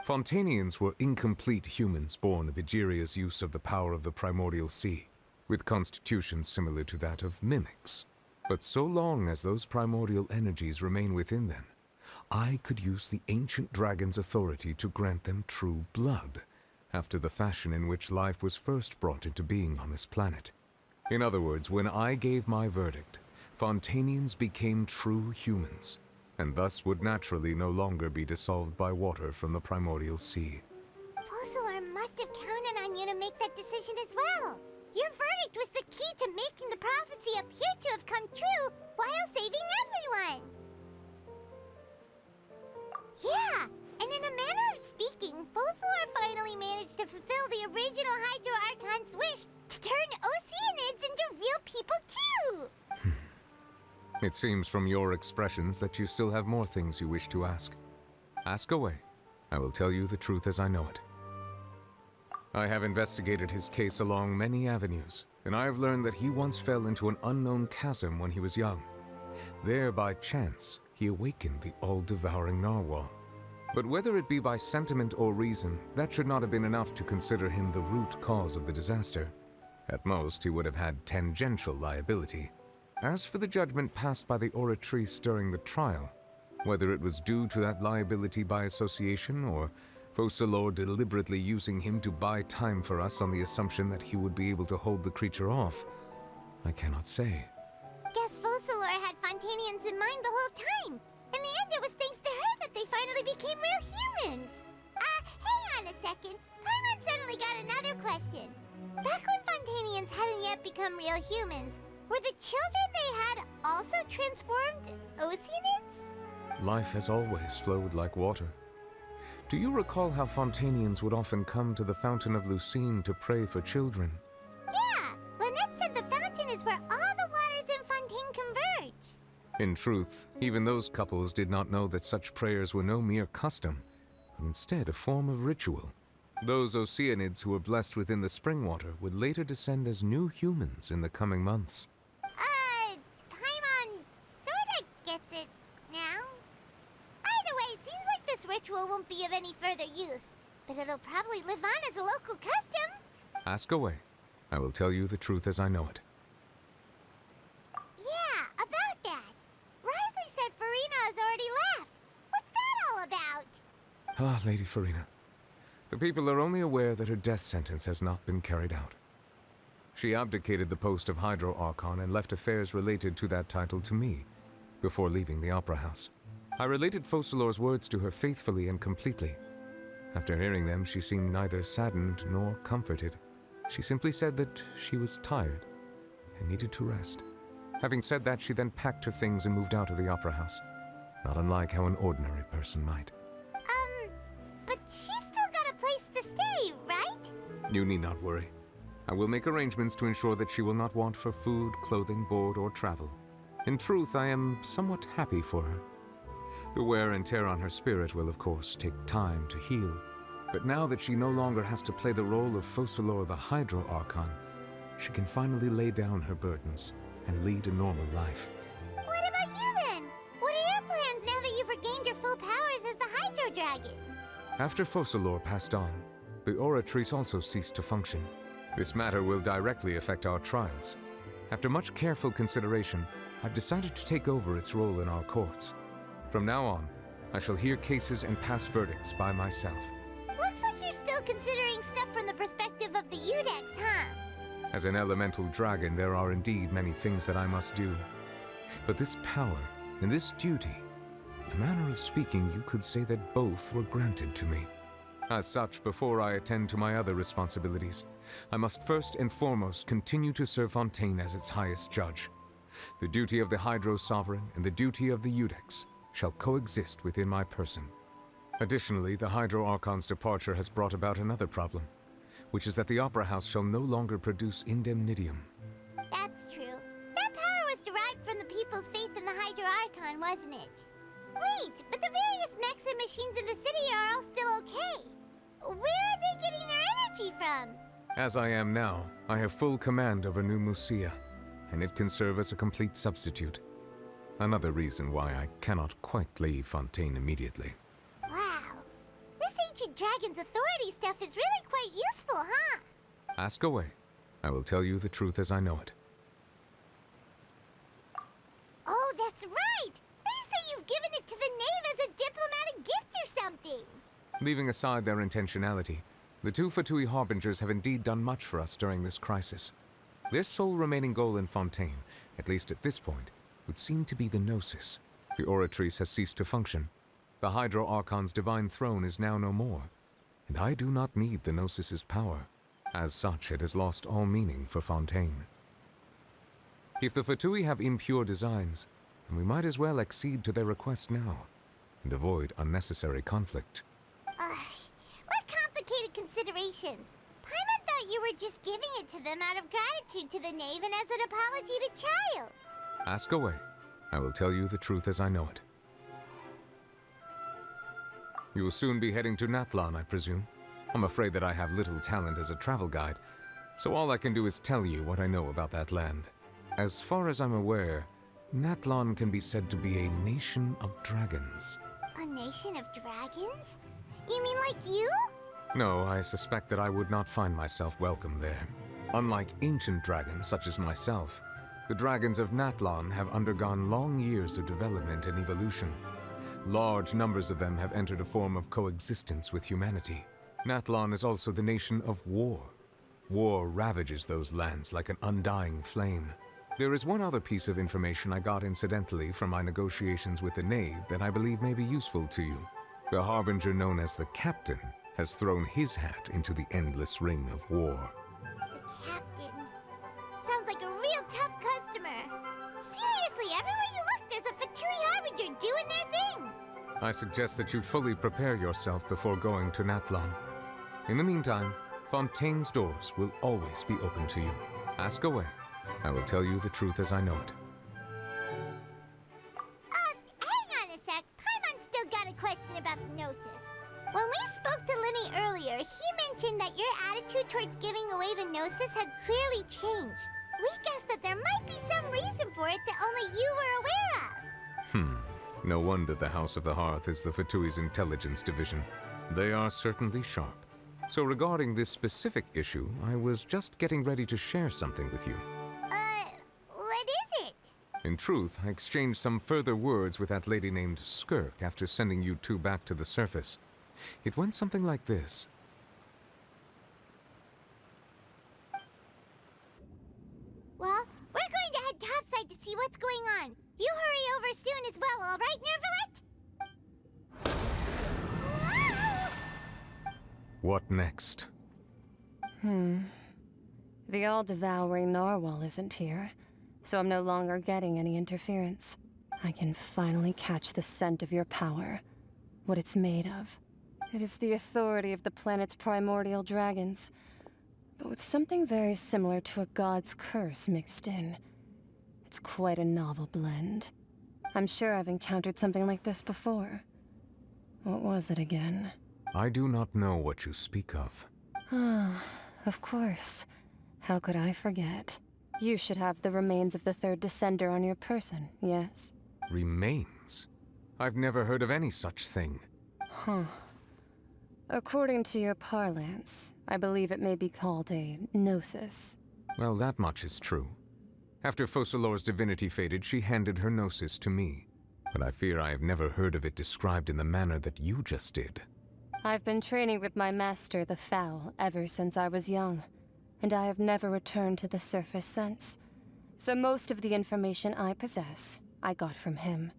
S5: Fontainians were incomplete humans born of Egeria's use of the power of the primordial sea, with constitutions similar to that of mimics. But so long as those primordial energies remain within them, I could use the ancient dragon's authority to grant them true blood, after the fashion in which life was first brought into being on this planet. In other words, when I gave my verdict, Fontainians became true humans, and thus would naturally no longer be dissolved by water from the primordial sea.
S1: Focalord must have counted on you to make that decision as well. Your verdict was the key to making the prophecy appear to have come true while saving everyone. Yeah, and in a manner of speaking, Focalord finally managed to fulfill the original Hydro Archon's wish to turn Oceanids into real people too!
S5: It seems from your expressions that you still have more things you wish to ask. Ask away. I will tell you the truth as I know it. I have investigated his case along many avenues, and I have learned that he once fell into an unknown chasm when he was young. There, by chance, he awakened the all-devouring narwhal. But whether it be by sentiment or reason, that should not have been enough to consider him the root cause of the disaster. At most, he would have had tangential liability. As for the judgment passed by the oratrice during the trial, whether it was due to that liability by association or Focalord deliberately using him to buy time for us on the assumption that he would be able to hold the creature off, I cannot say.
S1: Guess Focalord had Fontainians in mind the whole time. In the end, it was thanks to her that they finally became real humans. Hang on a second. Paimon suddenly got another question. Back when Fontainians hadn't yet become real humans, were the children they had also transformed Oceanids?
S5: Life has always flowed like water. Do you recall how Fontainians would often come to the Fountain of Lucine to pray for children?
S1: Yeah, Lynette said the fountain is where all the waters in Fontaine converge.
S5: In truth, even those couples did not know that such prayers were no mere custom, but instead a form of ritual. Those Oceanids who were blessed within the spring water would later descend as new humans in the coming months.
S1: Paimon sorta gets it now. Either way, seems like this ritual won't be of any further use, but it'll probably live on as a local custom.
S5: Ask away. I will tell you the truth as I know it.
S1: Yeah, about that. Risley said Farina has already left. What's that all about?
S5: Ah, Lady Farina. The people are only aware that her death sentence has not been carried out. She abdicated the post of Hydro Archon and left affairs related to that title to me, before leaving the Opera House. I related Focalor's words to her faithfully and completely. After hearing them, she seemed neither saddened nor comforted. She simply said that she was tired and needed to rest. Having said that, she then packed her things and moved out of the Opera House, not unlike how an ordinary person might.
S1: But she's still got a place to stay, right?
S5: You need not worry. I will make arrangements to ensure that she will not want for food, clothing, board, or travel. In truth, I am somewhat happy for her. The wear and tear on her spirit will, of course, take time to heal. But now that she no longer has to play the role of Focalor the Hydro Archon, she can finally lay down her burdens and lead a normal life.
S1: What about you then? What are your plans now that you've regained your full powers as the Hydro Dragon?
S5: After Focalor passed on, the Oratrice also ceased to function. This matter will directly affect our trials. After much careful consideration, I've decided to take over its role in our courts. From now on, I shall hear cases and pass verdicts by myself.
S1: Looks like you're still considering stuff from the perspective of the Udex, huh?
S5: As an elemental dragon, there are indeed many things that I must do. But this power and this duty, in a manner of speaking, you could say that both were granted to me. As such, before I attend to my other responsibilities, I must first and foremost continue to serve Fontaine as its highest judge. The duty of the Hydro Sovereign and the duty of the Udex shall coexist within my person. Additionally, the Hydro Archon's departure has brought about another problem, which is that the Opera House shall no longer produce indemnitium.
S1: That's true. That power was derived from the people's faith in the Hydro Archon, wasn't it? Wait, but the various mechs and machines in the city are all still okay. Where are they getting their energy from?
S5: As I am now, I have full command over New Musia, and it can serve as a complete substitute. Another reason why I cannot quite leave Fontaine immediately.
S1: Wow. This ancient dragon's authority stuff is really quite useful, huh?
S5: Ask away. I will tell you the truth as I know it.
S1: Oh, that's right! They say you've given it to the knave as a diplomatic gift or something!
S5: Leaving aside their intentionality, the two Fatui Harbingers have indeed done much for us during this crisis. Their sole remaining goal in Fontaine, at least at this point, would seem to be the Gnosis. The Oratrice has ceased to function. The Hydro Archon's divine throne is now no more, and I do not need the Gnosis's power. As such, it has lost all meaning for Fontaine. If the Fatui have impure designs, then we might as well accede to their request now, and avoid unnecessary conflict.
S1: What complicated considerations? Paimon thought you were just giving it to them out of gratitude to the knave and as an apology to Child.
S5: Ask away. I will tell you the truth as I know it. You will soon be heading to Natlan, I presume. I'm afraid that I have little talent as a travel guide, so all I can do is tell you what I know about that land. As far as I'm aware, Natlan can be said to be a nation of dragons.
S1: A nation of dragons? You mean like you?
S5: No, I suspect that I would not find myself welcome there. Unlike ancient dragons such as myself, the dragons of Natlan have undergone long years of development and evolution. Large numbers of them have entered a form of coexistence with humanity. Natlan is also the nation of war. War ravages those lands like an undying flame. There is one other piece of information I got incidentally from my negotiations with the Knave that I believe may be useful to you. The Harbinger known as the Captain has thrown his hat into the endless ring of war.
S1: The captain. Sounds like a real tough customer. Seriously, everywhere you look, there's a Fatui Harbinger doing their thing.
S5: I suggest that you fully prepare yourself before going to Nathlon. In the meantime, Fontaine's doors will always be open to you. Ask away. I will tell you the truth as I know it.
S1: Hang on a sec. Paimon's still got a question about the Gnosis. When we spoke to Linny earlier, he mentioned that your attitude towards giving away the Gnosis had clearly changed. We guessed that there might be some reason for it that only you were aware of.
S5: No wonder the House of the Hearth is the Fatui's intelligence division. They are certainly sharp. So regarding this specific issue, I was just getting ready to share something with you.
S1: What is it?
S5: In truth, I exchanged some further words with that lady named Skirk after sending you two back to the surface. It went something like this.
S1: Well, we're going to head topside to see what's going on. You hurry over soon as well, all right, Nervalet?
S5: What next?
S17: The all-devouring narwhal isn't here, so I'm no longer getting any interference. I can finally catch the scent of your power, what it's made of. It is the authority of the planet's primordial dragons, but with something very similar to a god's curse mixed in. It's quite a novel blend. I'm sure I've encountered something like this before. What was it again?
S5: I do not know what you speak of.
S17: Ah, of course. How could I forget? You should have the remains of the third descender on your person, yes?
S5: Remains? I've never heard of any such thing.
S17: Huh. According to your parlance, I believe it may be called a gnosis.
S5: Well, that much is true. After Focalor's divinity faded, she handed her gnosis to me. But I fear I have never heard of it described in the manner that you just did.
S17: I've been training with my master, the Foul, ever since I was young, and I have never returned to the surface since. So most of the information I possess, I got from him.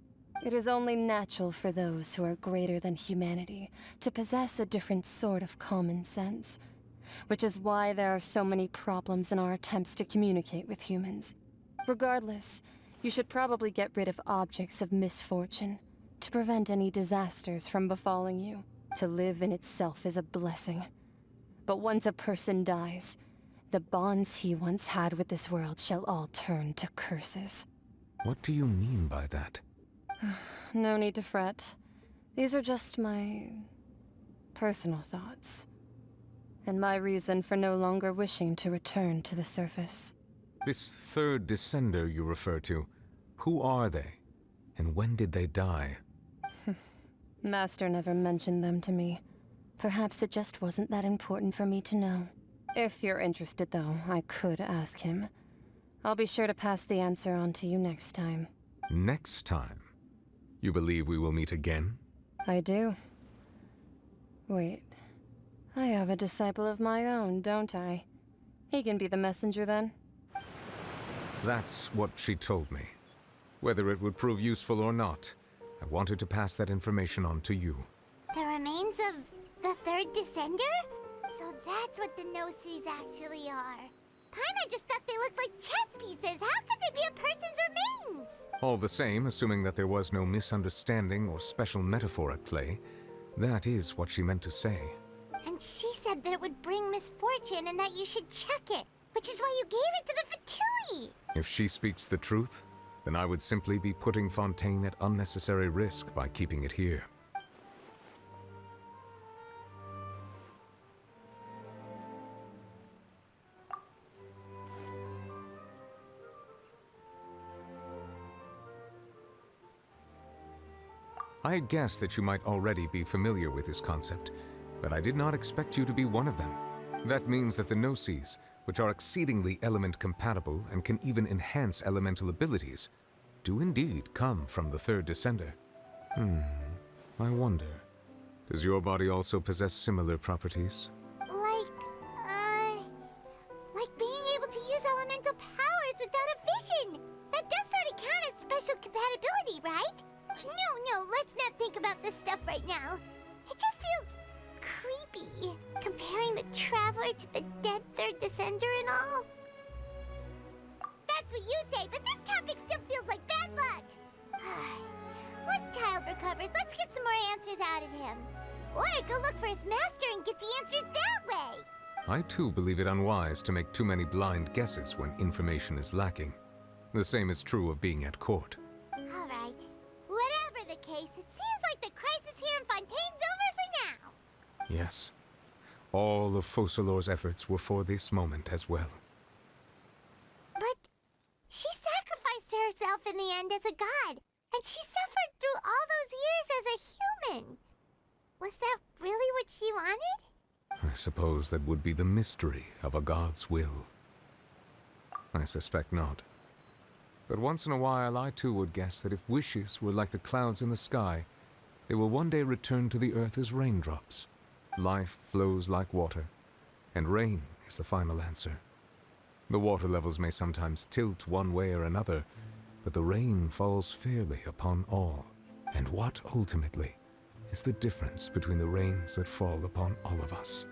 S17: It is only natural for those who are greater than humanity to possess a different sort of common sense, which is why there are so many problems in our attempts to communicate with humans. Regardless, you should probably get rid of objects of misfortune to prevent any disasters from befalling you. To live in itself is a blessing. But once a person dies, the bonds he once had with this world shall all turn to curses.
S5: What do you mean by that?
S17: No need to fret. These are just my personal thoughts. And my reason for no longer wishing to return to the surface.
S5: This third descender you refer to, who are they? And when did they die?
S17: Master never mentioned them to me. Perhaps it just wasn't that important for me to know. If you're interested, though, I could ask him. I'll be sure to pass the answer on to you next time.
S5: Next time? You believe we will meet again?
S17: I do. Wait. I have a disciple of my own, don't I? He can be the messenger, then?
S5: That's what she told me. Whether it would prove useful or not, I wanted to pass that information on to you.
S1: The remains of the third descender? So that's what the Gnosis actually are. Paimon just thought they looked like chess pieces. How could they be a person's remains?
S5: All the same, assuming that there was no misunderstanding or special metaphor at play, that is what she meant to say.
S1: And she said that it would bring misfortune and that you should check it, which is why you gave it to the Fatui.
S5: If she speaks the truth, then I would simply be putting Fontaine at unnecessary risk by keeping it here. I had guessed that you might already be familiar with this concept, but I did not expect you to be one of them. That means that the Gnosis, which are exceedingly element-compatible and can even enhance elemental abilities, do indeed come from the third descender. I wonder, does your body also possess similar properties?
S1: Like being able to use elemental powers without a vision. That does sort of count as special compatibility, right? No, let's not think about this stuff right now. It just feels creepy. Comparing the traveler similar to the dead third descender and all? That's what you say, but this topic still feels like bad luck. Once Child recovers, let's get some more answers out of him. Or go look for his master and get the answers that way.
S5: I too believe it unwise to make too many blind guesses when information is lacking. The same is true of being at court.
S1: All right. Whatever the case, it seems like the crisis here in Fontaine's over for now.
S5: Yes. All of Focalor's efforts were for this moment as well.
S1: But she sacrificed herself in the end as a god, and she suffered through all those years as a human. Was that really what she wanted?
S5: I suppose that would be the mystery of a god's will. I suspect not. But once in a while I too would guess that if wishes were like the clouds in the sky, they will one day return to the earth as raindrops. Life flows like water, and rain is the final answer. The water levels may sometimes tilt one way or another, but the rain falls fairly upon all. And what ultimately is the difference between the rains that fall upon all of us?